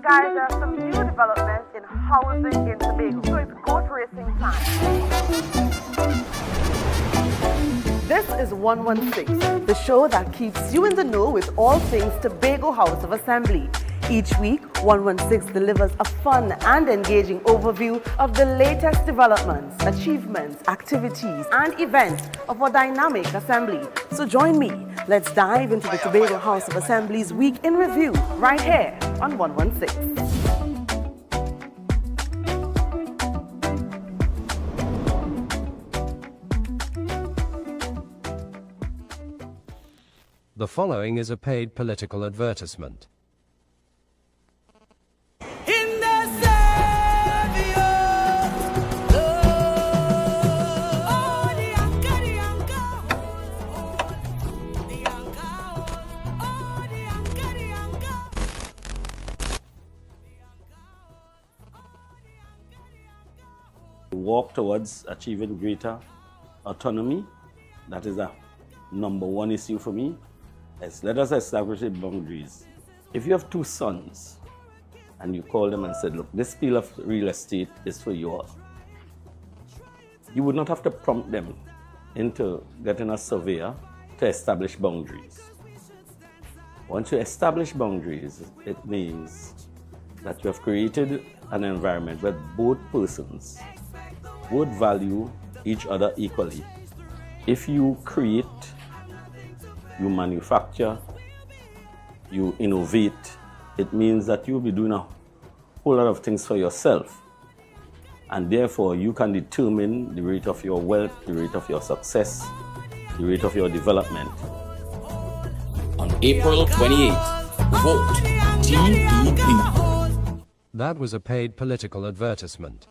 Guys, there are some new developments in housing in Tobago, so it's goat racing time. This is 116, the show that keeps you in the know with all things Tobago House of Assembly. Each week, 116 delivers a fun and engaging overview of the latest developments, achievements, activities, and events of our dynamic assembly. So join me. Let's dive into the Tobago House of Assembly's Week in Review right here on 116.
The following is a paid political advertisement.
walk towards achieving greater autonomy, that is a number one issue for me. Let us establish the boundaries. If you have two sons and you call them and said, look, this piece of real estate is for you all, you would not have to prompt them into getting a surveyor to establish boundaries. Once you establish boundaries, it means that you have created an environment where both persons would value each other equally. If you create, you manufacture, you innovate, it means that you'll be doing a whole lot of things for yourself. And therefore, you can determine the rate of your wealth, the rate of your success, the rate of your development.
On April 28th, vote TPP.
That was a paid political advertisement.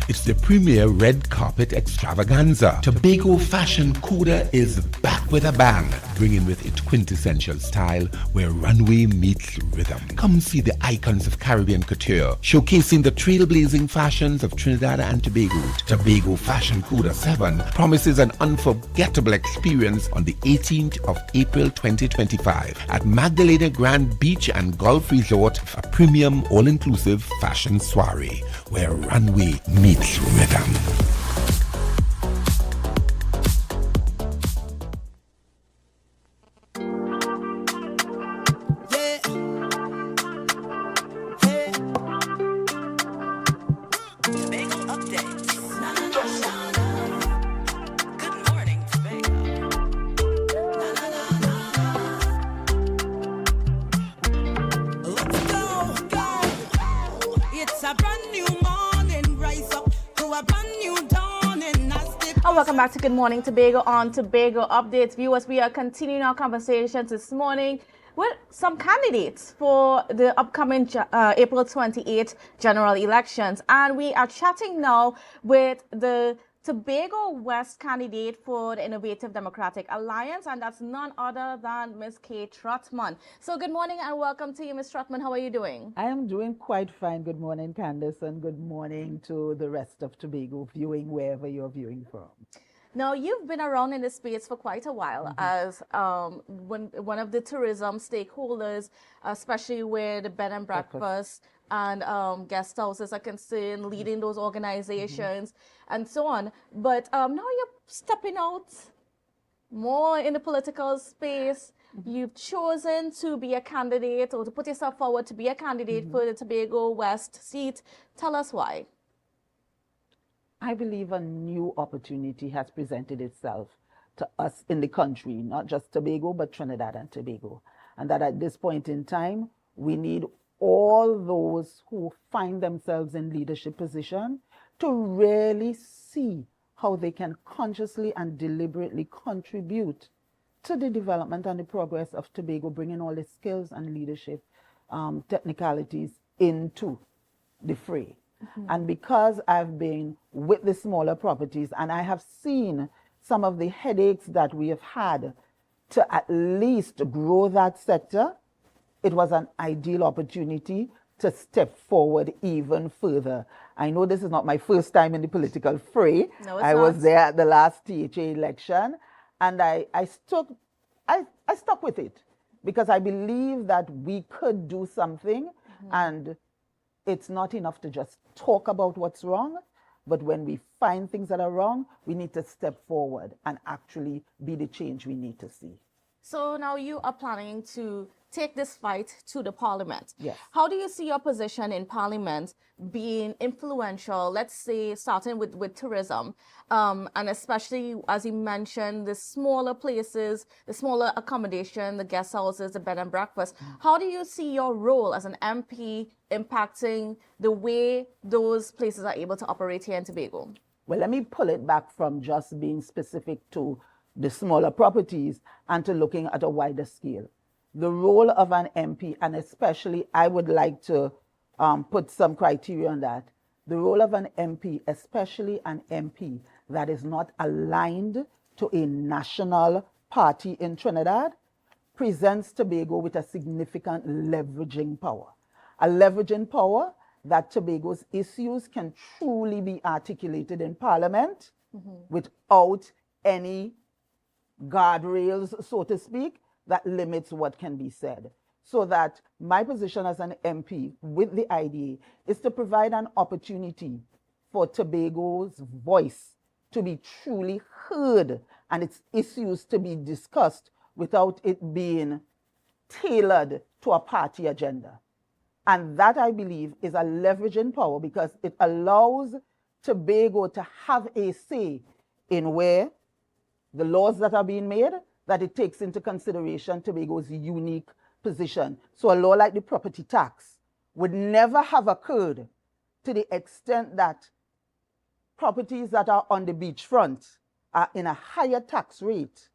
It's the premier red carpet extravaganza. Tobago Fashion Coda is back with a bang, bringing with it quintessential style where runway meets rhythm. Come see the icons of Caribbean couture, showcasing the trailblazing fashions of Trinidad and Tobago. Tobago Fashion Coda 7 promises an unforgettable experience on the 18th of April 2025 at Magdalena Grand Beach and Golf Resort, a premium all-inclusive fashion soiree where runway meets rhythm.
Welcome back to Good Morning Tobago on Tobago Updates. Viewers, we are continuing our conversations this morning with some candidates for the upcoming April 28th general elections. And we are chatting now with the Tobago West candidate for the Innovative Democratic Alliance, and that's none other than Ms. Kay Trotman. So good morning and welcome to you, Ms. Trotman. How are you doing?
I am doing quite fine. Good morning, Candace, and good morning to the rest of Tobago viewing wherever you're viewing from.
Now, you've been around in this space for quite a while as one of the tourism stakeholders, especially where the bed and breakfast and guest houses are concerned, leading those organizations and so on. But now you're stepping out more in the political space. You've chosen to be a candidate or to put yourself forward to be a candidate for the Tobago West seat. Tell us why.
I believe a new opportunity has presented itself to us in the country, not just Tobago, but Trinidad and Tobago. And that at this point in time, we need all those who find themselves in leadership position to really see how they can consciously and deliberately contribute to the development and the progress of Tobago, bringing all the skills and leadership technicalities into the fray. And because I've been with the smaller properties and I have seen some of the headaches that we have had to at least grow that sector, it was an ideal opportunity to step forward even further. I know this is not my first time in the political fray.
No, it's
I
not.
was there at the last THA election, and I stuck with it because I believe that we could do something, and it's not enough to just talk about what's wrong, but when we find things that are wrong, we need to step forward and actually be the change we need to see.
So now you are planning to take this fight to the Parliament.
Yes.
How do you see your position in Parliament being influential, let's say starting with tourism, and especially, as you mentioned, the smaller places, the smaller accommodation, the guest houses, the bed and breakfast. How do you see your role as an MP impacting the way those places are able to operate here in Tobago?
Well, let me pull it back from just being specific to the smaller properties and to looking at a wider scale. The role of an MP, and especially I would like to put some criteria on that. The role of an MP, especially an MP that is not aligned to a national party in Trinidad, presents Tobago with a significant leveraging power. A leveraging power that Tobago's issues can truly be articulated in Parliament without any guardrails, so to speak, that limits what can be said. So that my position as an MP with the IDA is to provide an opportunity for Tobago's voice to be truly heard and its issues to be discussed without it being tailored to a party agenda. And that, I believe, is a leveraging power because it allows Tobago to have a say in where the laws that are being made, that it takes into consideration Tobago's unique position. So a law like the property tax would never have occurred to the extent that properties that are on the beachfront are in a higher tax rate,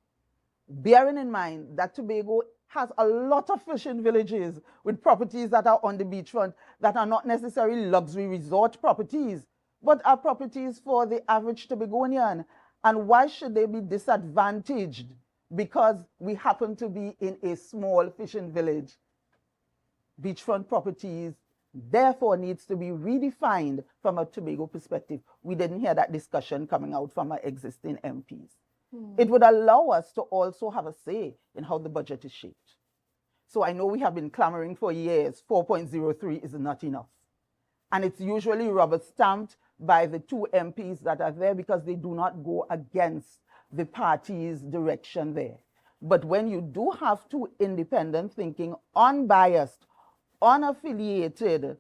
bearing in mind that Tobago has a lot of fishing villages with properties that are on the beachfront that are not necessarily luxury resort properties, but are properties for the average Tobagonian. And why should they be disadvantaged because we happen to be in a small fishing village? Beachfront properties therefore needs to be redefined from a Tobago perspective. We didn't hear that discussion coming out from our existing MPs. It would allow us to also have a say in how the budget is shaped. So I know we have been clamoring for years, 4.03 is not enough. And it's usually rubber stamped by the two MPs that are there because they do not go against the party's direction there. But when you do have two independent thinking, unbiased, unaffiliated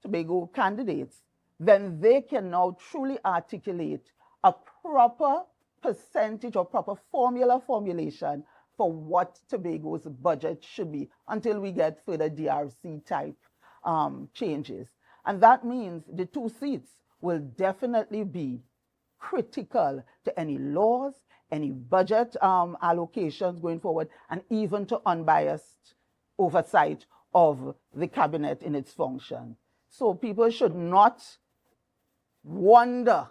Tobago candidates, then they can now truly articulate a proper percentage or proper formulation for what Tobago's budget should be until we get further DRC type changes. And that means the two seats will definitely be critical to any laws, any budget allocations going forward, and even to unbiased oversight of the cabinet in its function. So people should not wonder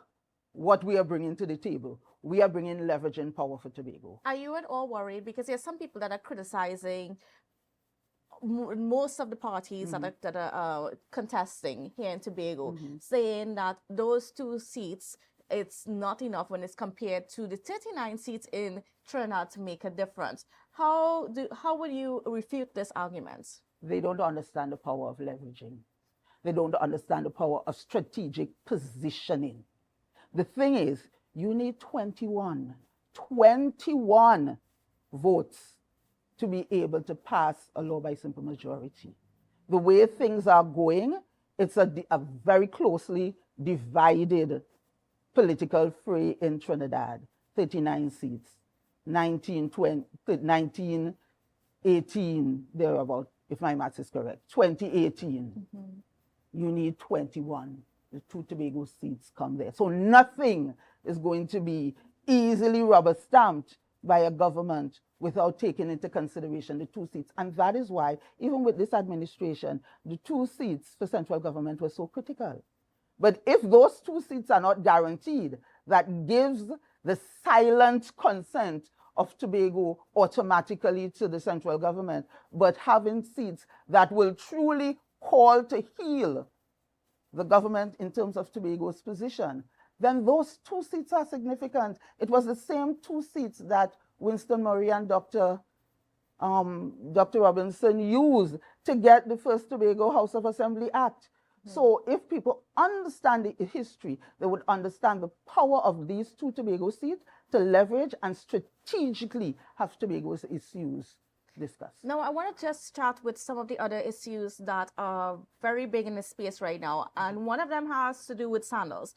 what we are bringing to the table. We are bringing leverage and power for Tobago.
Are you at all worried? Because there's some people that are criticizing most of the parties that are contesting here in Tobago, saying that those two seats, it's not enough when it's compared to the 39 seats in Trinidad to make a difference. How would you refute this argument?
They don't understand the power of leveraging. They don't understand the power of strategic positioning. The thing is, you need 21 votes to be able to pass a law by simple majority. The way things are going, it's a very closely divided political fray in Trinidad. 39 seats, 19, 18, thereabout, if my maths is correct. 2018, you need 21. The two Tobago seats come there. So nothing is going to be easily rubber stamped by a government without taking into consideration the two seats. And that is why, even with this administration, the two seats for central government were so critical. But if those two seats are not guaranteed, that gives the silent consent of Tobago automatically to the central government. But having seats that will truly call to heal the government in terms of Tobago's position, then those two seats are significant. It was the same two seats that Winston Murray and Dr. Robinson used to get the first Tobago House of Assembly Act. So if people understand the history, they would understand the power of these two Tobago seats to leverage and strategically have Tobago's issues discussed.
Now, I want to just start with some of the other issues that are very big in the space right now. And one of them has to do with sandals.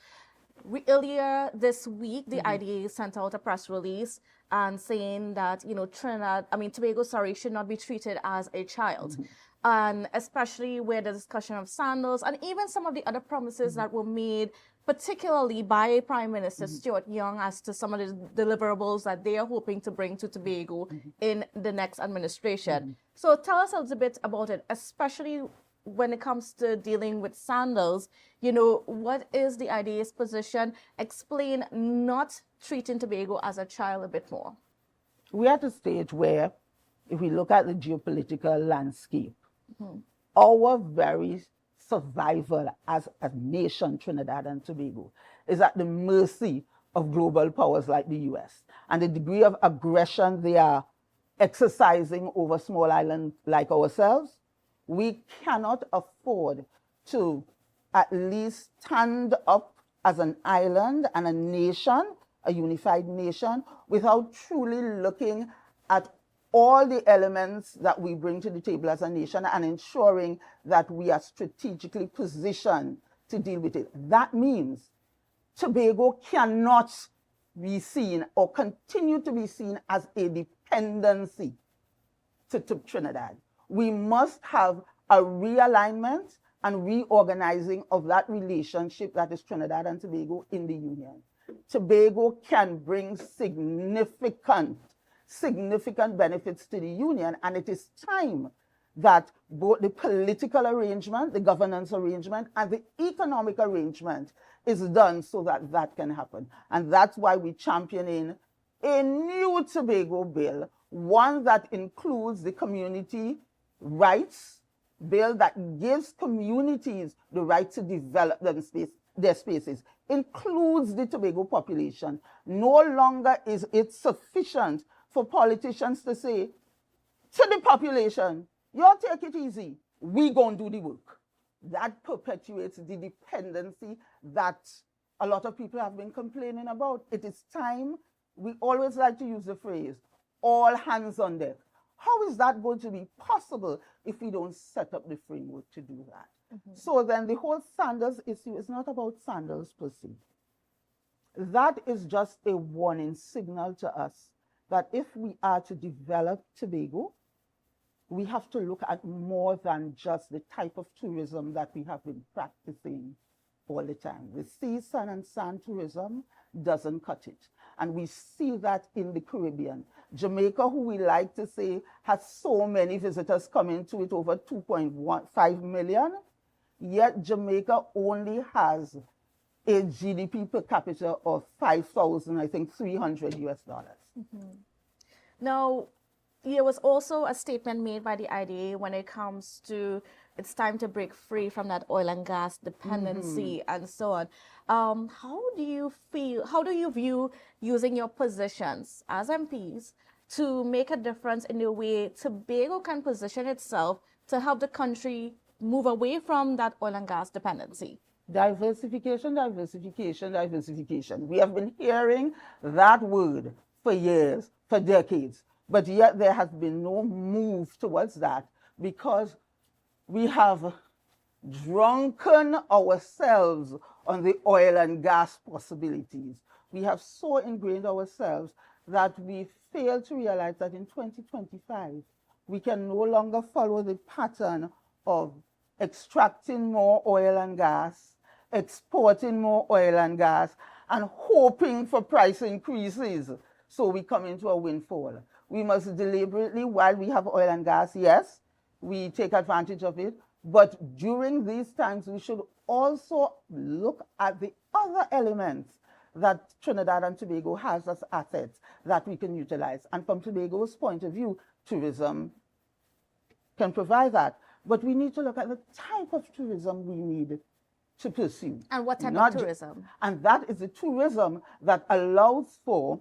Earlier this week, the IDA sent out a press release and saying that, Tobago, should not be treated as a child. And especially where the discussion of sandals and even some of the other promises that were made, particularly by Prime Minister Stuart Young, as to some of the deliverables that they are hoping to bring to Tobago in the next administration. So tell us a little bit about it, especially when it comes to dealing with sandals. What is the IDA's position? Explain not treating Tobago as a child a bit more.
We're at a stage where, if we look at the geopolitical landscape, our very survival as a nation, Trinidad and Tobago, is at the mercy of global powers like the US. And the degree of aggression they are exercising over small islands like ourselves, we cannot afford to at least stand up as an island and a nation, a unified nation, without truly looking at all the elements that we bring to the table as a nation and ensuring that we are strategically positioned to deal with it. That means Tobago cannot be seen or continue to be seen as a dependency to Trinidad. We must have a realignment and reorganizing of that relationship that is Trinidad and Tobago in the Union. Tobago can bring significant benefits to the Union, and it is time that both the political arrangement, the governance arrangement, and the economic arrangement is done so that that can happen. And that's why we champion in a new Tobago bill, one that includes the community rights bill that gives communities the right to develop their spaces, includes the Tobago population. No longer is it sufficient for politicians to say to the population, y'all take it easy, we gonna do the work. That perpetuates the dependency that a lot of people have been complaining about. It is time, we always like to use the phrase, all hands on deck. How is that going to be possible if we don't set up the framework to do that? So then the whole Sandals issue is not about Sandals per se. That is just a warning signal to us that if we are to develop Tobago, we have to look at more than just the type of tourism that we have been practicing all the time. The sea, sun, and sand tourism doesn't cut it. And we see that in the Caribbean. Jamaica, who we like to say has so many visitors coming to it, over 2.5 million, yet Jamaica only has a GDP per capita of 5,000, I think, $300 US.
Now, there was also a statement made by the IDA when it comes to it's time to break free from that oil and gas dependency and so on. How do you view using your positions as MPs to make a difference in the way Tobago can position itself to help the country move away from that oil and gas dependency?
Diversification, diversification, diversification. We have been hearing that word for years, for decades, but yet there has been no move towards that because we have drunken ourselves on the oil and gas possibilities. We have so ingrained ourselves that we fail to realize that in 2025, we can no longer follow the pattern of extracting more oil and gas, exporting more oil and gas, and hoping for price increases. So we come into a windfall. We must deliberately, while we have oil and gas, yes, we take advantage of it, but during these times, we should also look at the other elements that Trinidad and Tobago has as assets that we can utilize. And from Tobago's point of view, tourism can provide that. But we need to look at the type of tourism we need to pursue.
And what type of tourism?
And that is the tourism that allows for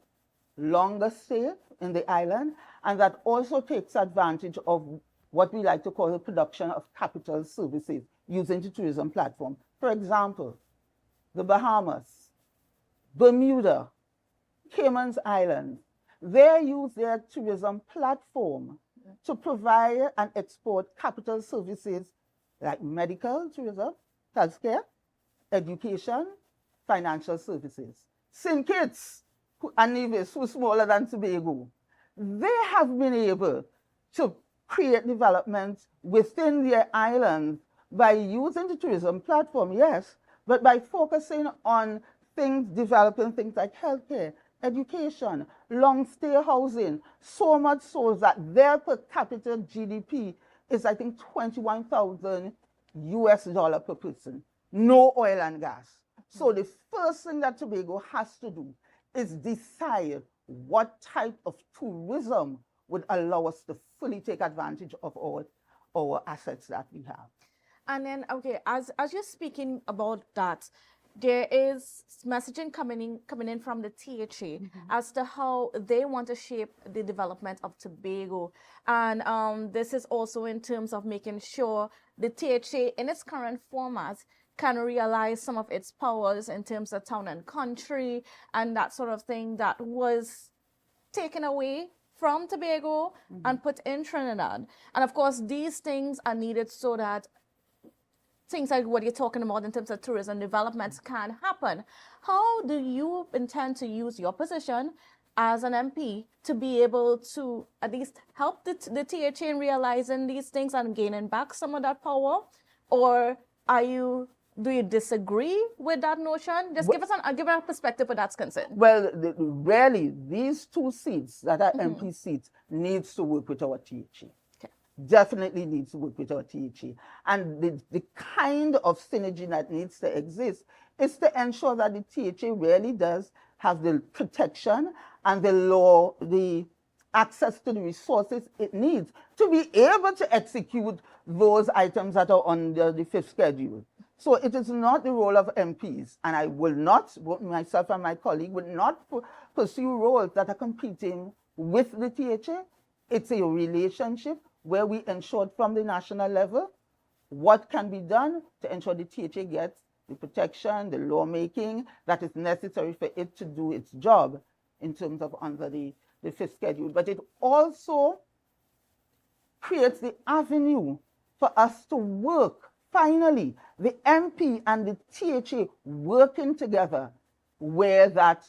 longer stay in the island and that also takes advantage of what we like to call the production of capital services using the tourism platform. For example, the Bahamas, Bermuda, Cayman Islands, they use their tourism platform to provide and export capital services like medical tourism, healthcare, education, financial services. St. Kitts and Nevis, who are smaller than Tobago, they have been able to create development within their islands by using the tourism platform, yes, but by focusing on developing things like healthcare, education, long stay housing, so much so that their per capita GDP is, I think, $21,000 US per person. No oil and gas. So the first thing that Tobago has to do is decide what type of tourism would allow us to fully take advantage of our assets that we have.
And then, okay, as you're speaking about that, there is messaging coming in from the THA as to how they want to shape the development of Tobago. And this is also in terms of making sure the THA in its current format can realize some of its powers in terms of town and country and that sort of thing that was taken away from Tobago and put in Trinidad. And of course, these things are needed so that things like what you're talking about in terms of tourism developments can happen. How do you intend to use your position as an MP to be able to at least help the THA in realizing these things and gaining back some of that power? Or do you disagree with that notion? Just give us a perspective where that's concerned.
Well, really, these two seats that are MP seats needs to work with our THA. Definitely needs to work with our THA. And the kind of synergy that needs to exist is to ensure that the THA really does have the protection and the access to the resources it needs to be able to execute those items that are under the 5th schedule. So it is not the role of MPs, and I will not, myself and my colleague, will not pursue roles that are competing with the THA. It's a relationship where we ensure from the national level what can be done to ensure the THA gets the protection, the lawmaking that is necessary for it to do its job in terms of under the 5th schedule. But it also creates the avenue for us to work, finally, the MP and the THA working together where that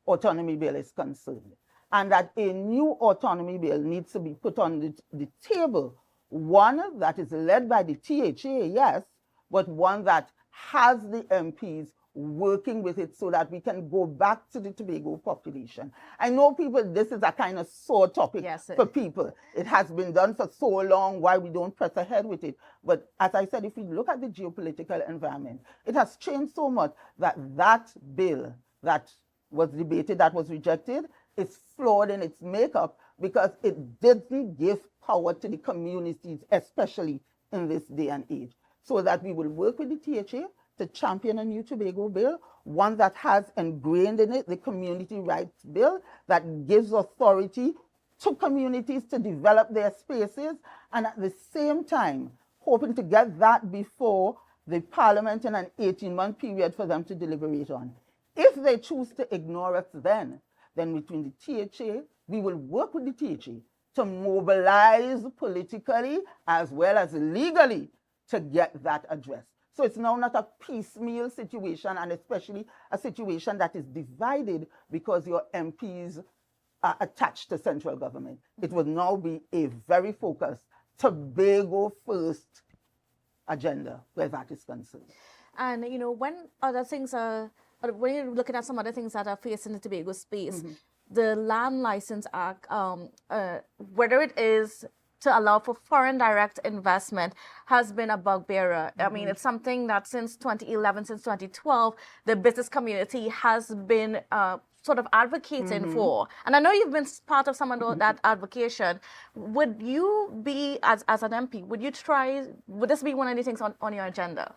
autonomy bill is concerned. And that a new autonomy bill needs to be put on the table. One that is led by the THA, yes, but one that has the MPs working with it so that we can go back to the Tobago population. I know people, this is a kind of sore topic for people. It has been done for so long, why we don't press ahead with it. But as I said, if we look at the geopolitical environment, it has changed so much that that bill that was debated, that was rejected, is flawed in its makeup because it didn't give power to the communities, especially in this day and age. So that we will work with the THA to champion a new Tobago bill, one that has ingrained in it the community rights bill that gives authority to communities to develop their spaces, and at the same time, hoping to get that before the Parliament in an 18-month period for them to deliberate on. If they choose to ignore us then between the THA, we will work with the THA to mobilize politically as well as legally to get that addressed. So it's now not a piecemeal situation, and especially a situation that is divided because your MPs are attached to central government. It will now be a very focused Tobago first agenda where that is concerned.
And when other things are, when you're looking at some other things that are facing the Tobago space, the Land License Act, whether it is to allow for foreign direct investment, has been a bugbearer. I mean, it's something that since 2011, since 2012, the business community has been sort of advocating for. And I know you've been part of some of that advocation. Would you be, as an MP, would this be one of the things on your agenda?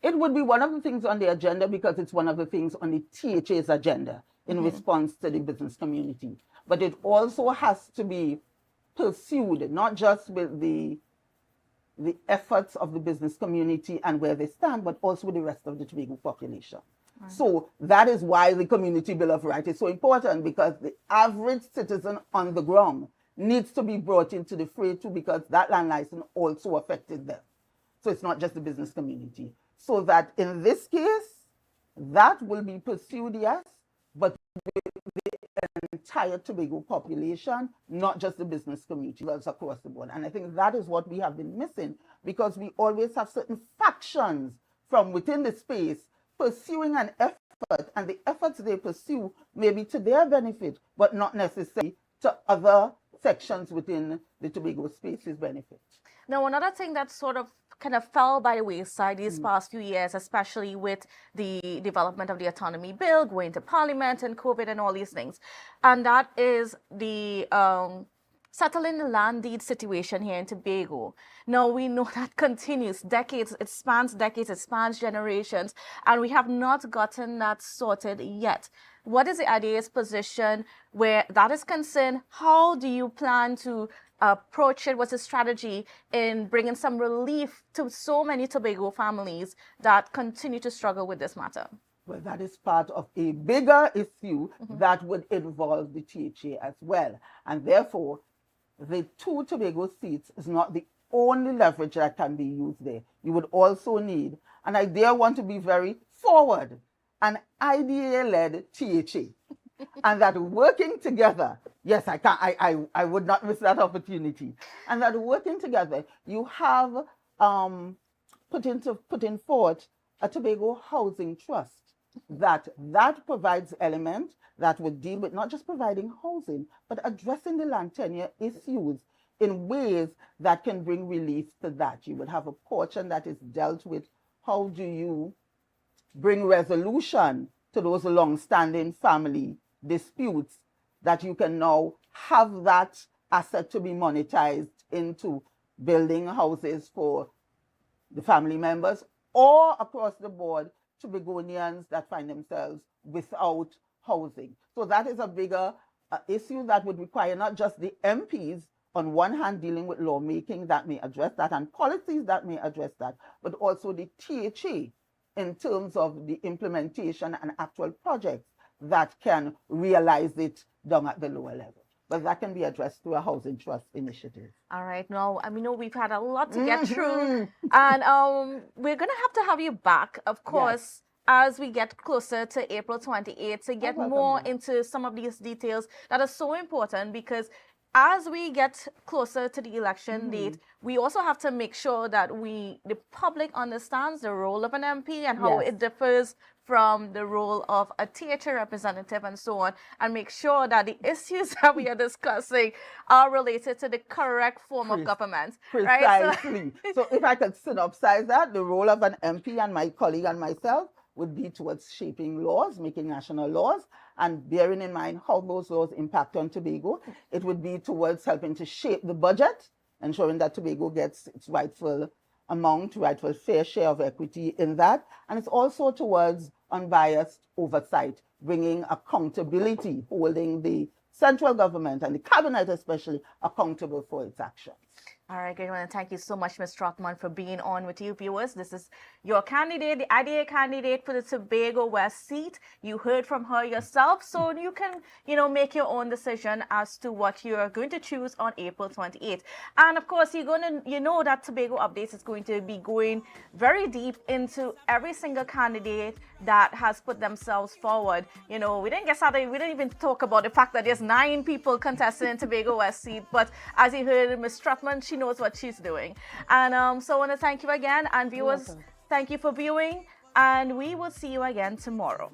It would be one of the things on the agenda because it's one of the things on the THA's agenda in response to the business community. But it also has to be pursued, not just with the efforts of the business community and where they stand, but also with the rest of the Tobago population. Right. So that is why the Community Bill of Rights is so important, because the average citizen on the ground needs to be brought into the fray too, because that land license also affected them. So it's not just the business community. So that in this case, that will be pursued, yes, but the entire Tobago population, not just the business community, that's across the board. And I think that is what we have been missing, because we always have certain factions from within the space pursuing an effort, and the efforts they pursue may be to their benefit, but not necessarily to other sections within the Tobago space's benefit.
Now, another thing that sort of kind of fell by the wayside these past few years, especially with the development of the autonomy bill, going to Parliament and COVID and all these things, and that is the settling the land deed situation here in Tobago. Now, we know that continues decades, it spans generations, and we have not gotten that sorted yet. What is the IDA's position where that is concerned? How do you plan to approach it? What's the strategy in bringing some relief to so many Tobago families that continue to struggle with this matter?
Well, that is part of a bigger issue that would involve the THA as well. And therefore, the 2 Tobago seats is not the only leverage that can be used there. You would also need, and I dare want to be very forward, an IDA-led THA. And that working together, yes, I would not miss that opportunity. And that working together, you have put in forth a Tobago Housing Trust that provides elements that would deal with not just providing housing, but addressing the land tenure issues in ways that can bring relief to that. You would have a portion that is dealt with how do you bring resolution to those long-standing family disputes, that you can now have that asset to be monetized into building houses for the family members or across the board Tobagonians that find themselves without housing. So that is a bigger issue that would require not just the MPs on one hand dealing with lawmaking that may address that and policies that may address that, but also the THA in terms of the implementation and actual projects that can realize it down at the lower level. But that can be addressed through a housing trust initiative.
All right. Now, I mean, we've had a lot to get through, and we're going to have you back, of course, as we get closer to April 28th to get more into some of these details that are so important, because as we get closer to the election date, we also have to make sure that the public understands the role of an MP and how it differs from the role of a THA representative and so on, and make sure that the issues that we are discussing are related to the correct form of government.
Precisely. Right? So if I could synopsize that, the role of an MP and my colleague and myself would be towards shaping laws, making national laws, and bearing in mind how those laws impact on Tobago. It would be towards helping to shape the budget, ensuring that Tobago gets its rightful amount, rightful fair share of equity in that. And it's also towards unbiased oversight, bringing accountability, holding the central government and the cabinet especially accountable for its actions.
All right, great. And thank you so much, Ms. Trotman, for being on with you, viewers. This is your candidate, the IDA candidate for the Tobago West seat. You heard from her yourself, so you can, make your own decision as to what you are going to choose on April 28th. And of course, you know that Tobago Updates is going to be going very deep into every single candidate that has put themselves forward. We didn't get started. We didn't even talk about the fact that there's 9 people contesting Tobago West seat. But as you heard, Ms. Trotman, she knows what she's doing. And so I want to thank you again. And viewers, thank you for viewing. And we will see you again tomorrow.